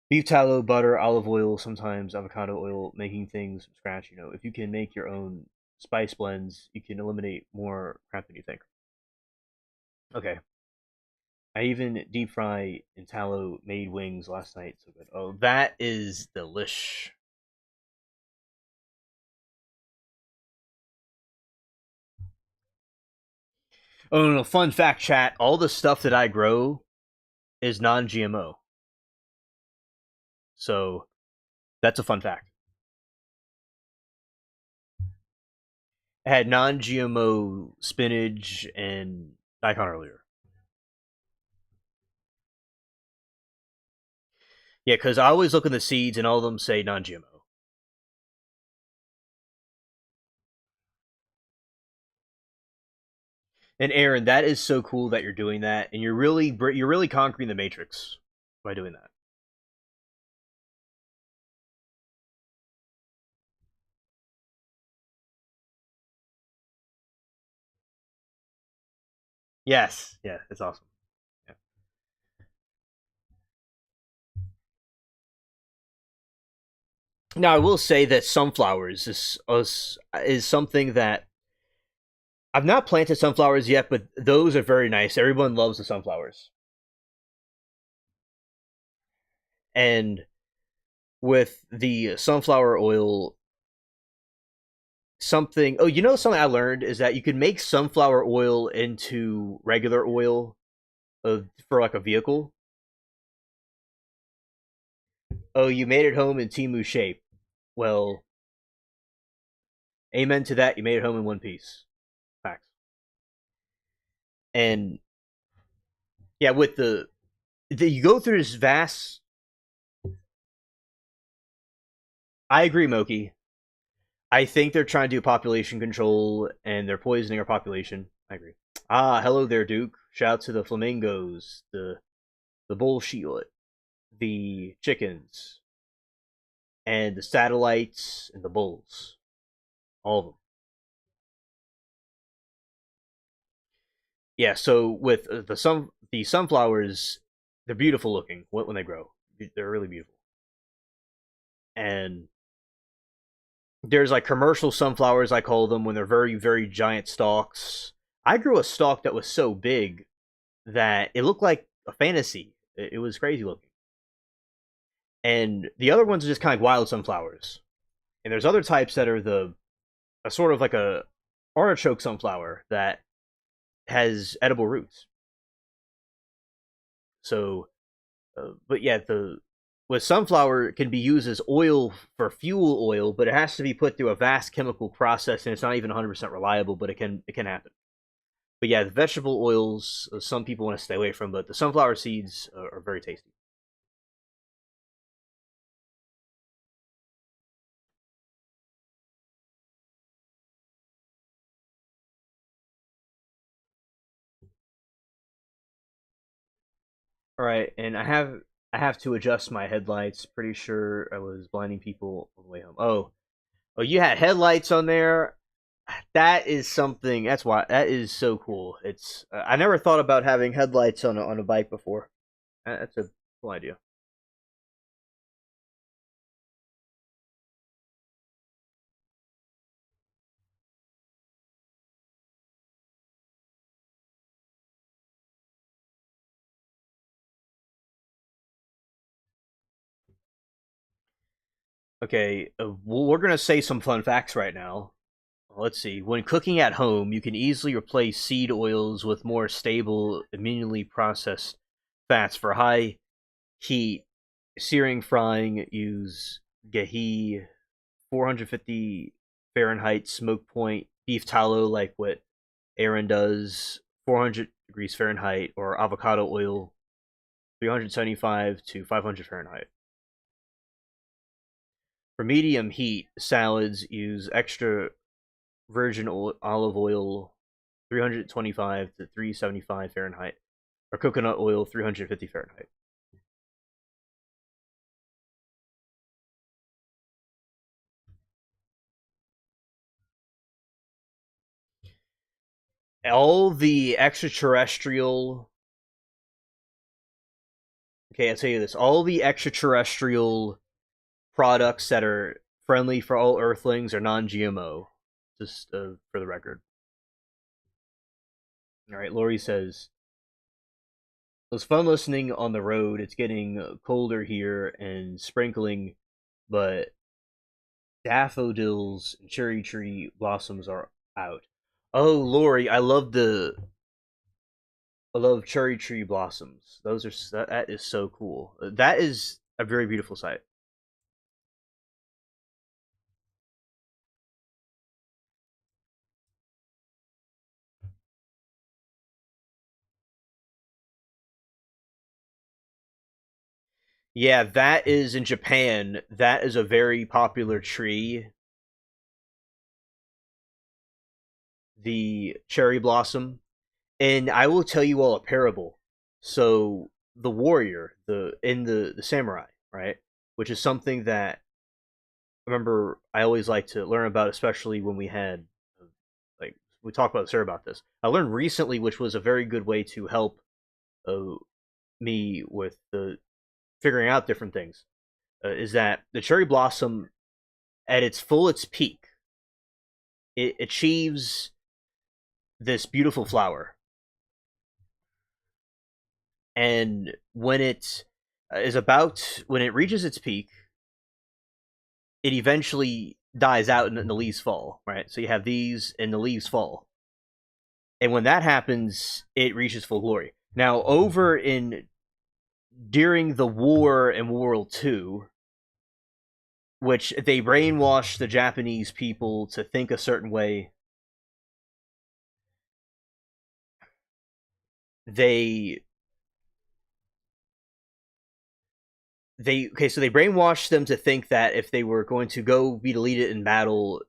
Beef tallow, butter, olive oil, sometimes avocado oil, making things from scratch. You know, if you can make your own spice blends, you can eliminate more crap than you think. Okay. I even deep fry in tallow made wings last night. So good. Oh, that is delish. Oh no, no! Fun fact, chat. All the stuff that I grow is non-GMO. So that's a fun fact. I had non-GMO spinach and daikon earlier. Yeah, because I always look at the seeds and all of them say non-GMO. And Aaron, that is so cool that you're doing that, and you're really conquering the matrix by doing that. Yes, yeah, it's awesome. Yeah. Now I will say that sunflowers is something that I've not planted sunflowers yet, but those are very nice. Everyone loves the sunflowers, and with the sunflower oil, something. Oh, you know something I learned is that you can make sunflower oil into regular oil for like a vehicle. Oh, you made it home in Timu shape. Well, amen to that. You made it home in one piece. Facts. And yeah, with you go through this vast. I agree, Moki. I think they're trying to do population control and they're poisoning our population. I agree. Hello there, Duke. Shout out to the flamingos, the bullshit, the chickens, and the satellites and the bulls. All of them. Yeah. So with the sunflowers, they're beautiful looking when they grow. They're really beautiful. And there's like commercial sunflowers, I call them, when they're very very giant stalks. I grew a stalk that was so big that it looked like a fantasy. It was crazy looking. And the other ones are just kind of like wild sunflowers. And there's other types that are the a sort of like a artichoke sunflower that has edible roots. So, but yeah, the with sunflower it can be used as oil for fuel oil, but it has to be put through a vast chemical process, and it's not even 100% reliable, but it can happen. But yeah, the vegetable oils some people want to stay away from, but the sunflower seeds are very tasty. All right, and I have to adjust my headlights. Pretty sure I was blinding people on the way home. Oh, you had headlights on there. That is something. That's why that is so cool. It's I never thought about having headlights on a bike before. That's a cool idea. Okay, well, we're gonna say some fun facts right now. Let's see. When cooking at home, you can easily replace seed oils with more stable, immediately processed fats for high heat. Searing, frying, use Gehi 450 Fahrenheit smoke point beef tallow, like what Aaron does, 400 degrees Fahrenheit, or avocado oil, 375 to 500 Fahrenheit. For medium heat salads, use extra virgin olive oil, 325 to 375 Fahrenheit, or coconut oil, 350 Fahrenheit. All the extraterrestrial. Okay, I'll tell you this. All the extraterrestrial products that are friendly for all Earthlings are non-GMO. Just for the record. All right, Lori says it was fun listening on the road. It's getting colder here and sprinkling, but daffodils and cherry tree blossoms are out. Oh, Lori, I love cherry tree blossoms. Those are that is so cool. That is a very beautiful sight. Yeah, that is in Japan. That is a very popular tree. The cherry blossom. And I will tell you all a parable. So the warrior, the samurai, right? Which is something that I remember I always like to learn about, especially when we had like we talked about Sarah about this. I learned recently, which was a very good way to help uh, me with the figuring out different things. Is that the cherry blossom at its peak, it achieves this beautiful flower, and when it reaches its peak, it eventually dies out and the leaves fall. Right, so you have these, and the leaves fall, and when that happens, it reaches full glory. Now, over in during the war in World War II, which they brainwashed the Japanese people to think a certain way. They so they brainwashed them to think that if they were going to go be deleted in battle,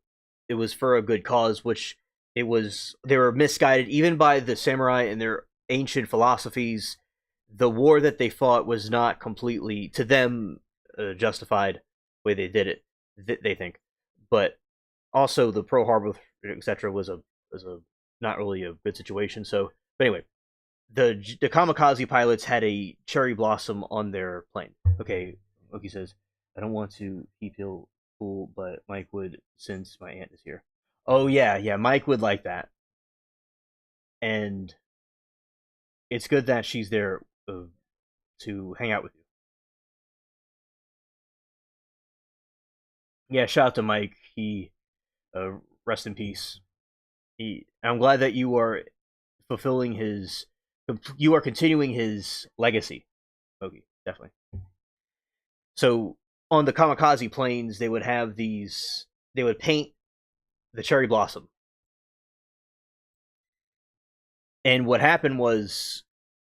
it was for a good cause, which it was. They were misguided even by the samurai and their ancient philosophies. The war that they fought was not completely to them justified the way they did it. They think, but also the Pearl Harbor, etc., was a not really a good situation. So, but anyway, the kamikaze pilots had a cherry blossom on their plane. Okay, Oki says, I don't want to keep you cool, but Mike would since my aunt is here. Oh yeah, yeah, Mike would like that, and it's good that she's there to hang out with you. Yeah, shout out to Mike. He rest in peace. I'm glad that you are fulfilling his You are continuing his legacy, Mogi, definitely. So on the Kamikaze planes, they would have these. They would paint the cherry blossom, and what happened was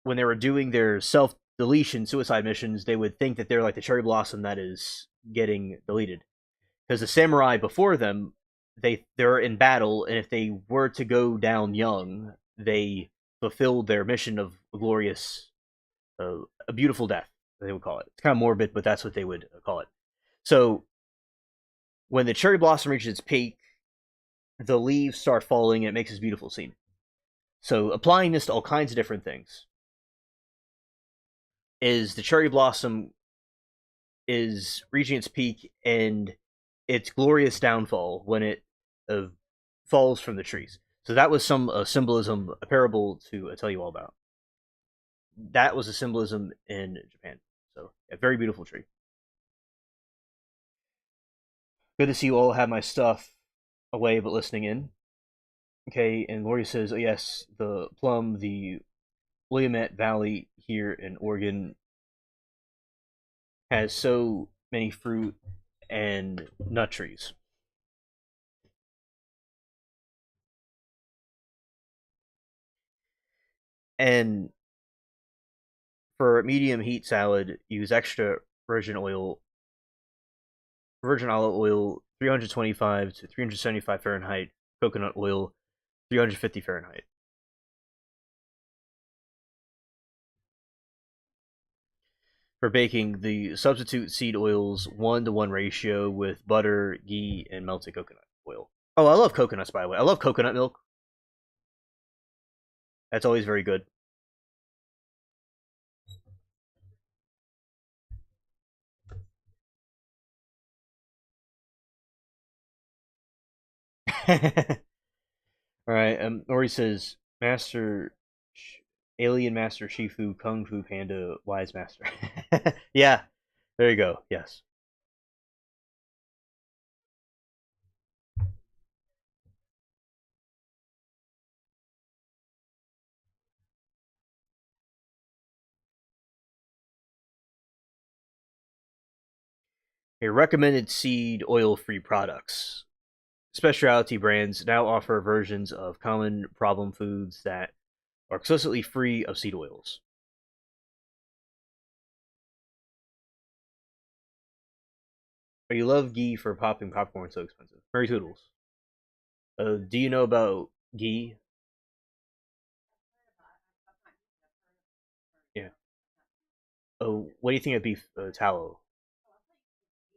when they were doing their self deletion suicide missions, they would think that they're like the cherry blossom that is getting deleted because the samurai before them they're in battle, and if they were to go down young, they fulfilled their mission of a glorious, a beautiful death. They would call it. It's kind of morbid, but that's what they would call it. So when the cherry blossom reaches its peak, the leaves start falling, and it makes this beautiful scene. So applying this to all kinds of different things is the cherry blossom is reaching its peak and its glorious downfall when it uh, falls from the trees. So that was some symbolism, a parable to tell you all about. That was a symbolism in Japan. So a very beautiful tree. Good to see you all have my stuff away but listening in. Okay, and Lori says, oh, yes, the plum, the Willamette Valley here in Oregon has so many fruit and nut trees. And for medium heat salad, use extra virgin oil, virgin olive oil, 325 to 375 Fahrenheit, coconut oil, 350 Fahrenheit. For baking, the substitute seed oils 1-to-1 ratio with butter, ghee, and melted coconut oil. Oh, I love coconuts, by the way. I love coconut milk. That's always very good. All right. Nori says, Master, Alien Master Shifu, Kung Fu Panda, Wise Master. Yeah, there you go. Yes. A recommended seed oil-free products. Specialty brands now offer versions of common problem foods that are explicitly free of seed oils. Oh, you love ghee for popping popcorn so expensive. Merry Toodles. Do you know about ghee? Yeah. Oh, what do you think of beef tallow?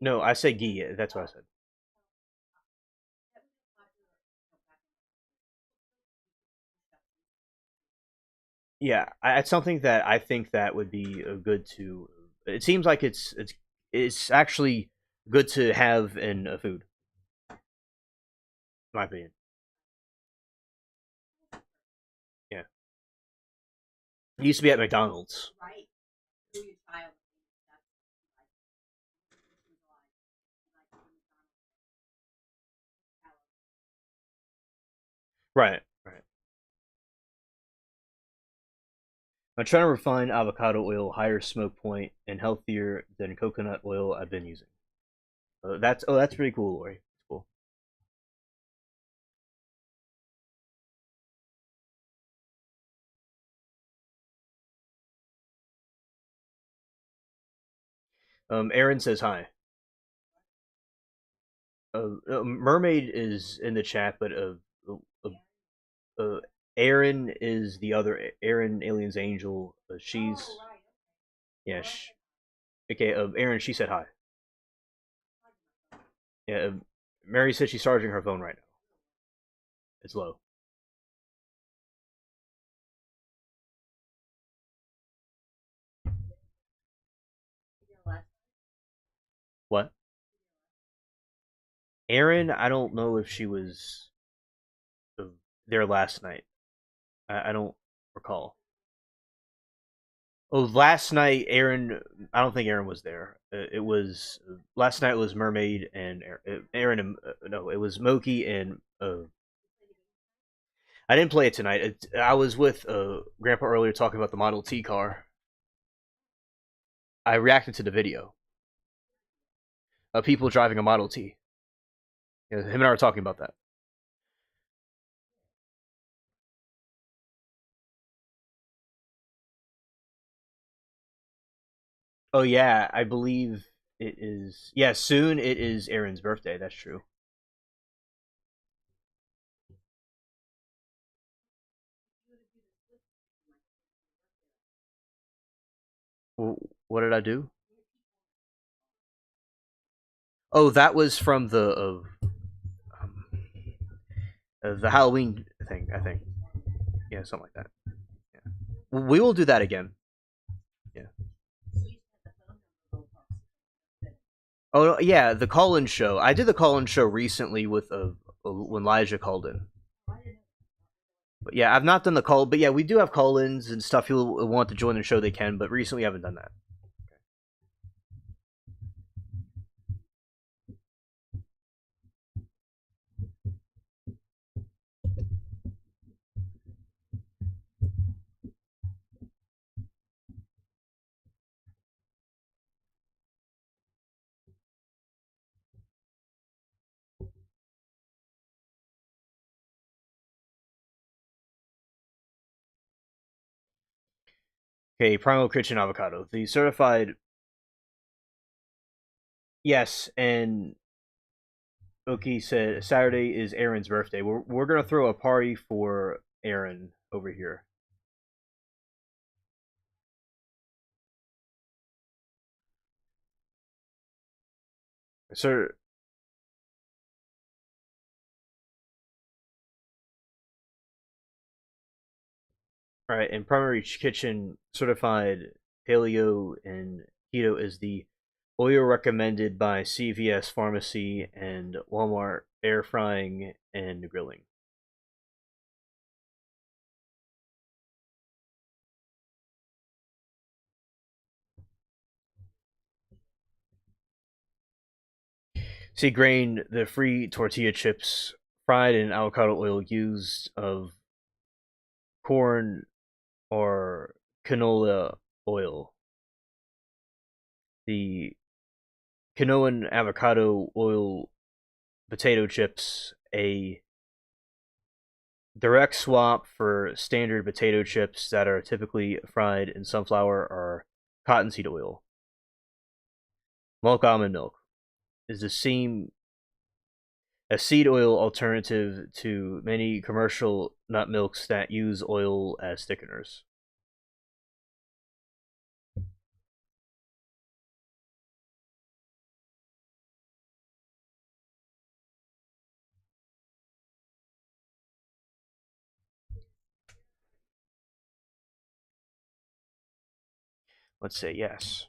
No, I said ghee. That's what I said. Yeah, it's something that I think that would be good to. It seems like it's actually good to have in a food, in my opinion. Yeah, it used to be at McDonald's. Right, right. I'm trying to refine avocado oil, higher smoke point, and healthier than coconut oil I've been using. That's pretty cool, Lori. It's cool. Aaron says hi. Mermaid is in the chat, but uh, uh, Aaron is the other Aaron, Alien's Angel. She's yeah. Okay, Aaron, she said hi. Yeah, Mary said she's charging her phone right now. It's low. What? Aaron, I don't know if she was uh, there last night. I don't recall. Oh, last night, Aaron. I don't think Aaron was there. It was last night was Mermaid and Aaron. And no, it was Moki and I didn't play it tonight. I was with Grandpa earlier talking about the Model T car. I reacted to the video of people driving a Model T. Him and I were talking about that. Oh yeah, I believe it is. Yeah, soon it is Aaron's birthday. That's true. What did I do? Oh, that was from um, the Halloween thing. I think. Yeah, something like that. Yeah. We will do that again. Yeah. Oh yeah, the call-in show. I did the call-in show recently with when Elijah called in. But yeah, I've not done the call. But yeah, we do have call-ins and stuff. People want to join the show, they can. But recently, I haven't done that. Okay, Primal Kitchen Avocado. The certified. Yes, and Oki said Saturday is Aaron's birthday. We're gonna throw a party for Aaron over here. Sir, right, and Primary Kitchen certified paleo and keto is the oil recommended by CVS Pharmacy and Walmart air frying and grilling. See, grain, the free tortilla chips fried in avocado oil used of corn or canola oil. The quinoa avocado oil potato chips, a direct swap for standard potato chips that are typically fried in sunflower or cottonseed oil. Milk almond milk is the same a seed oil alternative to many commercial nut milks that use oil as thickeners. Let's say yes.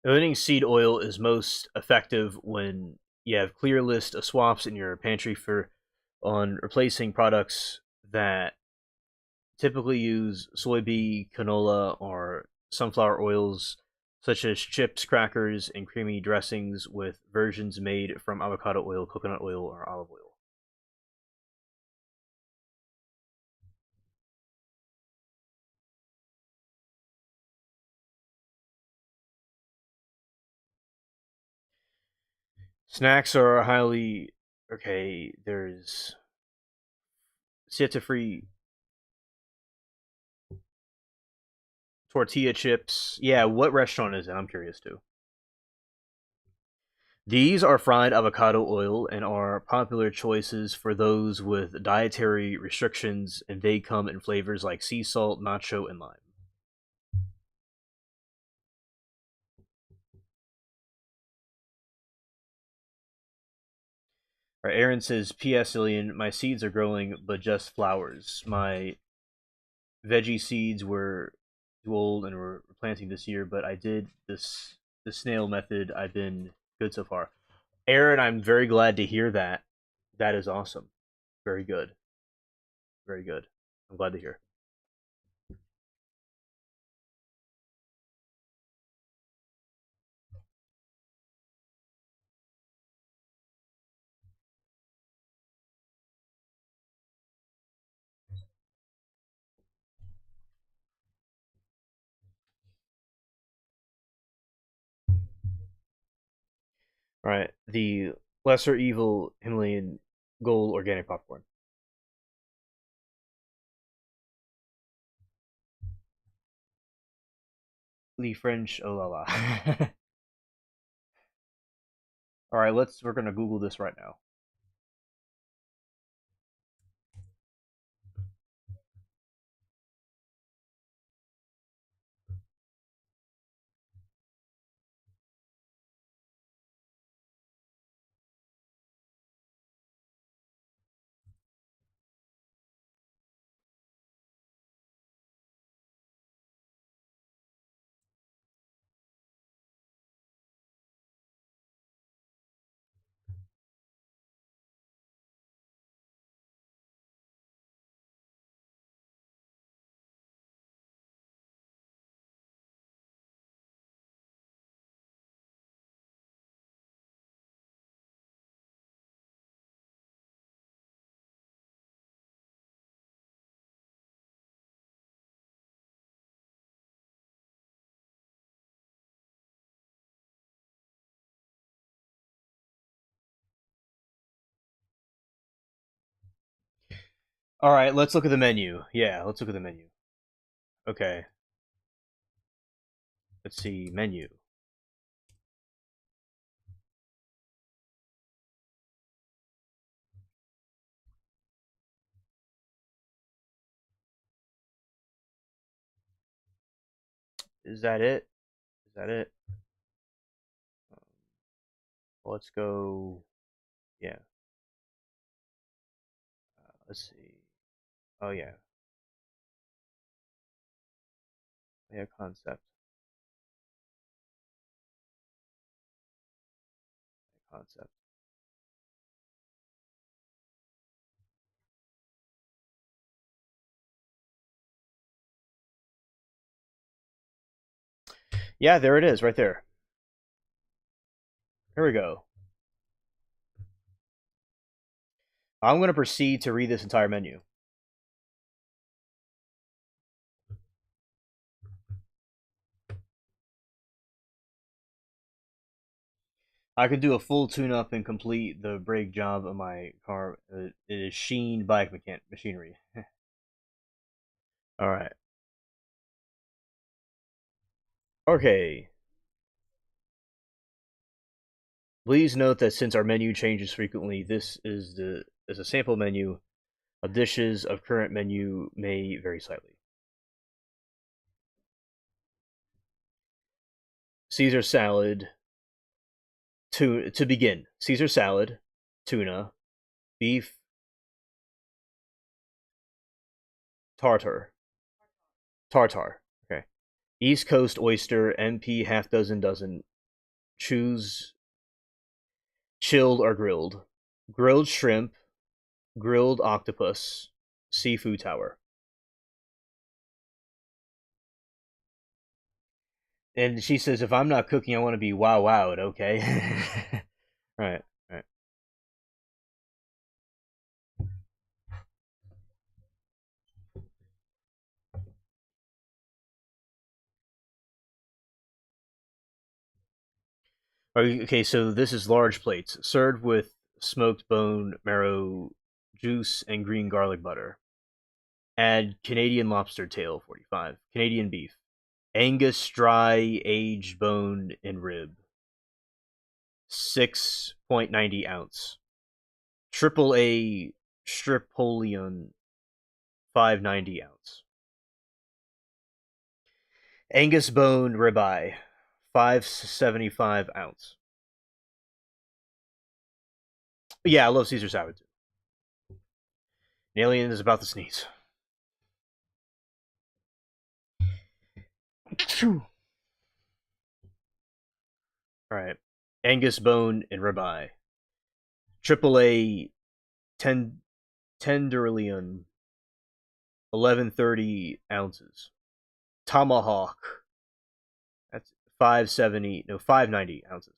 Owning seed oil is most effective when you have clear list of swaps in your pantry for on replacing products that typically use soybean, canola, or sunflower oils, such as chips, crackers, and creamy dressings with versions made from avocado oil, coconut oil, or olive oil. Snacks are highly okay. There's sieta free tortilla chips. Yeah, what restaurant is it? I'm curious too. These are fried avocado oil and are popular choices for those with dietary restrictions, and they come in flavors like sea salt, nacho, and lime. All right, Aaron says, "P.S. Illian, my seeds are growing, but just flowers. My veggie seeds were too old and were planting this year, but I did the snail method. I've been good so far." Aaron, I'm very glad to hear that. That is awesome. Very good. Very good. I'm glad to hear. All right, the lesser evil Himalayan gold organic popcorn. Lee French, oh la la. All right, we're gonna Google this right now. All right, let's look at the menu. Yeah, let's look at the menu. Okay, let's see menu. Is that it? Is that it? Let's go. Yeah. Let's see. Oh yeah. Yeah, concept. Concept. Yeah, there it is, right there. Here we go. I'm going to proceed to read this entire menu. I could do a full tune-up and complete the brake job of my car. It is Sheen bike machinery. All right. Okay. Please note that since our menu changes frequently, this is a sample menu of dishes of current menu may vary slightly. Caesar salad. To begin, Caesar salad, tuna, beef tartar, tartar. Okay. East Coast oyster, MP half dozen. Choose chilled or grilled. Grilled shrimp, grilled octopus, seafood tower. And she says, if I'm not cooking, I want to be wow wowed, okay? Right, right. Okay, so this is large plates, served with smoked bone marrow juice and green garlic butter. Add Canadian lobster tail, 45. Canadian beef. Angus dry aged bone and rib, 6.90 ounce. Triple A stripolion, 590 ounce. Angus bone ribeye, 575 ounce. Yeah, I love Caesar salad too. An alien is about to sneeze. All right, Angus bone and ribeye, AAA tenderloin, 1130 ounces. Tomahawk, that's 590 ounces.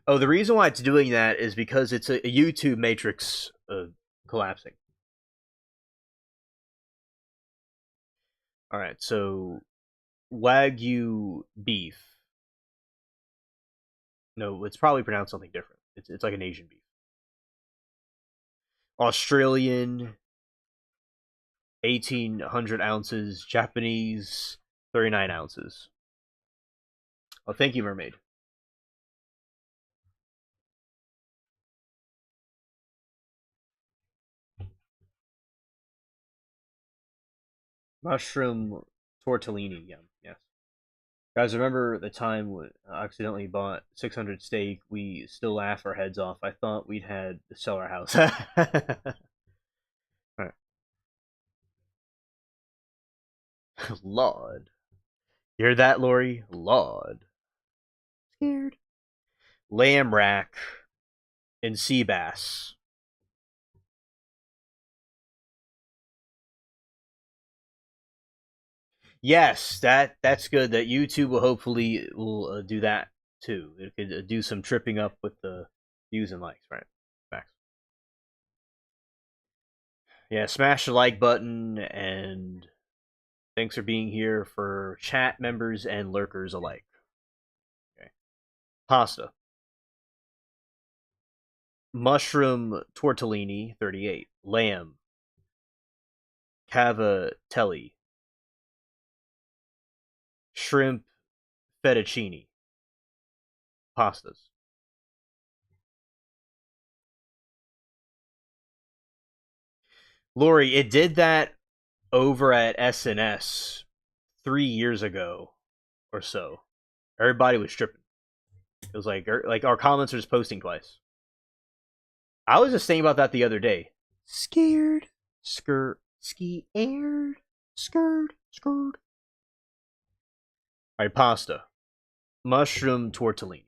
Oh, the reason why it's doing that is because it's a YouTube matrix collapsing. All right, so Wagyu beef. No, it's probably pronounced something different. It's like an Asian beef. Australian, 1800 ounces. Japanese, 39 ounces. Oh, thank you, Mermaid. Mushroom tortellini. Yeah, yes. Guys, remember the time when I accidentally bought 600 steak? We still laugh our heads off. I thought we'd had to sell our house. Right. Lord. You hear that, Lori? Lord. Scared. Lamb rack and sea bass. Yes, that's good. That YouTube will hopefully will do that too. It could do some tripping up with the views and likes, right? Max. Yeah, smash the like button, and thanks for being here for chat members and lurkers alike. Okay. Pasta. Mushroom tortellini, 38. Lamb. Cavatelli. Shrimp fettuccine. Pastas. Lori, it did that over at SNS 3 years ago or so. Everybody was stripping. It was like our comments are just posting twice. I was just saying about that the other day. Scared, skirt, scared, skirt, skirt. All right, pasta, mushroom tortellini,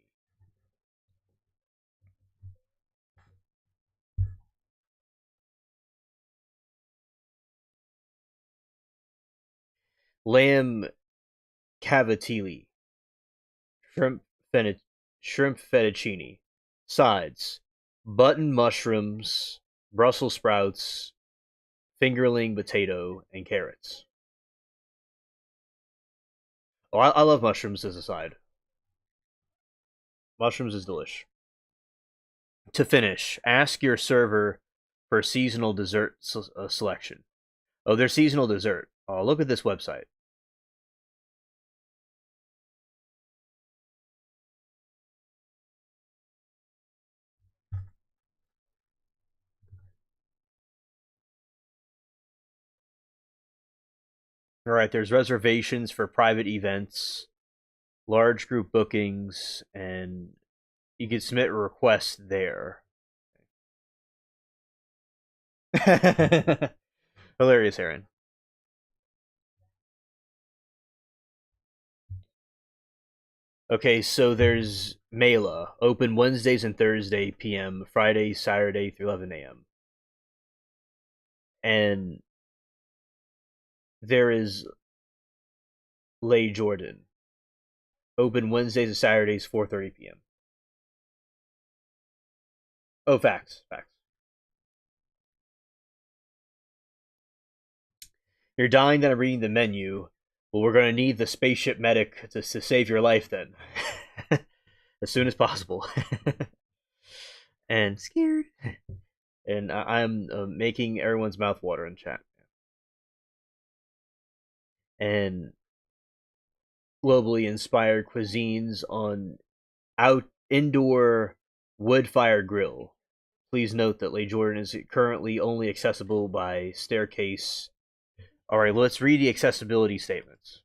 lamb cavatelli, shrimp shrimp fettuccine, sides, button mushrooms, Brussels sprouts, fingerling potato, and carrots. Oh, I love mushrooms as a side. Mushrooms is delish. To finish, ask your server for seasonal dessert selection. Oh, their seasonal dessert. Oh, look at this website. All right, there's reservations for private events, large group bookings, and you can submit a request there. Hilarious, Aaron. Okay, so there's Mela, open Wednesdays and Thursday p.m., Friday, Saturday through 11 a.m. And there is Lay Jordan, open Wednesdays and Saturdays, 4:30 p.m. Oh, facts, facts. You're dying that I'm reading the menu. Well, we're gonna need the spaceship medic to save your life then, as soon as possible. And scared. And I'm making everyone's mouth water in chat. And globally inspired cuisines on indoor wood fire grill. Please note that Lay Jordan is currently only accessible by staircase. All right, let's read the accessibility statements.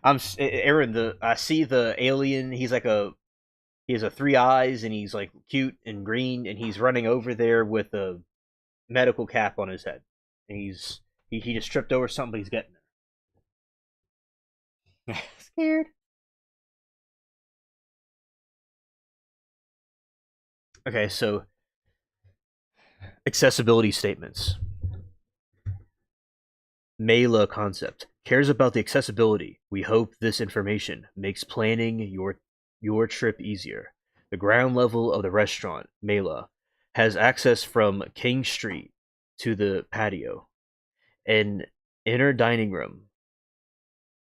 Aaron. I see the alien. He has a three eyes, and he's like cute and green, and he's running over there with a medical cap on his head. And he just tripped over something, but he's getting there. Scared. Okay, so accessibility statements. Mela concept cares about the accessibility. We hope this information makes planning your trip easier. The ground level of the restaurant, Mela, has access from King Street to the patio. An inner dining room.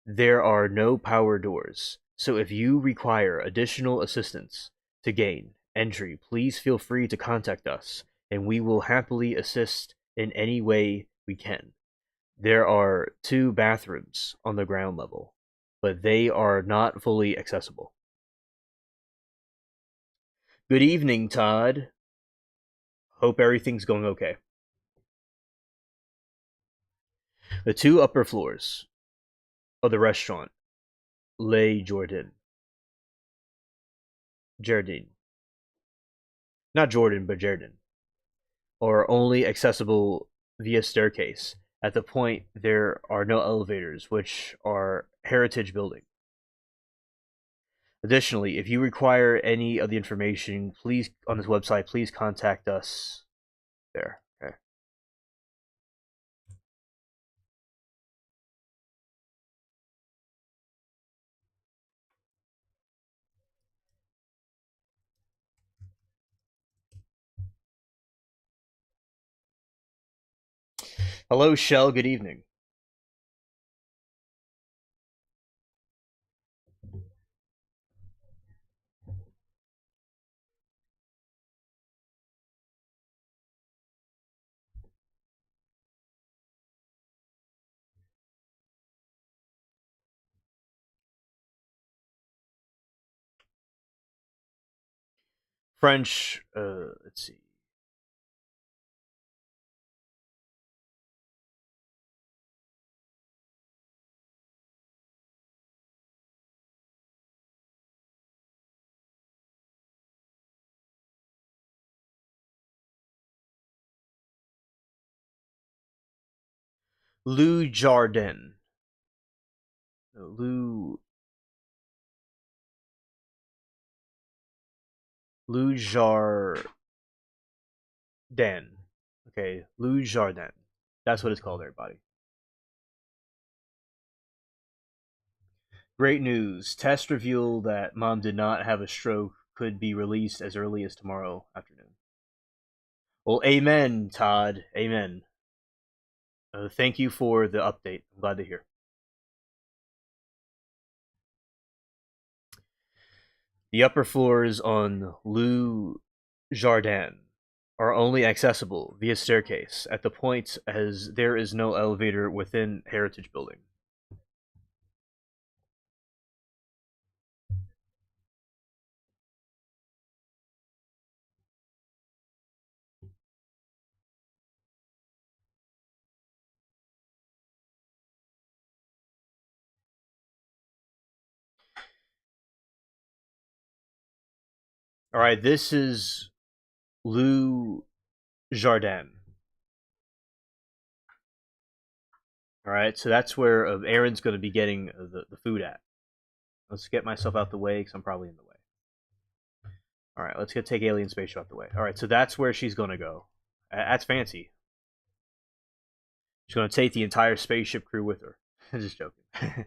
There are no power doors, so if you require additional assistance to gain entry, please feel free to contact us, and we will happily assist in any way we can. There are two bathrooms on the ground level, but they are not fully accessible. Good evening, Todd. Hope everything's going okay. The two upper floors of the restaurant, Le Jardin. Not Jordan, but Jardin. Are only accessible via staircase. At the point, there are no elevators, which are heritage building. Additionally, if you require any of the information, please on this website, please contact us there. Okay. Hello, Shell. Good evening. French. Let's see. Lou Jardin. Lou Lou Jardin. Okay, Lou Jardin. That's what it's called, everybody. Great news. Tests reveal that mom did not have a stroke, could be released as early as tomorrow afternoon. Well, amen, Todd. Amen. Thank you for the update. I'm glad to hear. The upper floors on Lou Jardin are only accessible via staircase at the point as there is no elevator within Heritage Building. All right, this is Lou Jardin. All right, so that's where Aaron's going to be getting the food at. Let's get myself out the way because I'm probably in the way. All right, let's take Alien Spaceship out the way. All right, so that's where she's going to go. That's fancy. She's going to take the entire spaceship crew with her. Just joking.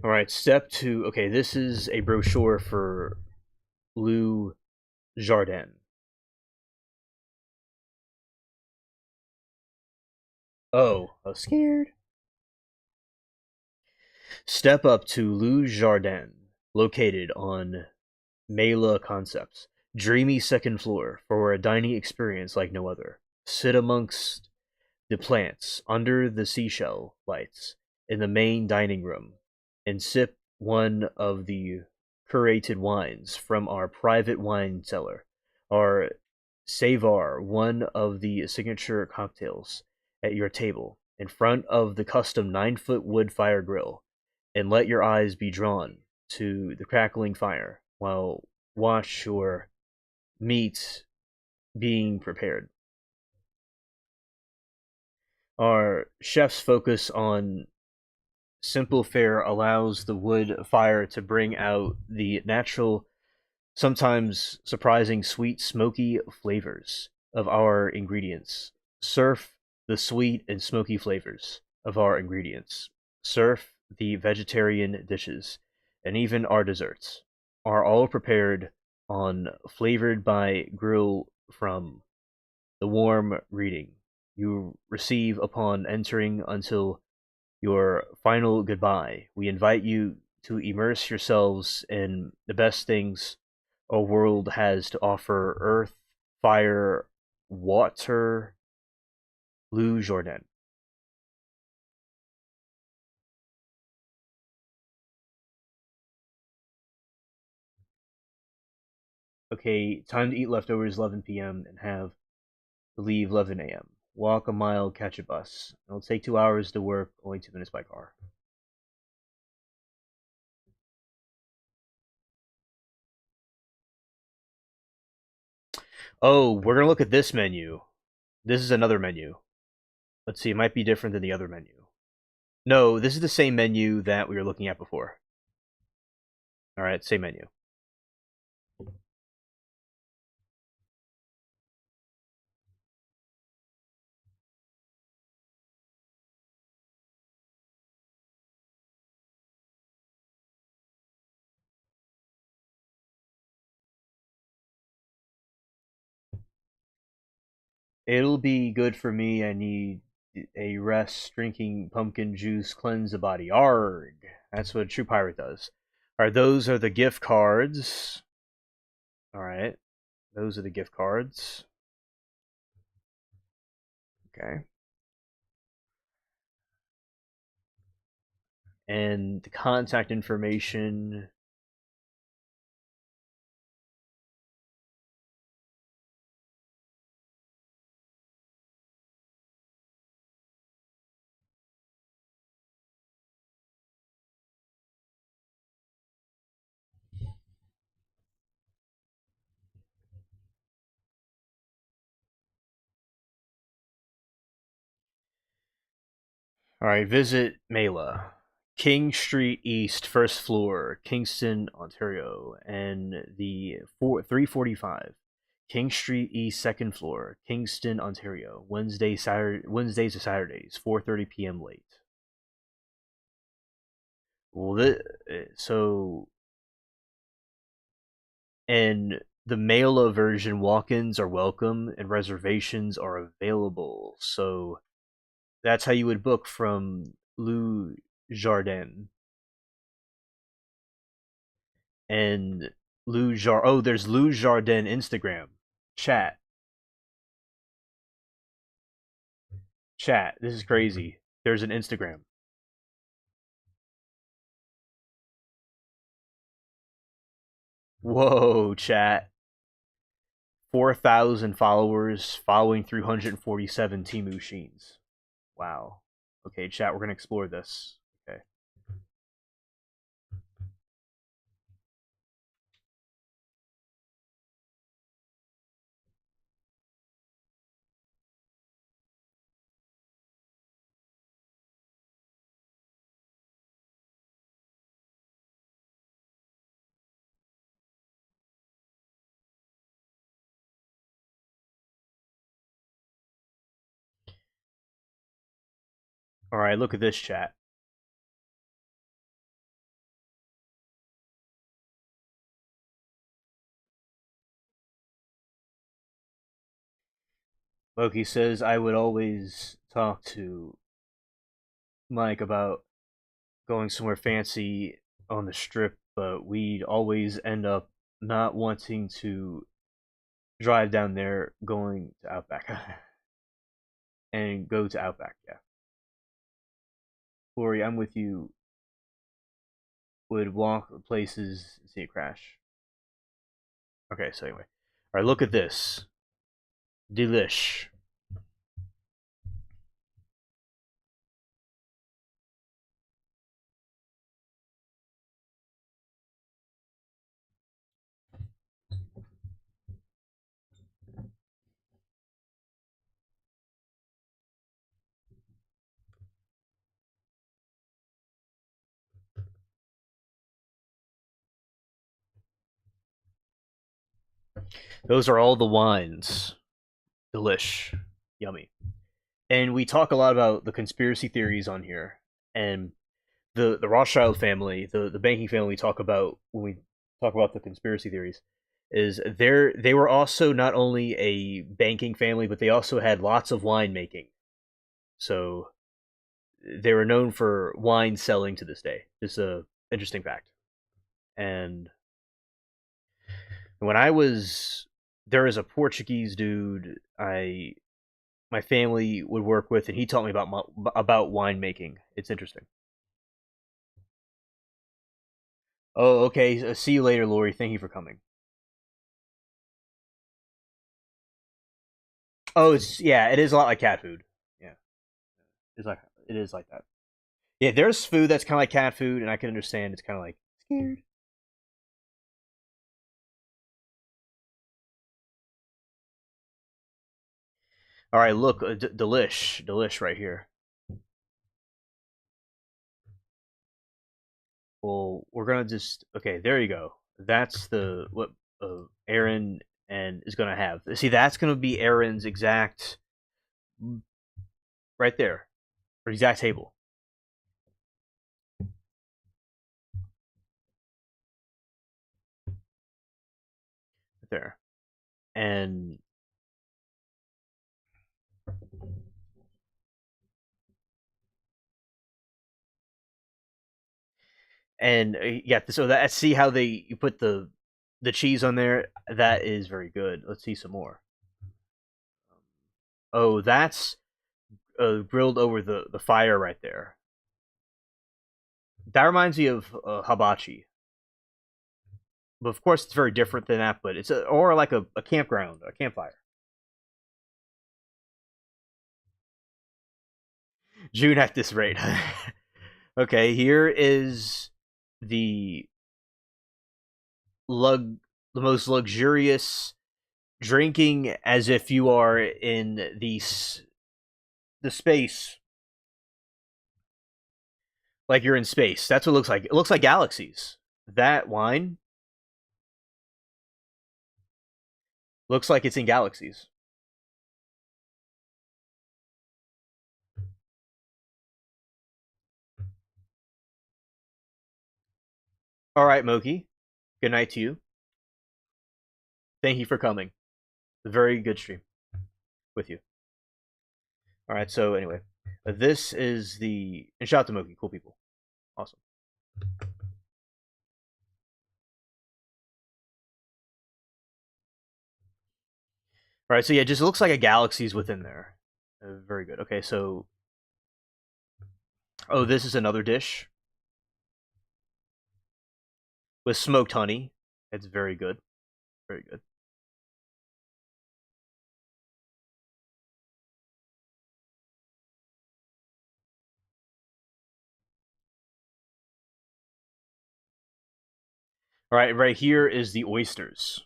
All right, step two. Okay, this is a brochure for Lou Jardin. Oh, I was scared. Step up to Lou Jardin, located on Mela Concepts. Dreamy second floor for a dining experience like no other. Sit amongst the plants under the seashell lights in the main dining room and sip one of the curated wines from our private wine cellar. Our Savar, one of the signature cocktails, at your table, in front of the custom 9-foot wood fire grill, and let your eyes be drawn to the crackling fire while watch your meat being prepared. Our chef's focus on simple fare allows the wood fire to bring out the natural, sometimes surprising sweet, smoky flavors of our ingredients. Surf the sweet and smoky flavors of our ingredients. Surf the vegetarian dishes, and even our desserts are all prepared on flavored by grill from the warm greeting you receive upon entering until your final goodbye. We invite you to immerse yourselves in the best things our world has to offer: earth, fire, water, Blue Jordan. Okay, time to eat leftovers 11 p.m. and have to leave 11 a.m. Walk a mile, catch a bus. It'll take 2 hours to work, only 2 minutes by car. Oh, we're gonna look at this menu. This is another menu. Let's see, it might be different than the other menu. No, this is the same menu that we were looking at before. Alright, same menu. It'll be good for me. I need a rest. Drinking pumpkin juice cleanse the body. Arg. That's what a true pirate does. Alright, those are the gift cards. Alright. Those are the gift cards. Okay. And the contact information. Alright, visit Mela. King Street East, first floor, Kingston, Ontario, and the 345. King Street East, second floor, Kingston, Ontario. Wednesdays to Saturdays, 4:30 p.m. late. Well, so and the Mela version, walk-ins are welcome and reservations are available. So that's how you would book from Lou Jardin. And there's Lou Jardin Instagram. Chat. Chat. This is crazy. There's an Instagram. Whoa, chat. 4,000 followers following 347 Timu Sheens. Wow. Okay, chat, we're gonna explore this. Okay. Alright, look at this chat. Loki says I would always talk to Mike about going somewhere fancy on the strip, but we'd always end up not wanting to drive down there, going to Outback. And go to Outback, yeah. Corey, I'm with you. would walk places and see it crash. Okay, so anyway. Alright, look at this. Delish. Those are all the wines. Delish. Yummy. And we talk a lot about the conspiracy theories on here. And the Rothschild family, the banking family we talk about when we talk about the conspiracy theories, is they were also not only a banking family, but they also had lots of wine making. So they were known for wine selling to this day. Just a interesting fact. And when I was there is a Portuguese dude I my family would work with, and he taught me about winemaking. It's interesting. Oh, okay. See you later, Lori. Thank you for coming. Oh, it's yeah. It is a lot like cat food. Yeah, it's like it is like that. Yeah, there's food that's kind of like cat food, and I can understand it's kind of like scared. All right, look, delish right here. Well, we're gonna just okay. There you go. That's the what Aaron and is gonna have. See, that's gonna be Aaron's exact right there, or exact table right there, and yeah. So that see how they you put the cheese on there. That is very good. Let's see some more. Oh, that's grilled over the fire right there. That reminds me of hibachi, but of course it's very different than that. But it's or like a campground, a campfire. June at this rate. Okay, here is the lug the most luxurious drinking as if you are in the space, like you're in space. That's what it looks like. It looks like galaxies. That wine looks like it's in galaxies. All right, Moki. Good night to you. Thank you for coming. A very good stream with you. All right. So anyway, this is the and shout out to Moki. Cool people. Awesome. All right. So yeah, just looks like a galaxy's within there. Very good. Okay. So oh, this is another dish with smoked honey. It's very good. Very good. All right. Right here is the oysters.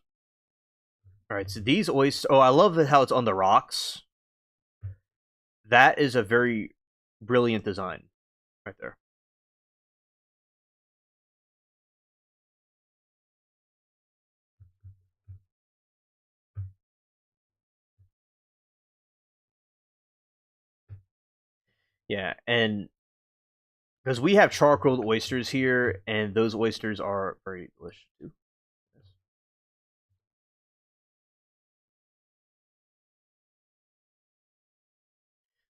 All right. So these oysters. Oh, I love how it's on the rocks. That is a very brilliant design right there. Yeah, and because we have charcoal oysters here, and those oysters are very delicious too.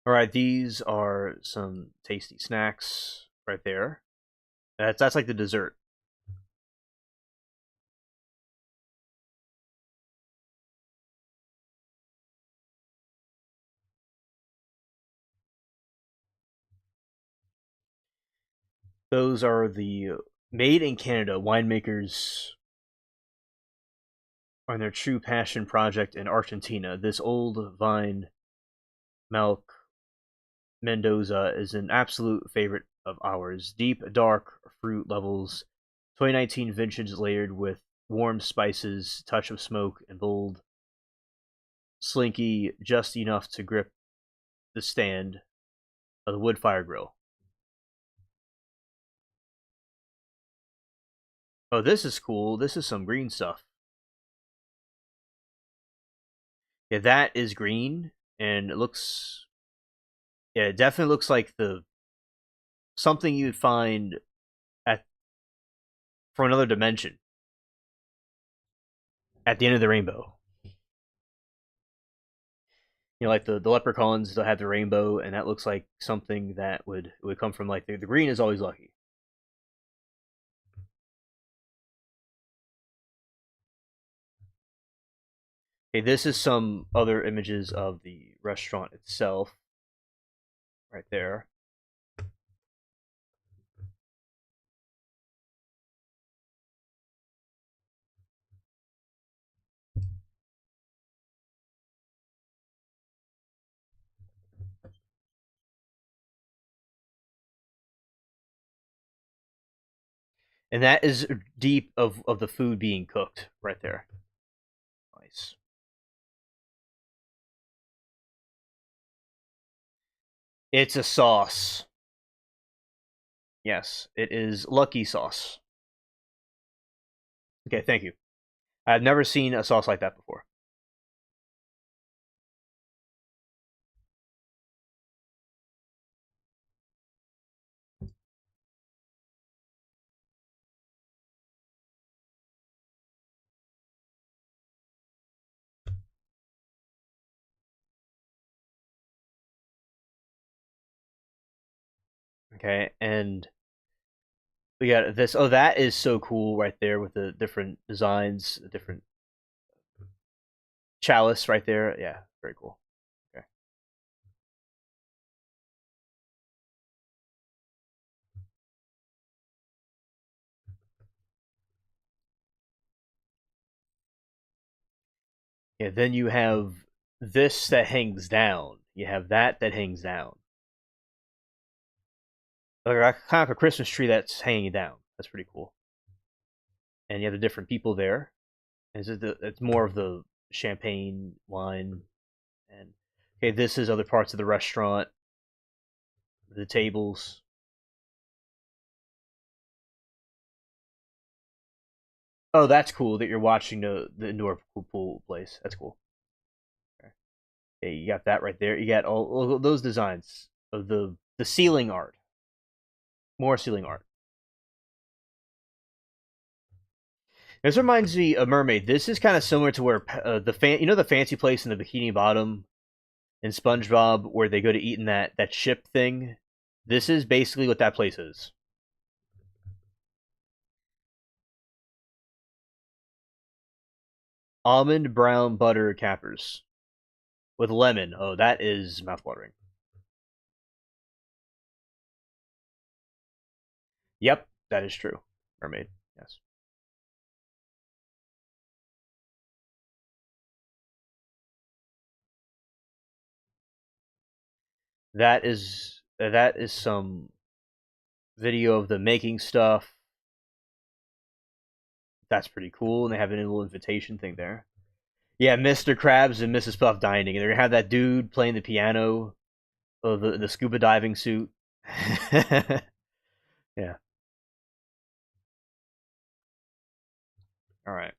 All right, these are some tasty snacks right there. That's like the dessert. Those are the Made in Canada, winemakers on their true passion project in Argentina. This old vine, Milk Mendoza, is an absolute favorite of ours. Deep, dark fruit levels, 2019 vintage layered with warm spices, touch of smoke, and bold, slinky, just enough to grip the stand of the wood fire grill. Oh, this is cool. This is some green stuff. Yeah, that is green, and it looks. Yeah, it definitely looks like the something you'd find at from another dimension at the end of the rainbow. You know, like the leprechauns that have the rainbow, and that looks like something that would come from like the green is always lucky. Okay, this is some other images of the restaurant itself, right there. And that is deep of the food being cooked right there. Nice. It's a sauce. Yes, it is lucky sauce. Okay, thank you. I've never seen a sauce like that before. Okay, and we got this. Oh, that is so cool right there with the different designs, the different chalice right there. Yeah, very cool. Okay. Yeah, then you have this that hangs down. You have that that hangs down. Like kind of a Christmas tree that's hanging down. That's pretty cool. And you have the different people there. And it's more of the champagne wine. And okay, this is other parts of the restaurant, the tables. Oh, that's cool that you're watching the indoor pool place. That's cool. Okay. Okay, you got that right there. You got all those designs of the ceiling art. More ceiling art. This reminds me of Mermaid. This is kind of similar to where the fancy place in the Bikini Bottom in SpongeBob where they go to eat in that ship thing. This is basically what that place is. Almond brown butter cappers with lemon. Oh, that is mouthwatering. Yep, that is true. Mermaid. Yes. That is some video of the making stuff. That's pretty cool, and they have a little invitation thing there. Yeah, Mr. Krabs and Mrs. Puff dining, and they're gonna have that dude playing the piano, the scuba diving suit. Yeah. All right.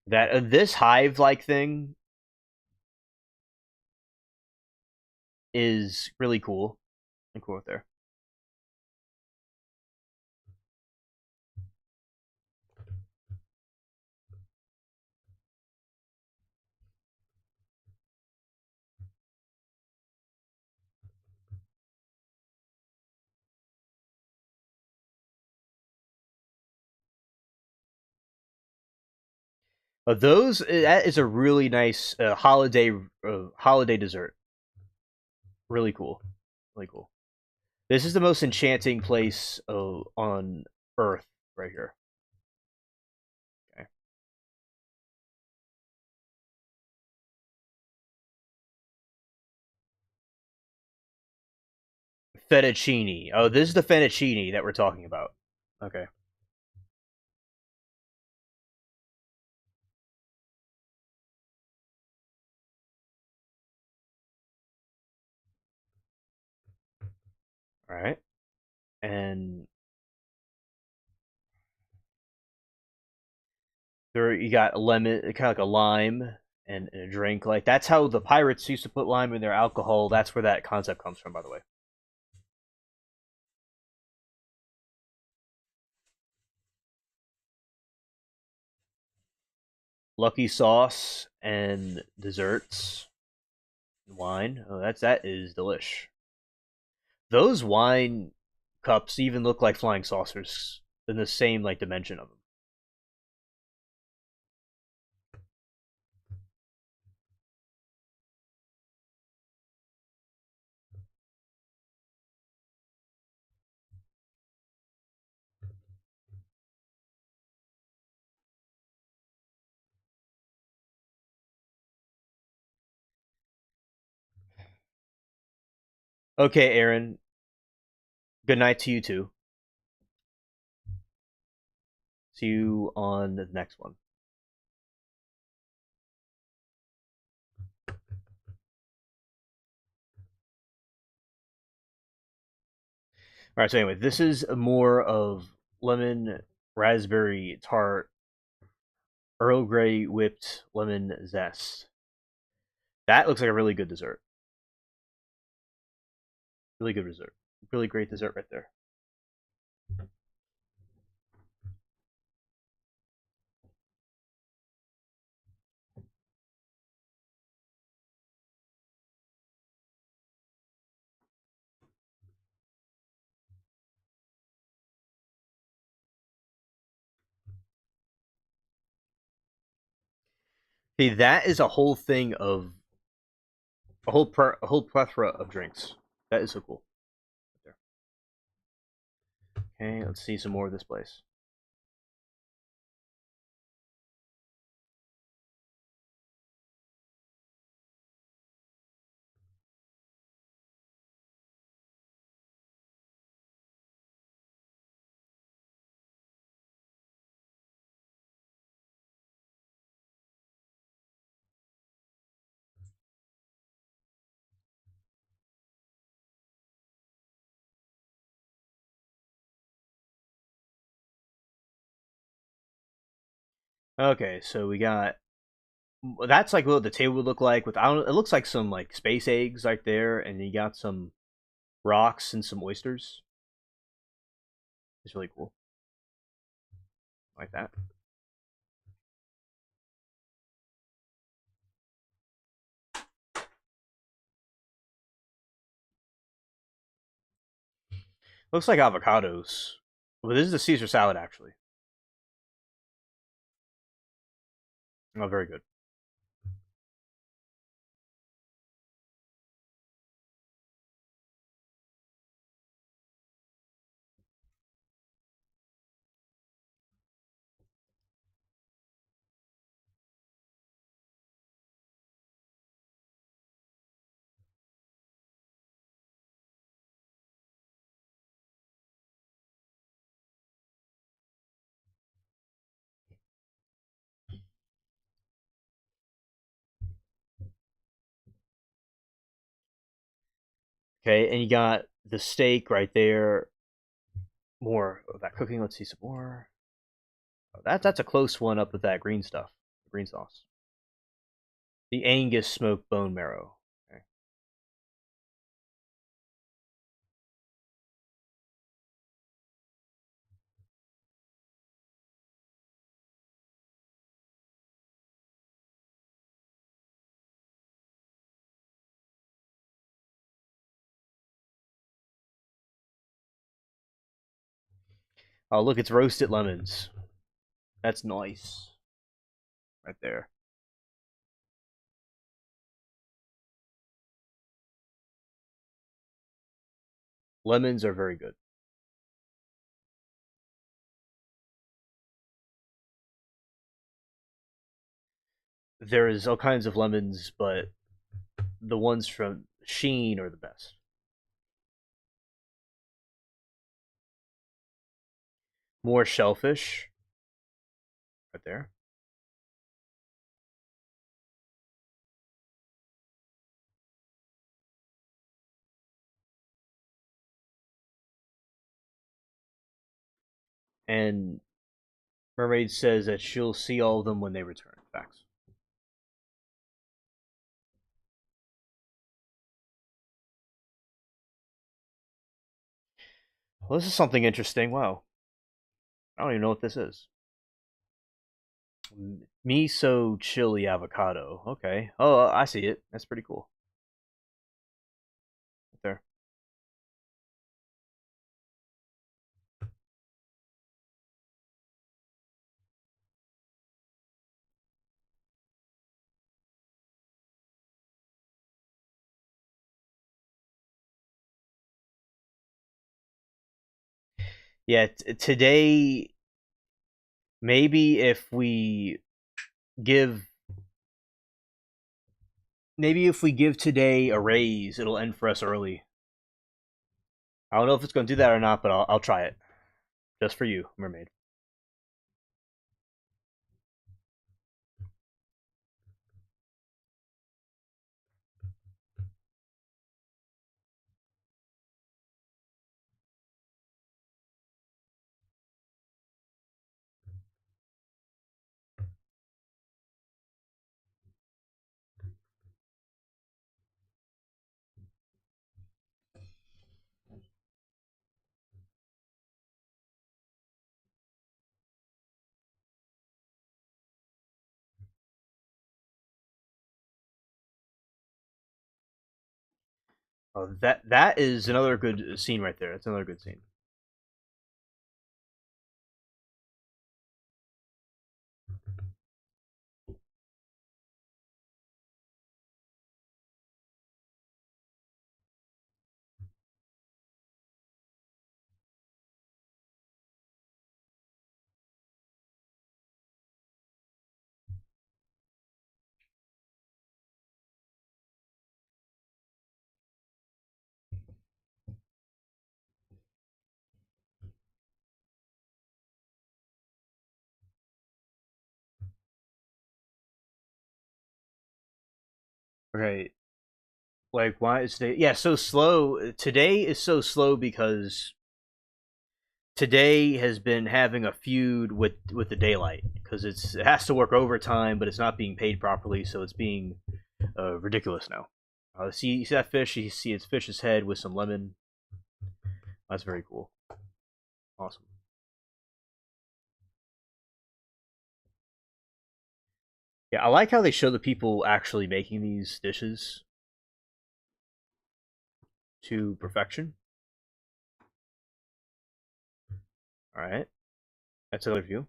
That this hive like thing is really cool. And cool there. That is a really nice holiday dessert. Really cool, really cool. This is the most enchanting place on Earth right here. Okay. Fettuccine. Oh, this is the fettuccine that we're talking about. Okay. All right. And there you got a lemon, kind of like a lime and a drink. Like that's how the pirates used to put lime in their alcohol. That's where that concept comes from, by the way. Lucky sauce and desserts, wine. Oh, that is delish. Those wine cups even look like flying saucers in the same like dimension of them. Okay, Aaron. Good night to you too. See you on the next one. All right. So anyway, this is more of lemon raspberry tart, Earl Grey whipped lemon zest. That looks like a really good dessert. Really good dessert. Really great dessert right there. See, that is a whole thing of a whole plethora of drinks. That is so cool. Okay, let's see some more of this place. Okay, so we got that's like what the table would look like with I don't it looks like some like space eggs right there, and you got some rocks and some oysters. It's really cool. Like that. Looks like avocados. Well, this is the Caesar salad actually. Oh, very good. Okay, and you got the steak right there. More of that cooking. Let's see some more. Oh, that's a close one up with that green stuff, green sauce. The Angus smoked bone marrow. Okay. Oh, look, it's roasted lemons. That's nice. right there. Lemons are very good. There is all kinds of lemons, but the ones from Sheen are the best. More shellfish, right there. And Mermaid says that she'll see all of them when they return. Facts. Well, this is something interesting. Wow. I don't even know what this is. Miso chili avocado. Okay. Oh, I see it. That's pretty cool. Right there. Yeah, today maybe if we give today a raise, it'll end for us early. I don't know if it's going to do that or not, but I'll try it just for you, Mermaid. Oh, that is another good scene right there. That's another good scene. Right. Like, why is today? Yeah, so slow. Today is so slow because today has been having a feud with the daylight because it has to work overtime, but it's not being paid properly, so it's being ridiculous now. See, you see that fish? You see its fish's head with some lemon. That's very cool. Awesome. Yeah, I like how they show the people actually making these dishes to perfection. All right, that's another view.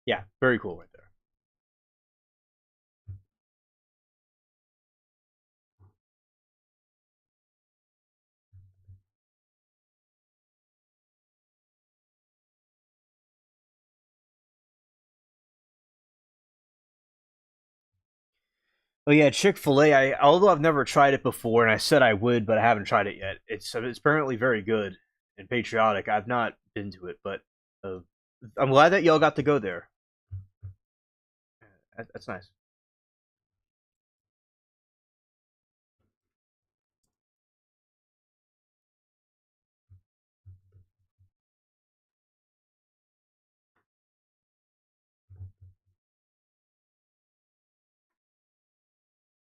Yeah, very cool right there. Oh yeah, Chick-fil-A. I although I've never tried it before, and I said I would, but I haven't tried it yet. It's apparently very good and patriotic. I've not been to it, but uh, I'm glad that y'all got to go there. That's nice.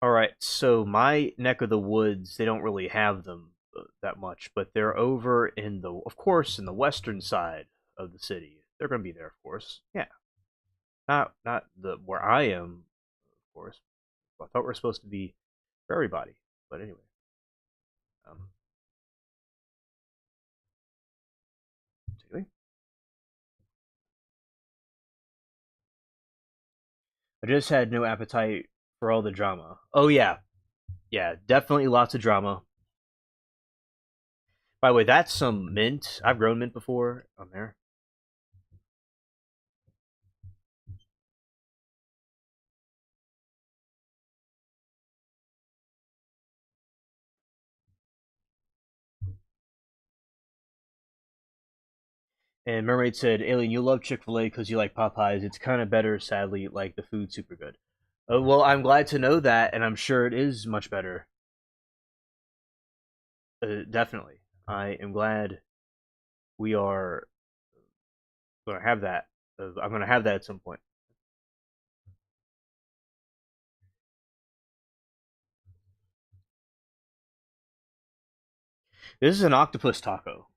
All right, so my neck of the woods, they don't really have them that much, but they're over in the, of course, in the western side of the city. They're going to be there, of course. Yeah, not the where I am, of course. I thought we are supposed to be for everybody, but anyway. Um, anyway, I just had no appetite for all the drama. Oh yeah, yeah, definitely lots of drama. By the way, that's some mint. I've grown mint before on there. And Mermaid said, "Alien, you love Chick Fil A because you like Popeyes. It's kind of better, sadly. Like the food's super good." Well, I'm glad to know that, and I'm sure it is much better. Definitely, I am glad we are going to have that. I'm going to have that at some point. This is an octopus taco.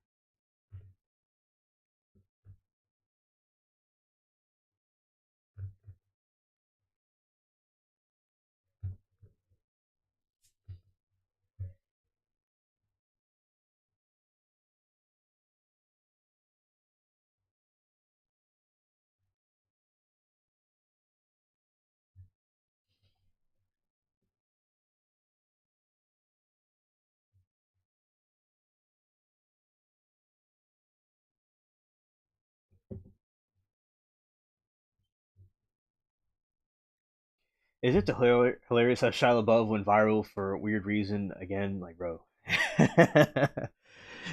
Is it hilarious how Shia LaBeouf went viral for a weird reason again? Like, bro.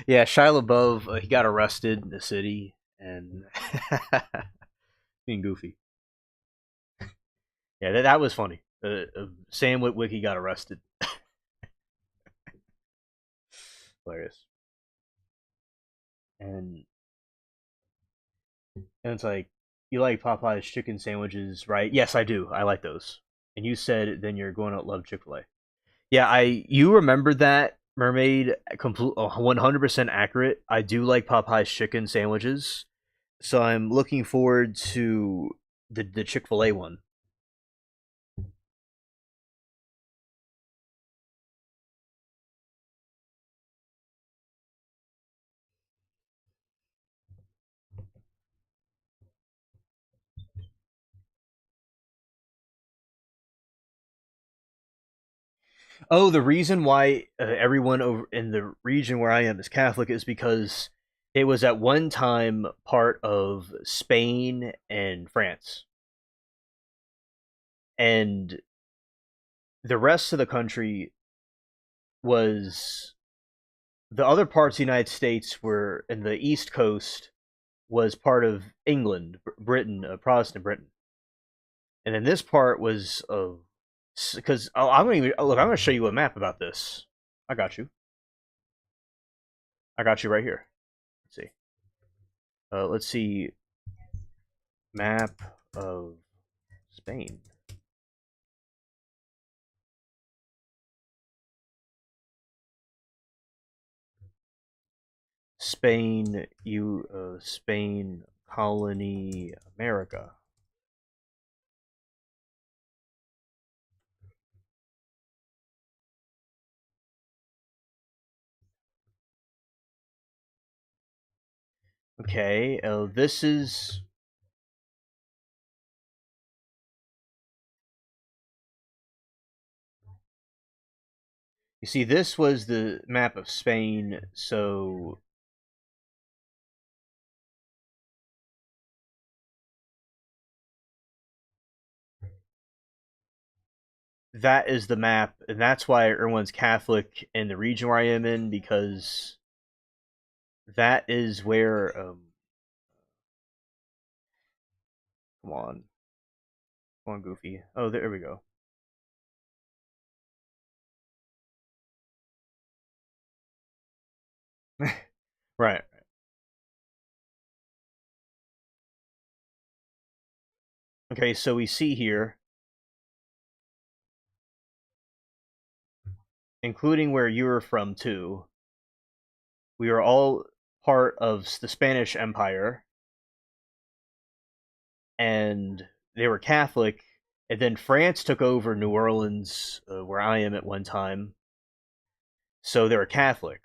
Yeah, Shia LaBeouf, he got arrested in the city and being goofy. Yeah, that was funny. Sam Witwicky got arrested. Hilarious. And and it's like, you like Popeye's chicken sandwiches, right? Yes, I do. I like those. And you said then you're going to love Chick Fil A. Yeah, I you remembered that Mermaid complete 100% accurate. I do like Popeye's chicken sandwiches, so I'm looking forward to the Chick Fil A one. Oh, the reason why everyone over in the region where I am is Catholic is because it was at one time part of Spain and France, and the rest of the country was the other parts of the United States were in the East Coast was part of England, Britain, Protestant Britain, and then this part was of because I'm gonna look. I'm gonna show you a map about this. I got you. I got you right here. Let's see. Let's see. Map of Spain. Spain colony America. Okay, this is you see this was the map of Spain, so that is the map, and that's why everyone's Catholic in the region where I am in because that is where come on, Goofy. Oh, there we go. Right. Okay, so we see here including where you were from too, we were all part of the Spanish Empire, and they were Catholic. And then France took over New Orleans, where I am at one time, so they were Catholic.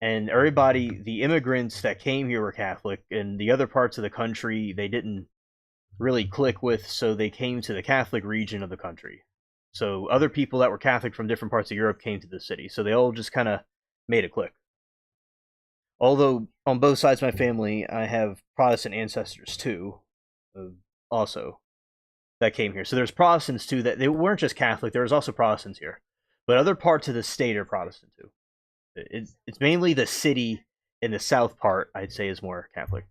And everybody, the immigrants that came here were Catholic, and the other parts of the country they didn't really click with, so they came to the Catholic region of the country. So other people that were Catholic from different parts of Europe came to the city, so they all just kind of made a click. Although on both sides of my family, I have Protestant ancestors too, uh, also that came here. So there's Protestants too. That they weren't just Catholic. There was also Protestants here, but other parts of the state are Protestant too. It's mainly the city in the south part, I'd say, is more Catholic.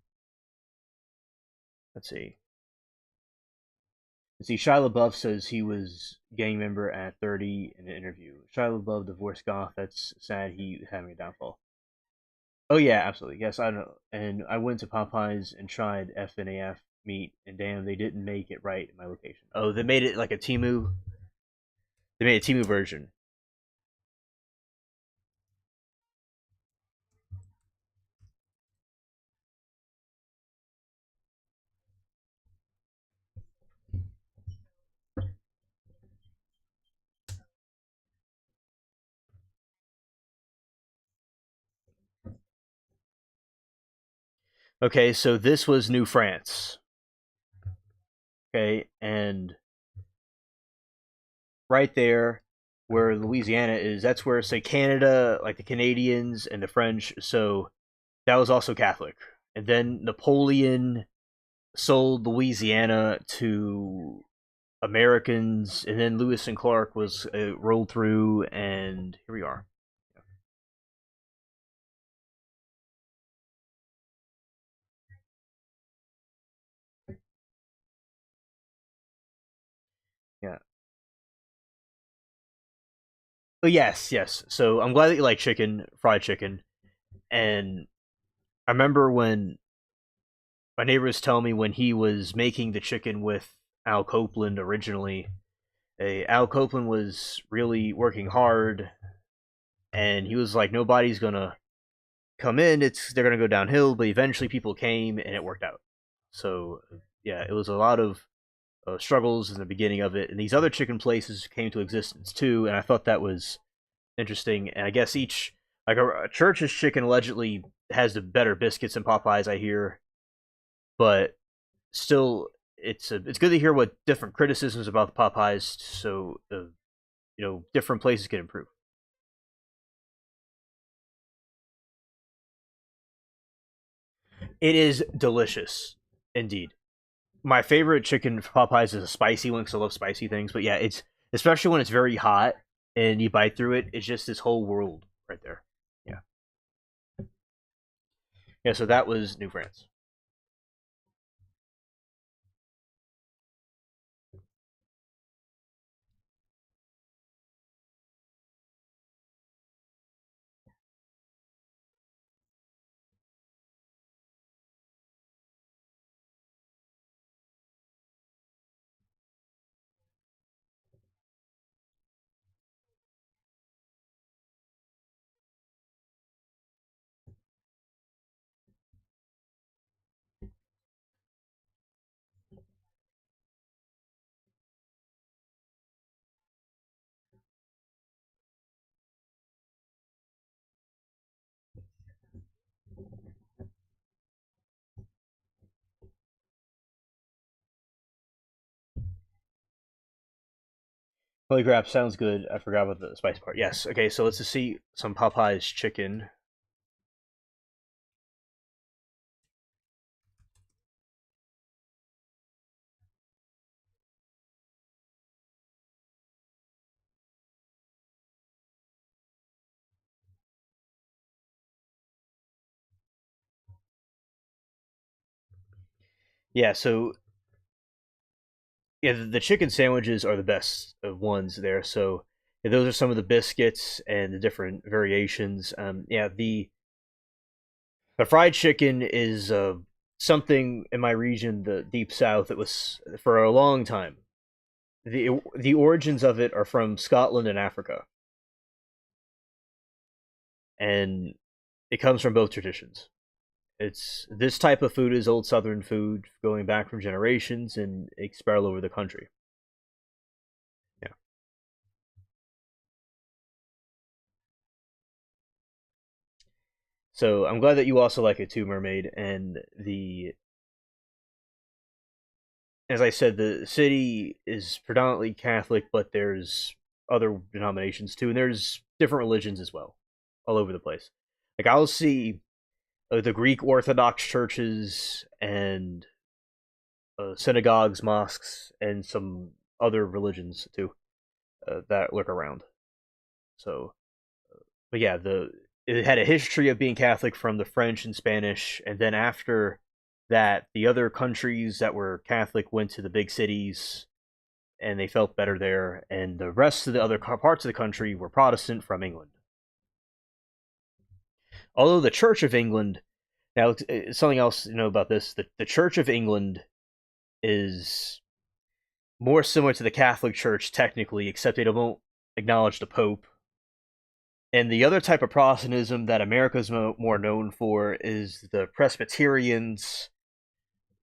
Let's see. See, Shia LaBeouf says he was gang member at 30 in an interview. Shia LaBeouf divorced goth. That's sad. He having a downfall. Oh yeah, absolutely. Yes, I know. And I went to Popeyes and tried FNAF meat, and damn, they didn't make it right in my location. Oh, they made it like a Timu. They made a Timu version. Okay, so this was New France. Okay, and right there where Louisiana is, that's where, say, Canada, like the Canadians and the French, so that was also Catholic. And then Napoleon sold Louisiana to Americans, and then Lewis and Clark was rolled through, and here we are. Yeah. Oh yes, yes. So I'm glad that you like chicken, fried chicken, and I remember when my neighbor was telling me when he was making the chicken with Al Copeland originally. Al Copeland was really working hard, and he was like, nobody's gonna come in. They're gonna go downhill. But eventually, people came, and it worked out. So yeah, it was a lot of struggles in the beginning of it, and these other chicken places came to existence too. And I thought that was interesting. And I guess each like a Church's Chicken allegedly has the better biscuits than Popeyes, I hear, but still, it's good to hear what different criticisms about the Popeyes, so different places can improve. It is delicious, indeed. My favorite chicken from Popeyes is a spicy one because I love spicy things. But yeah, it's especially when it's very hot and you bite through it. It's just this whole world right there. Yeah, yeah. So that was New France. Holy crap, sounds good. I forgot about the spicy part. Yes. Okay, so let's just see some Popeyes chicken. Yeah, so yeah, the chicken sandwiches are the best of ones there. So yeah, those are some of the biscuits and the different variations. Yeah, the fried chicken is something in my region, the deep south. It was for a long time. The origins of it are from Scotland and Africa. and it comes from both traditions. It's this type of food is old Southern food going back from generations, and it's spread all over the country. Yeah. So I'm glad that you also like it too, Mermaid. And the as I said, the city is predominantly Catholic, but there's other denominations too, and there's different religions as well, all over the place. Like I'll see the Greek Orthodox churches and synagogues, mosques, and some other religions too that lurk around. So, but yeah, the it had a history of being Catholic from the French and Spanish, and then after that, the other countries that were Catholic went to the big cities, and they felt better there, and the rest of the other parts of the country were Protestant from England. Although the Church of England, now something else you know about this, the Church of England is more similar to the Catholic Church technically, except they don't acknowledge the Pope. And the other type of Protestantism that America is more known for is the Presbyterians,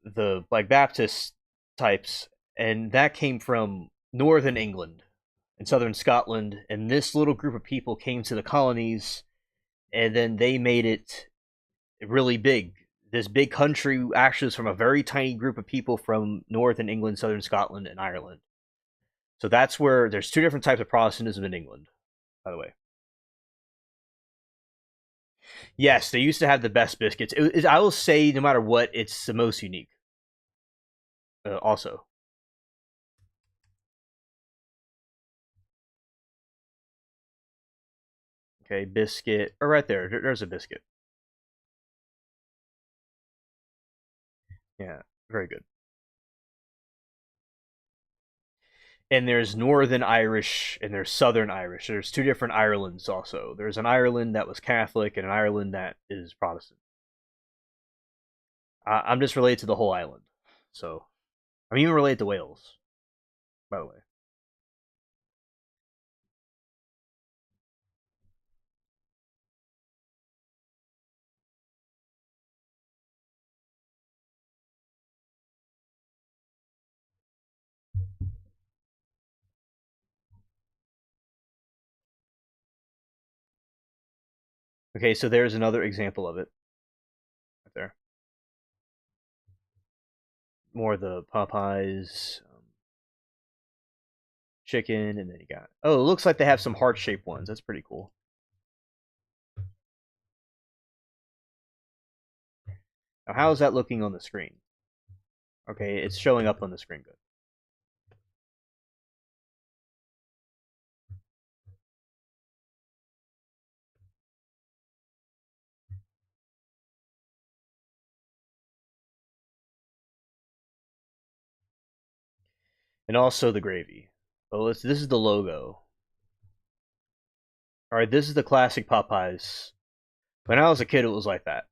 the like Baptist types, and that came from northern England and southern Scotland. And this little group of people came to the colonies, and then they made it really big. This big country actually is from a very tiny group of people from northern England, southern Scotland, and Ireland. So that's where there's two different types of Protestantism in England, by the way. Yes, they used to have the best biscuits. I will say, no matter what, it's the most unique. Also, okay, biscuit. Oh, right there. There's a biscuit. Yeah, very good. And there's Northern Irish and there's Southern Irish. There's two different Irelands also. There's an Ireland that was Catholic and an Ireland that is Protestant. I'm just related to the whole island. So I'm even related to Wales, by the way. Okay, so there's another example of it right there. More of the Popeyes chicken, and then you got. Oh, it looks like they have some heart shaped ones. That's pretty cool. Now, how is that looking on the screen? Okay, it's showing up on the screen. Good. And also the gravy. Oh, this is the logo. All right, this is the classic Popeyes. When I was a kid, it was like that.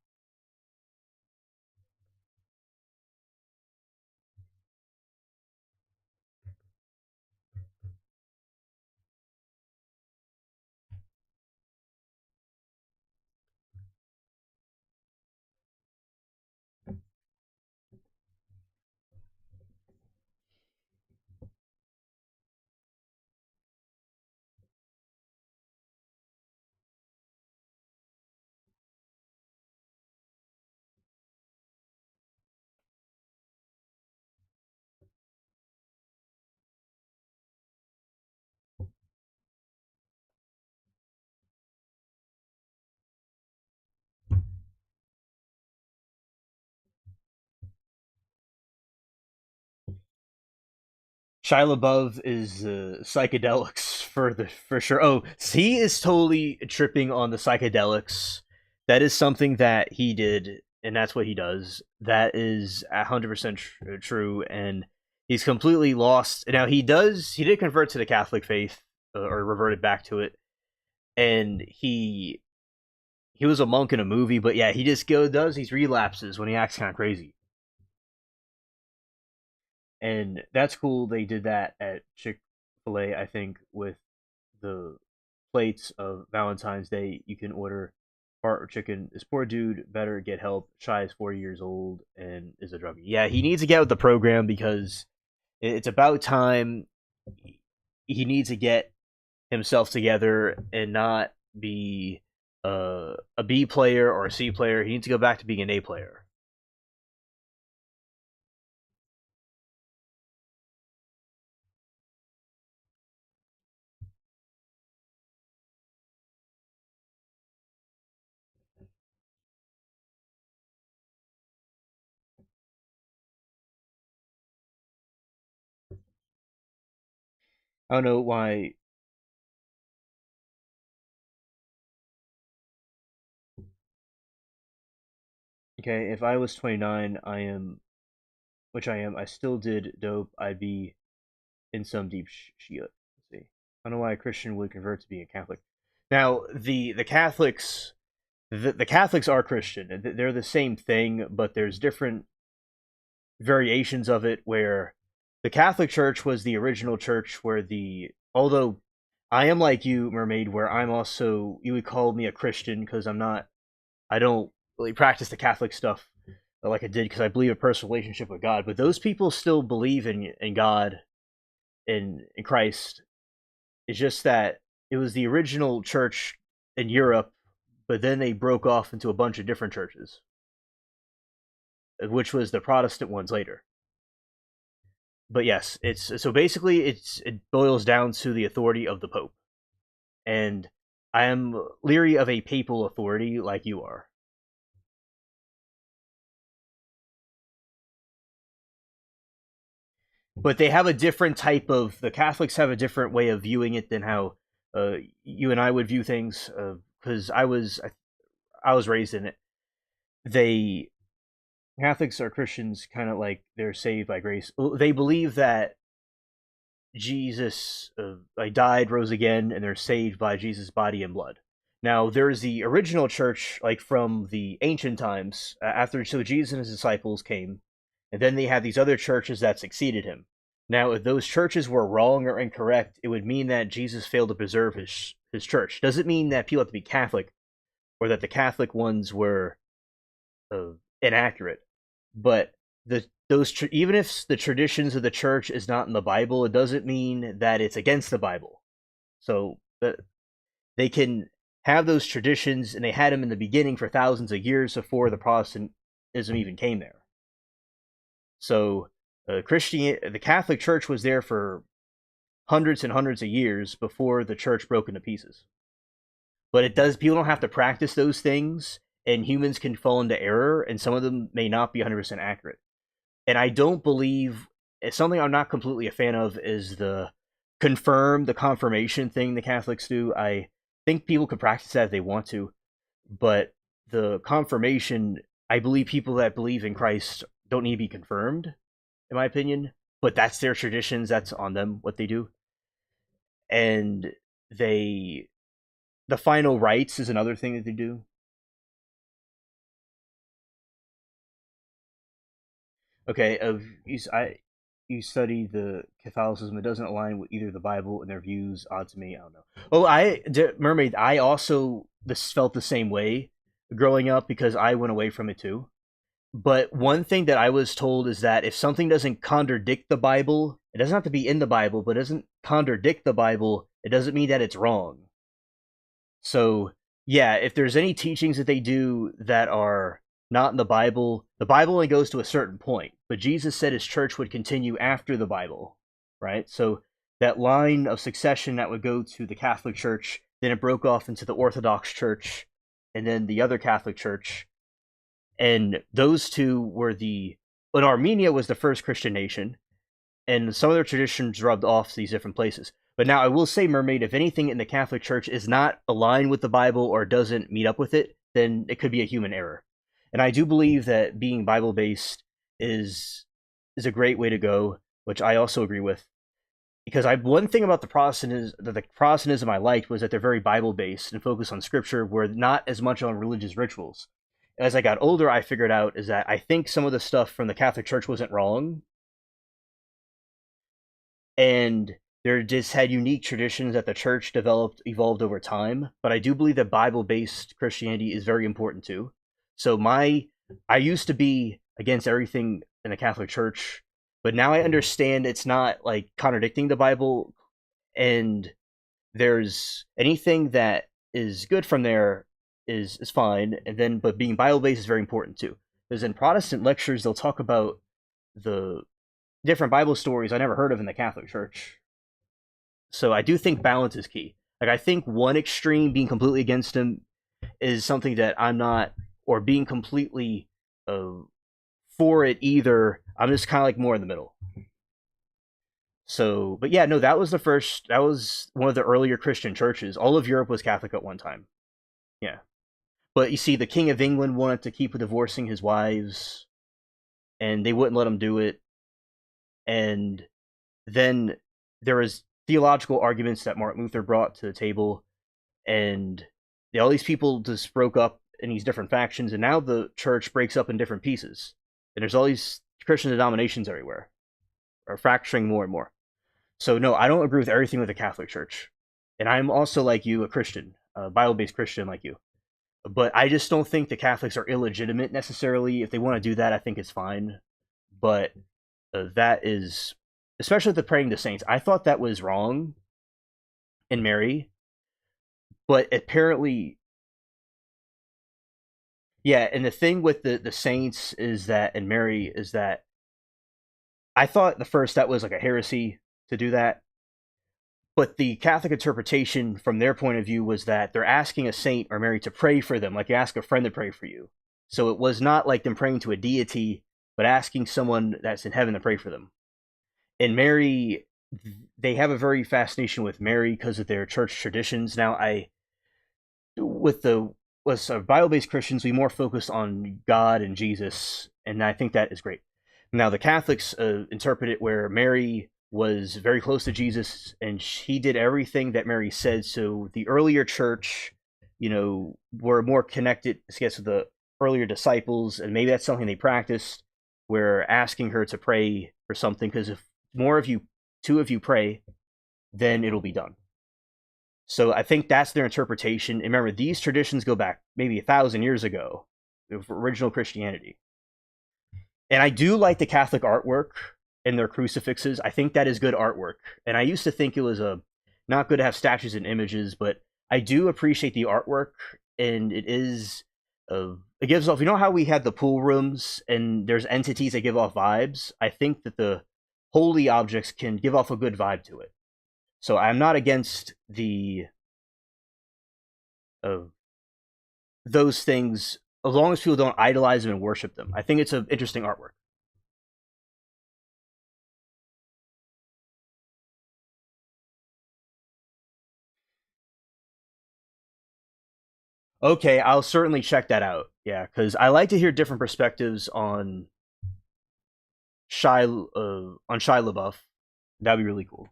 Shia LaBeouf is psychedelics for sure. Oh, he is totally tripping on the psychedelics. That is something that he did, and that's what he does. That is 100% true, and he's completely lost. Now he did convert to the Catholic faith or reverted back to it, and he was a monk in a movie, but yeah, he just does these relapses when he acts kind of crazy. And that's cool. They did that at Chick-fil-A, I think, with the plates of Valentine's Day you can order. Heart or chicken. This poor dude better get help. Shy is 40 years old and is a druggie. Yeah, he needs to get with the program because it's about time. He needs to get himself together and not be a B player or a C player. He needs to go back to being an A player. I don't know why. Okay, if I was 29, I am, which I am, I still did dope, I'd be in some deep shit. Let's see. I don't know why a Christian would convert to being a Catholic. Now, the Catholics, the Catholics are Christian. They're the same thing, but there's different variations of it where the Catholic Church was the original church where although I am like you, Mermaid, where I'm also, you would call me a Christian because I don't really practice the Catholic stuff like I did because I believe a personal relationship with God. But those people still believe in God, in Christ. It's just that it was the original church in Europe, but then they broke off into a bunch of different churches, which was the Protestant ones later. But yes, it's so basically it boils down to the authority of the Pope, and I am leery of a papal authority like you are. But they have a different type of the Catholics have a different way of viewing it than how you and I would view things. Because I was raised in it. They Catholics are Christians, kind of like they're saved by grace. They believe that Jesus like died, rose again, and they're saved by Jesus' body and blood. Now, there's the original church, like from the ancient times, after so Jesus and his disciples came, and then they had these other churches that succeeded him. Now, if those churches were wrong or incorrect, it would mean that Jesus failed to preserve his church. Doesn't mean that people have to be Catholic or that the Catholic ones were inaccurate, but even if the traditions of the church is not in the Bible, it doesn't mean that it's against the Bible. So they can have those traditions, and they had them in the beginning for thousands of years before the Protestantism even came there. So the Catholic Church was there for hundreds and hundreds of years before the church broke into pieces. But people don't have to practice those things, and humans can fall into error, and some of them may not be 100% accurate. And I don't believe something I'm not completely a fan of is the confirmation thing the Catholics do. I think people could practice that if they want to, but the confirmation, I believe people that believe in Christ don't need to be confirmed, in my opinion. But that's their traditions. That's on them what they do. And the final rites is another thing that they do. Okay, you study the Catholicism. It doesn't align with either the Bible and their views. Odd to me. I don't know. Oh, Mermaid. I also felt the same way growing up because I went away from it too. But one thing that I was told is that if something doesn't contradict the Bible, it doesn't have to be in the Bible, but it doesn't contradict the Bible, it doesn't mean that it's wrong. So yeah, if there's any teachings that they do that are not in the Bible only goes to a certain point. But Jesus said his church would continue after the Bible, right? So that line of succession that would go to the Catholic Church, then it broke off into the Orthodox Church, and then the other Catholic Church. And those two were but Armenia was the first Christian nation, and some of their traditions rubbed off to these different places. But now I will say, Mermaid, if anything in the Catholic Church is not aligned with the Bible or doesn't meet up with it, then it could be a human error. And I do believe that being Bible based is a great way to go, which I also agree with. Because one thing about the Protestantism I liked was that they're very Bible based and focused on Scripture, where not as much on religious rituals. As I got older, I figured out is that I think some of the stuff from the Catholic Church wasn't wrong, and They're just had unique traditions that the church evolved over time. But I do believe that Bible-based Christianity is very important too. So I used to be against everything in the Catholic Church, but now I understand it's not like contradicting the Bible, and there's anything that is good from there is fine, and then but being Bible based is very important too. Because in Protestant lectures they'll talk about the different Bible stories I never heard of in the Catholic Church. So I do think balance is key. Like I think one extreme being completely against him is something that I'm not, or being completely uh, for it either. I'm just kind of like more in the middle. So, but yeah, no, that was the first. That was one of the earlier Christian churches. All of Europe was Catholic at one time. Yeah, but you see, the King of England wanted to keep divorcing his wives, and they wouldn't let him do it. And then there was theological arguments that Martin Luther brought to the table, and all these people just broke up in these different factions, and now the church breaks up in different pieces, and there's all these Christian denominations everywhere, are fracturing more and more. So no, I don't agree with everything with the Catholic Church, and I'm also like you, a Christian, a Bible-based Christian like you. But I just don't think the Catholics are illegitimate necessarily. If they want to do that, I think it's fine. But that is, especially with the praying the saints, I thought that was wrong in Mary, but apparently, yeah. And the thing with the saints is that, and Mary is that, I thought the first that was like a heresy to do that. But the Catholic interpretation from their point of view was that they're asking a saint or Mary to pray for them, like you ask a friend to pray for you. So it was not like them praying to a deity, but asking someone that's in heaven to pray for them. And Mary, they have a very fascination with Mary because of their church traditions. Now, with Bible-based Christians, we more focus on God and Jesus, and I think that is great. Now, the Catholics interpret it where Mary was very close to Jesus, and he did everything that Mary said. So the earlier church, were more connected, I guess, with the earlier disciples, and maybe that's something they practiced. Where asking her to pray for something, because if more of you, two of you pray, then it'll be done. So I think that's their interpretation. And remember, these traditions go back maybe 1,000 years ago, original Christianity. And I do like the Catholic artwork and their crucifixes. I think that is good artwork. And I used to think it was not good to have statues and images, but I do appreciate the artwork, and it gives off. You know how we had the pool rooms, and there's entities that give off vibes. I think that the holy objects can give off a good vibe to it. So I'm not against those things as long as people don't idolize them and worship them. I think it's an interesting artwork. Okay, I'll certainly check that out. Yeah, because I like to hear different perspectives on Shia LaBeouf. That'd be really cool.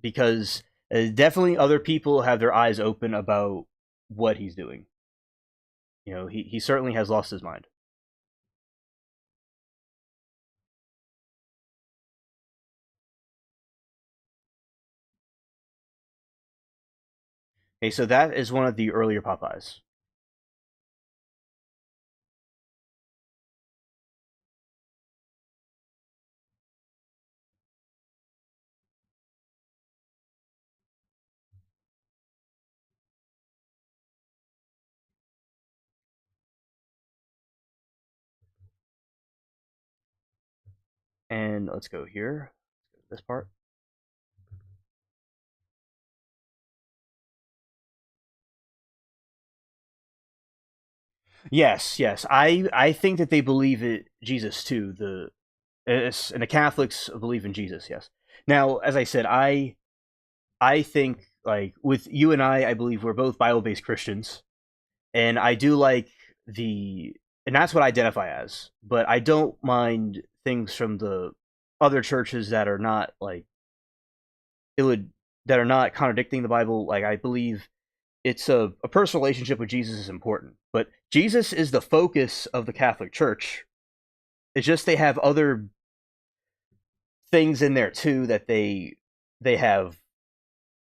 Because definitely other people have their eyes open about what he's doing. He certainly has lost his mind. Okay, so that is one of the earlier Popeyes. And let's go here. Let's go to this part. Yes, yes. I think that they believe it Jesus too. And the Catholics believe in Jesus. Yes. Now, as I said, I think like with you and I believe we're both Bible based Christians, and I do like and that's what I identify as. But I don't mind things from the other churches that are not like it would that are not contradicting the Bible. Like I believe it's a personal relationship with Jesus is important, but Jesus is the focus of the Catholic Church. It's just they have other things in there too that they have,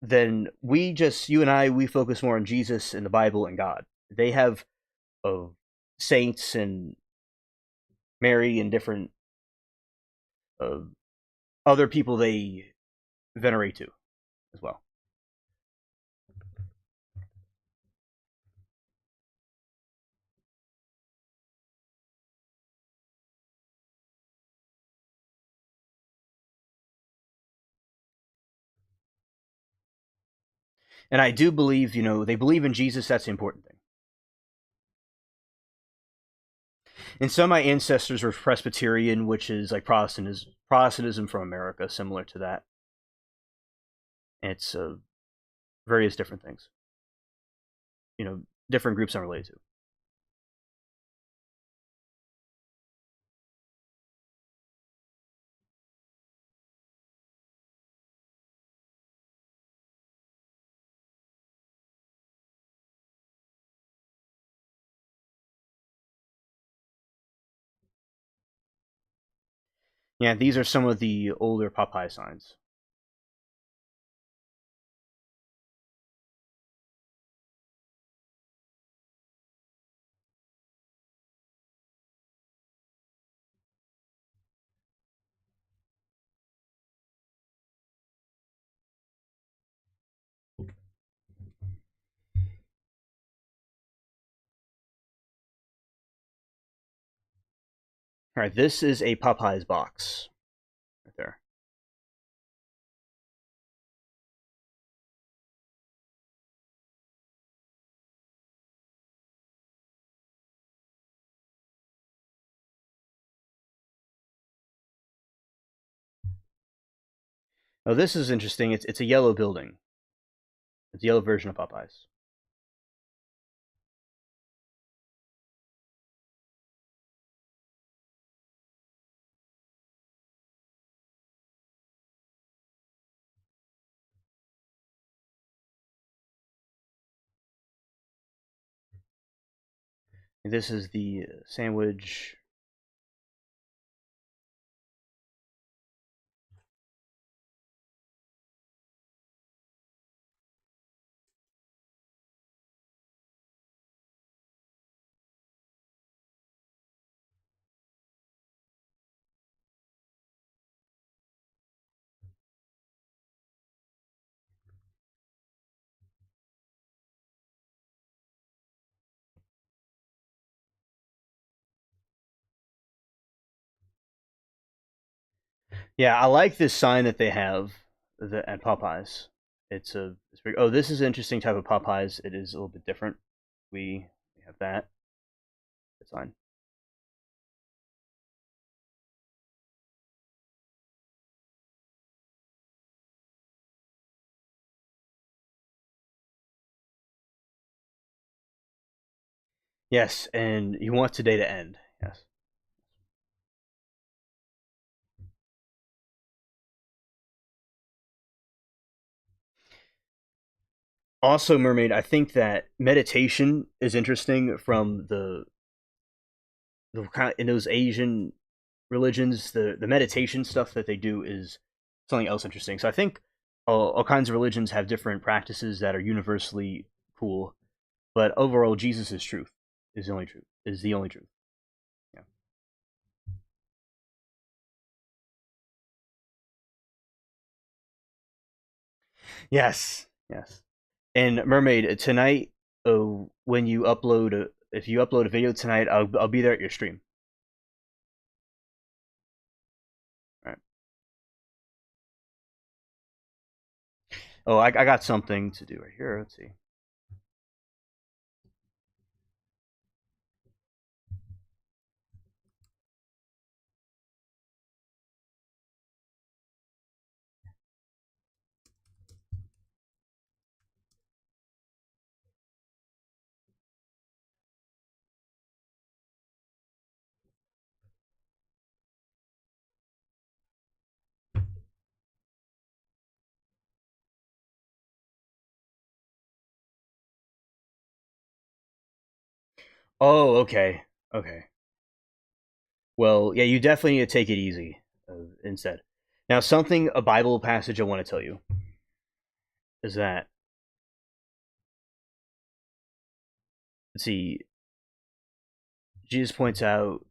then you and I, we focus more on Jesus and the Bible and God. They have saints and Mary and different uh, other people they venerate to as well. And I do believe, they believe in Jesus. That's the important thing. And some of my ancestors were Presbyterian, which is like Protestantism from America, similar to that. And it's various different things. Different groups I'm related to. Yeah, these are some of the older Popeye signs. All right, this is a Popeye's box right there. Oh, this is interesting. It's a yellow building. It's a yellow version of Popeyes. And this is the sandwich. Yeah, I like this sign that they have at Popeyes. It's very, oh, this is an interesting type of Popeyes. It is a little bit different. We have that. That's fine. Yes, and you want today to end. Yes. Also, Mermaid, I think that meditation is interesting from the kind of, in those Asian religions. The meditation stuff that they do is something else interesting. So I think all kinds of religions have different practices that are universally cool, but overall, Jesus is truth. Is the only truth. Is the only truth. Yeah. Yes. Yes. And Mermaid, tonight, when you upload, if you upload a video tonight, I'll be there at your stream. All right. Oh, I got something to do right here. Let's see. Oh, okay. Okay. Well, yeah, you definitely need to take it easy instead. Now, a Bible passage I want to tell you is that, let's see, Jesus points out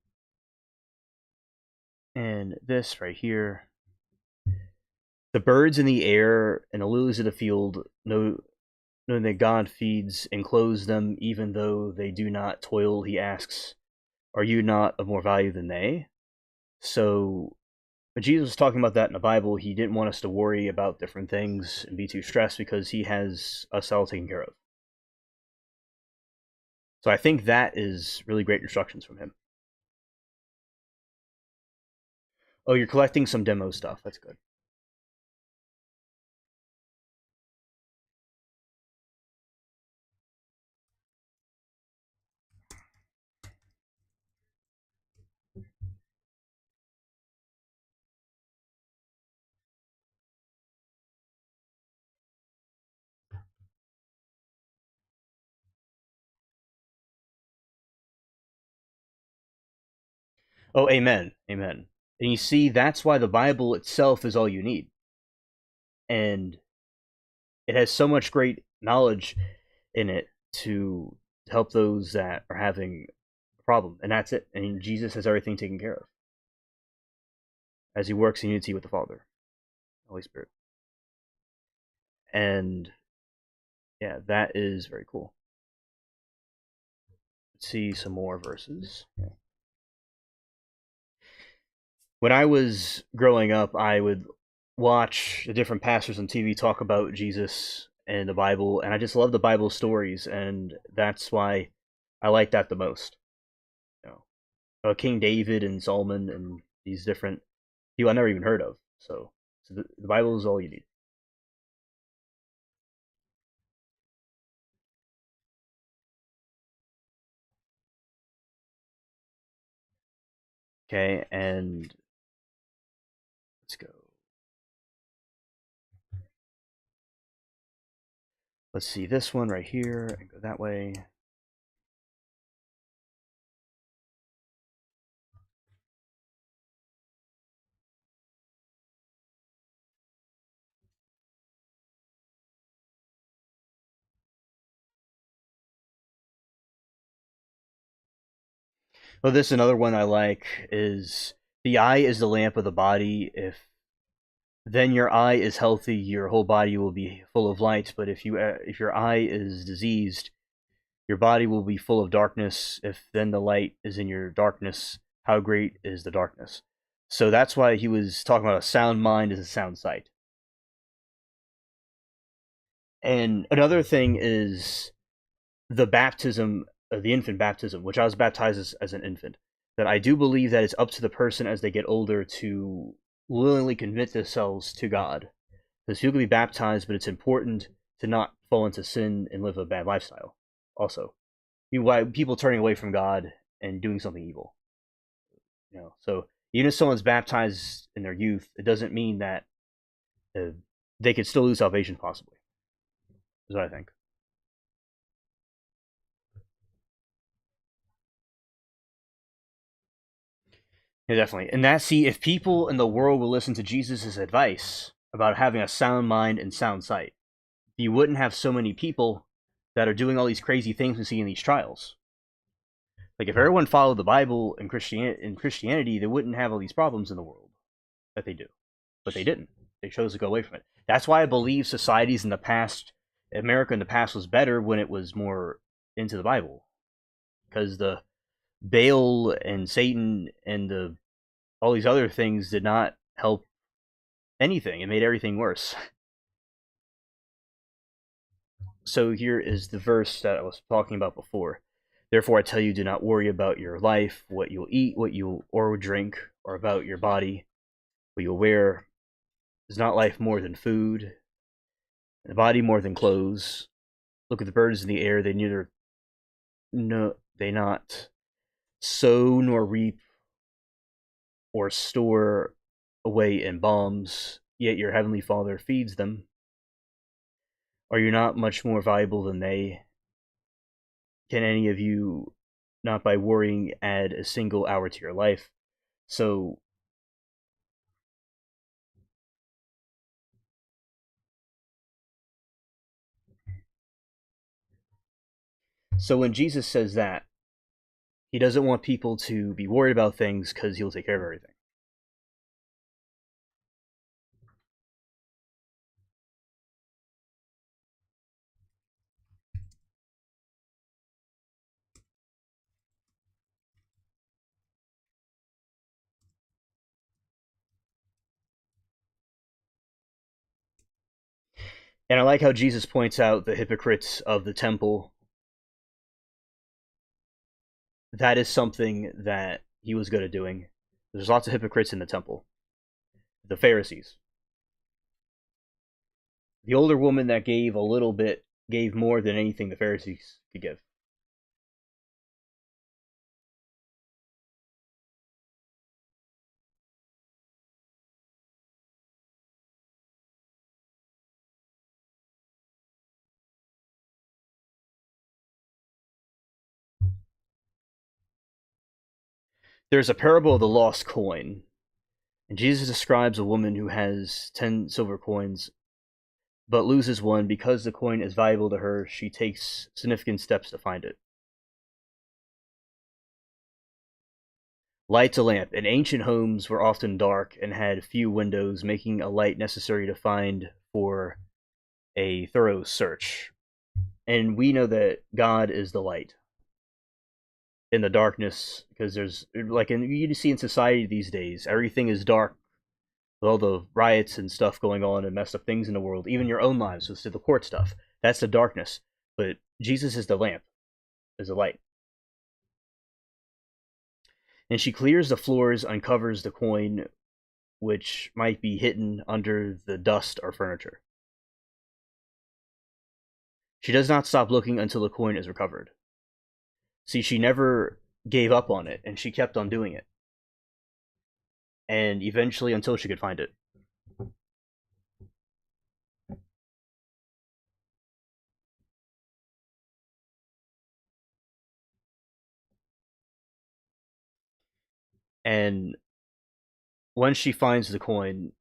in this right here, the birds in the air and the lilies of the field know, knowing that God feeds and clothes them, even though they do not toil. He asks, are you not of more value than they? So when Jesus was talking about that in the Bible, he didn't want us to worry about different things and be too stressed because he has us all taken care of. So I think that is really great instructions from him. Oh, you're collecting some demo stuff. That's good. Oh, amen. Amen. And you see, that's why the Bible itself is all you need. And it has so much great knowledge in it to help those that are having a problem. And that's it. And Jesus has everything taken care of as he works in unity with the Father, Holy Spirit. And yeah, that is very cool. Let's see some more verses. Yeah. When I was growing up, I would watch the different pastors on TV talk about Jesus and the Bible, and I just love the Bible stories, and that's why I like that the most. You know, King David and Solomon and these different people I never even heard of. So the Bible is all you need. Okay, and let's go. Let's see this one right here and go that way. Well, this another one I like is the eye is the lamp of the body. If then your eye is healthy, your whole body will be full of light. But if your eye is diseased, your body will be full of darkness. If then the light is in your darkness, how great is the darkness? So that's why he was talking about a sound mind is a sound sight. And another thing is the baptism, the infant baptism, which I was baptized as an infant. That I do believe that it's up to the person as they get older to willingly commit themselves to God. Because people can be baptized, but it's important to not fall into sin and live a bad lifestyle. Also, why people turning away from God and doing something evil. So even if someone's baptized in their youth, it doesn't mean that uh, they could still lose salvation. Possibly, is what I think. Yeah, definitely. And if people in the world will listen to Jesus' advice about having a sound mind and sound sight, you wouldn't have so many people that are doing all these crazy things we see in these trials. Like if everyone followed the Bible and Christianity, they wouldn't have all these problems in the world that they do. But they didn't. They chose to go away from it. That's why I believe societies in the past, America in the past was better when it was more into the Bible. Because the Baal and Satan and all these other things did not help anything. It made everything worse. So here is the verse that I was talking about before. Therefore I tell you, do not worry about your life, what you'll eat, what you'll or drink, or about your body, what you'll wear. Is not life more than food, and the body more than clothes? Look at the birds in the air; they neither they not sow nor reap or store away in barns, yet your heavenly Father feeds them. Are you not much more valuable than they? Can any of you not by worrying add a single hour to your life? So So when Jesus says that, he doesn't want people to be worried about things because he'll take care of everything. And I like how Jesus points out the hypocrites of the temple. That is something that he was good at doing. There's lots of hypocrites in the temple. The Pharisees. The older woman that gave a little bit gave more than anything the Pharisees could give. There's a parable of the lost coin, and Jesus describes a woman who has 10 silver coins but loses one. Because the coin is valuable to her, she takes significant steps to find it. Lights a lamp. In ancient homes were often dark and had few windows, making a light necessary to find for a thorough search. And we know that God is the light in the darkness, because there's like you see in society these days, everything is dark with all the riots and stuff going on and messed up things in the world, even your own lives with the court stuff. That's the darkness. But Jesus is the lamp, is the light. And she clears the floors, uncovers the coin, which might be hidden under the dust or furniture. She does not stop looking until the coin is recovered. See, she never gave up on it, and she kept on doing it. And eventually, until she could find it. And when she finds the coin,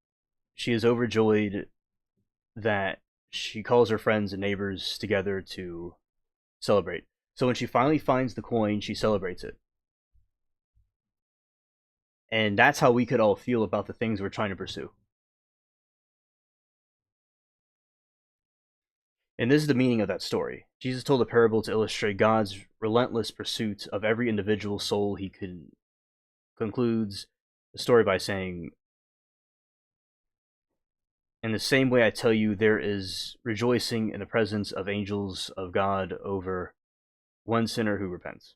she is overjoyed that she calls her friends and neighbors together to celebrate. So when she finally finds the coin, she celebrates it. And that's how we could all feel about the things we're trying to pursue. And this is the meaning of that story. Jesus told a parable to illustrate God's relentless pursuit of every individual soul. He concludes the story by saying, "In the same way I tell you, there is rejoicing in the presence of angels of God over one sinner who repents."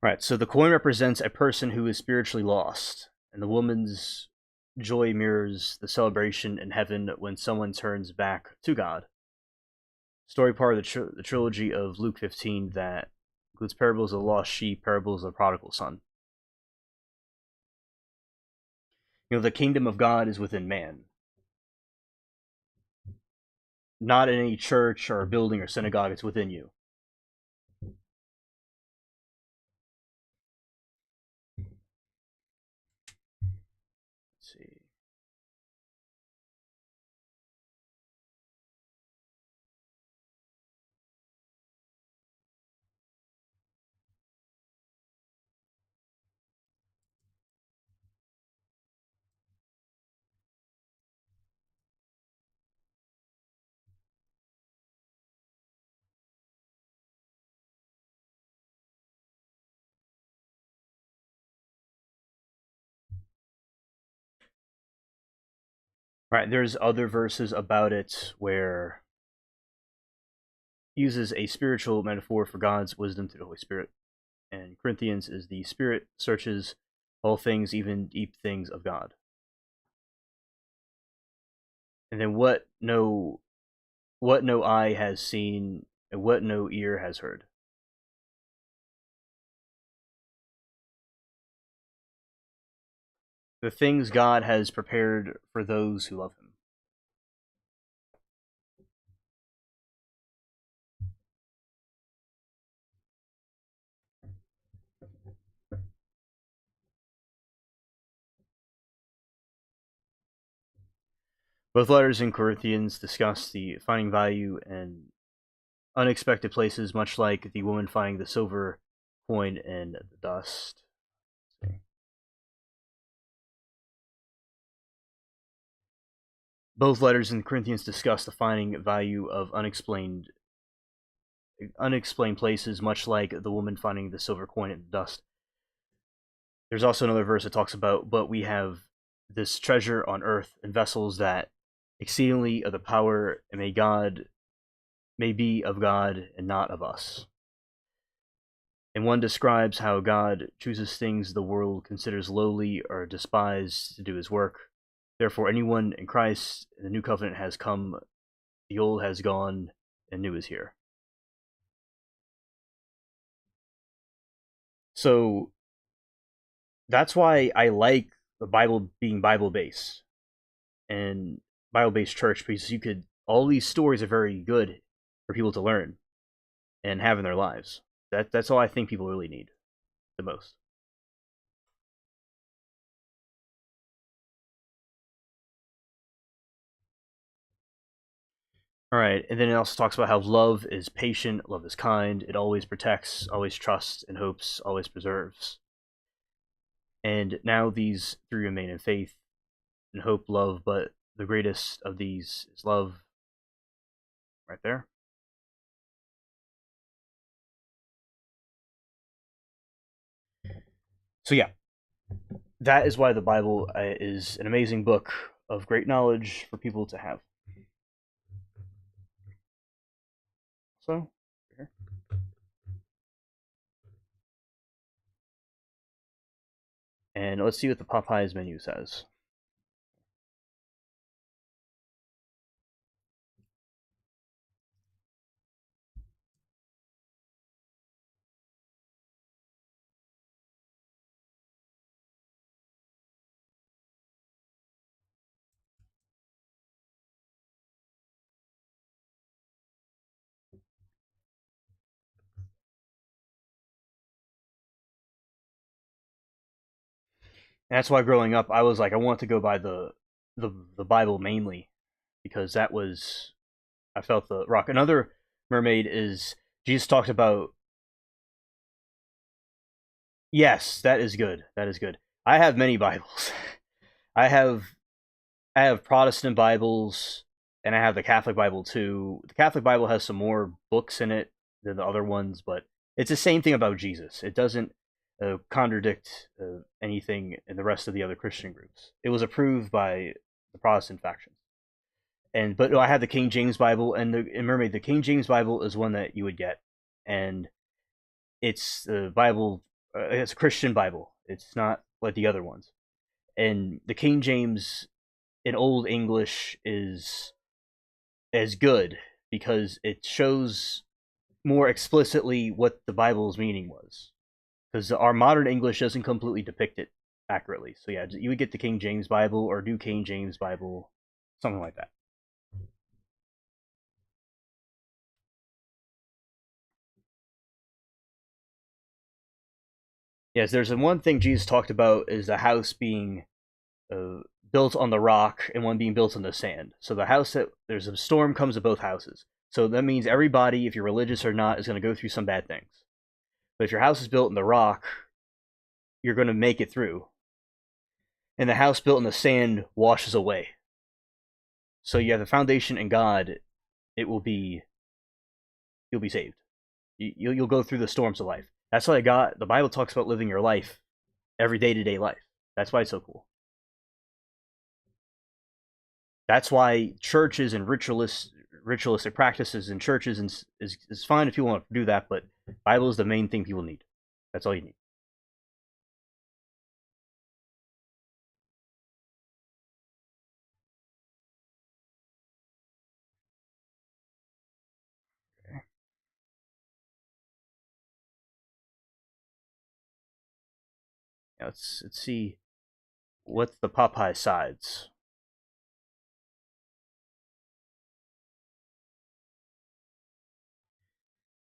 Right, so the coin represents a person who is spiritually lost, and the woman's joy mirrors the celebration in heaven when someone turns back to God. Story part of the trilogy of Luke 15 that includes parables of the lost sheep, parables of the prodigal son. The kingdom of God is within man, not in any church or building or synagogue. It's within you. Let's see. Right, there's other verses about it where uses a spiritual metaphor for God's wisdom through the Holy Spirit. And Corinthians is the Spirit searches all things, even deep things of God. And then what no eye has seen, and what no ear has heard. The things God has prepared for those who love him. Both letters in Corinthians discuss the finding value in unexpected places, much like the woman finding the silver coin in the dust. Both letters in Corinthians discuss the finding value of unexplained places, much like the woman finding the silver coin in the dust. There's also another verse that talks about, but we have this treasure on earth in vessels that exceedingly of the power and may be of God and not of us. And one describes how God chooses things the world considers lowly or despised to do his work. Therefore, anyone in Christ, the new covenant has come, the old has gone, and new is here. So that's why I like the Bible being Bible based and Bible based church, because all these stories are very good for people to learn and have in their lives. That's all I think people really need the most. All right, and then it also talks about how love is patient, love is kind, it always protects, always trusts, and hopes, always preserves. And now these three remain in faith and hope, love, but the greatest of these is love. Right there. So yeah, that is why the Bible is an amazing book of great knowledge for people to have. So, here. And let's see what the Popeyes menu says. And that's why growing up, I was like, I want to go by the Bible mainly because that was I felt the rock. Another mermaid is Jesus talked about. Yes, that is good. That is good. I have many Bibles. I have I have Protestant Bibles and I have the Catholic Bible too. The Catholic Bible has some more books in it than the other ones, but it's the same thing about Jesus. It doesn't contradict anything in the rest of the other Christian groups. It was approved by the Protestant factions. And but I had the King James Bible and Mermaid. The King James Bible is one that you would get, and it's the Bible. It's a Christian Bible. It's not like the other ones. And the King James in Old English is as good because it shows more explicitly what the Bible's meaning was. Because our modern English doesn't completely depict it accurately. So yeah, you would get the King James Bible or New King James Bible, something like that. Yes, there's one thing Jesus talked about is the house being uh, built on the rock and one being built on the sand. So the house that there's a storm comes to both houses. So that means everybody, if you're religious or not, is going to go through some bad things. But if your house is built in the rock, you're going to make it through. And the house built in the sand washes away. So you have the foundation in God, it will be you'll be saved. You'll go through the storms of life. That's why the Bible talks about living your life every day to day life. That's why it's so cool. That's why churches and ritualistic practices in churches is fine if you want to do that, but Bible is the main thing people need. That's all you need. Okay. Now let's see what's the Popeye sides.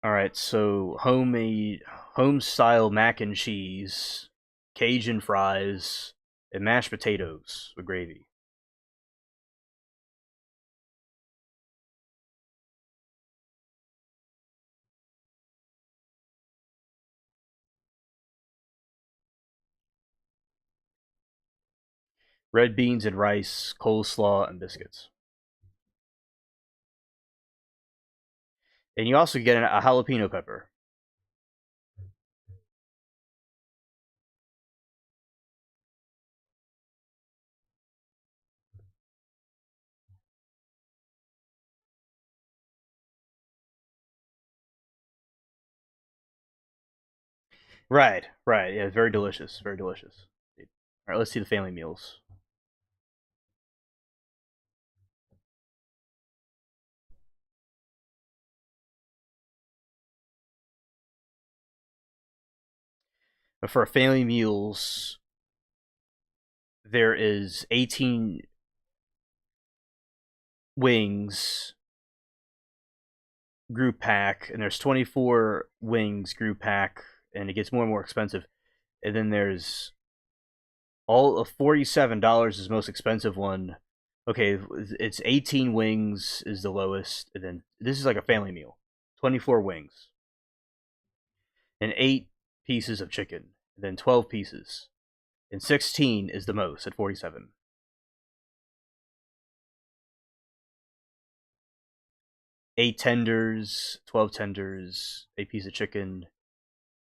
All right, so home style mac and cheese, Cajun fries, and mashed potatoes with gravy. red beans and rice, coleslaw, and biscuits. And you also get a jalapeno pepper. Right, right. Yeah, very delicious. Very delicious. All right, let's see the family meals. But for family meals, there is 18 wings group pack, and there's 24 wings group pack, and it gets more and more expensive. And then there's all of $47 is the most expensive one. Okay, it's 18 wings is the lowest, and then this is like a family meal, 24 wings, and 8 pieces of chicken, and then 12 pieces, and 16 is the most at 47. 8 tenders, 12 tenders, 8 pieces of chicken.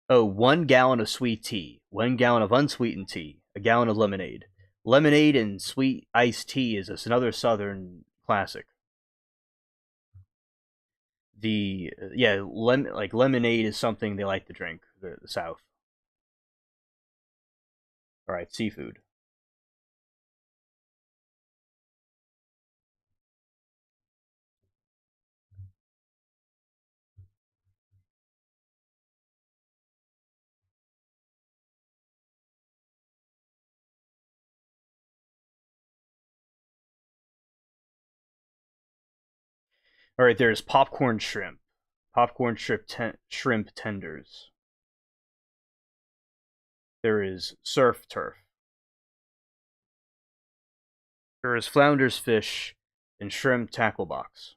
Oh, 1 gallon of sweet tea, 1 gallon of unsweetened tea, a gallon of lemonade. Lemonade and sweet iced tea is another Southern classic. The yeah, like lemonade is something they like to drink. The South. All right, seafood. All right, there's popcorn shrimp, shrimp tenders. There is surf turf. There is flounders fish and shrimp tackle box.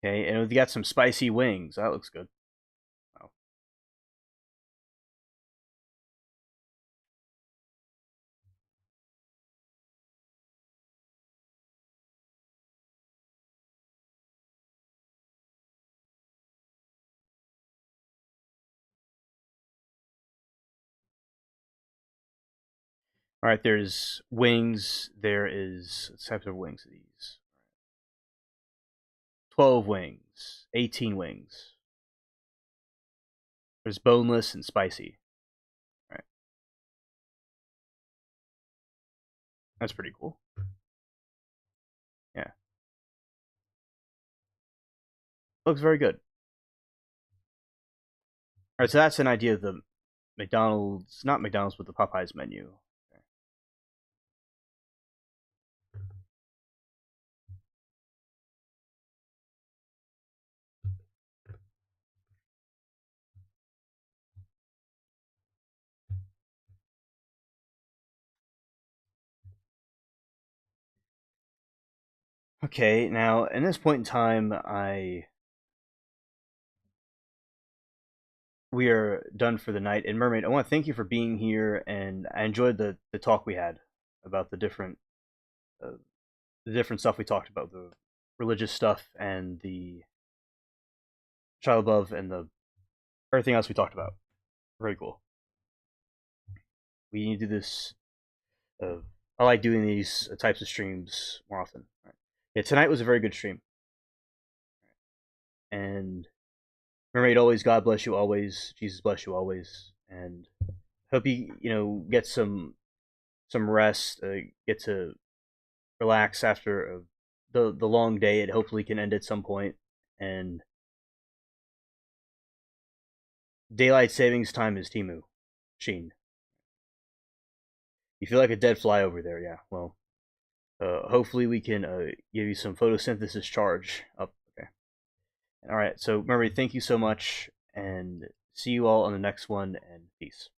Okay, and we got some spicy wings. That looks good. Wow. All right, there's wings. There is types of wings. These 12 wings, 18 wings. There's boneless and spicy. All right, that's pretty cool. Yeah, looks very good. All right, so that's an idea of the McDonald's, not McDonald's, but the Popeyes menu. Okay, now in this point in time, I we are done for the night. And Mermaid, I want to thank you for being here, and I enjoyed the talk we had about uh, the different stuff we talked about, the religious stuff and the child above and the everything else we talked about. Very cool. We need to do this. Uh, I like doing these types of streams more often. Right. Yeah, tonight was a very good stream, and Mermaid, always God bless you always, Jesus bless you always, and hope you get some rest, get to relax after the long day. It hopefully can end at some point, and daylight savings time is Timu, Sheen. You feel like a dead fly over there, yeah. Well, hopefully we can give you some photosynthesis charge up. Okay. All right, so remember, thank you so much, and see you all on the next one, and peace.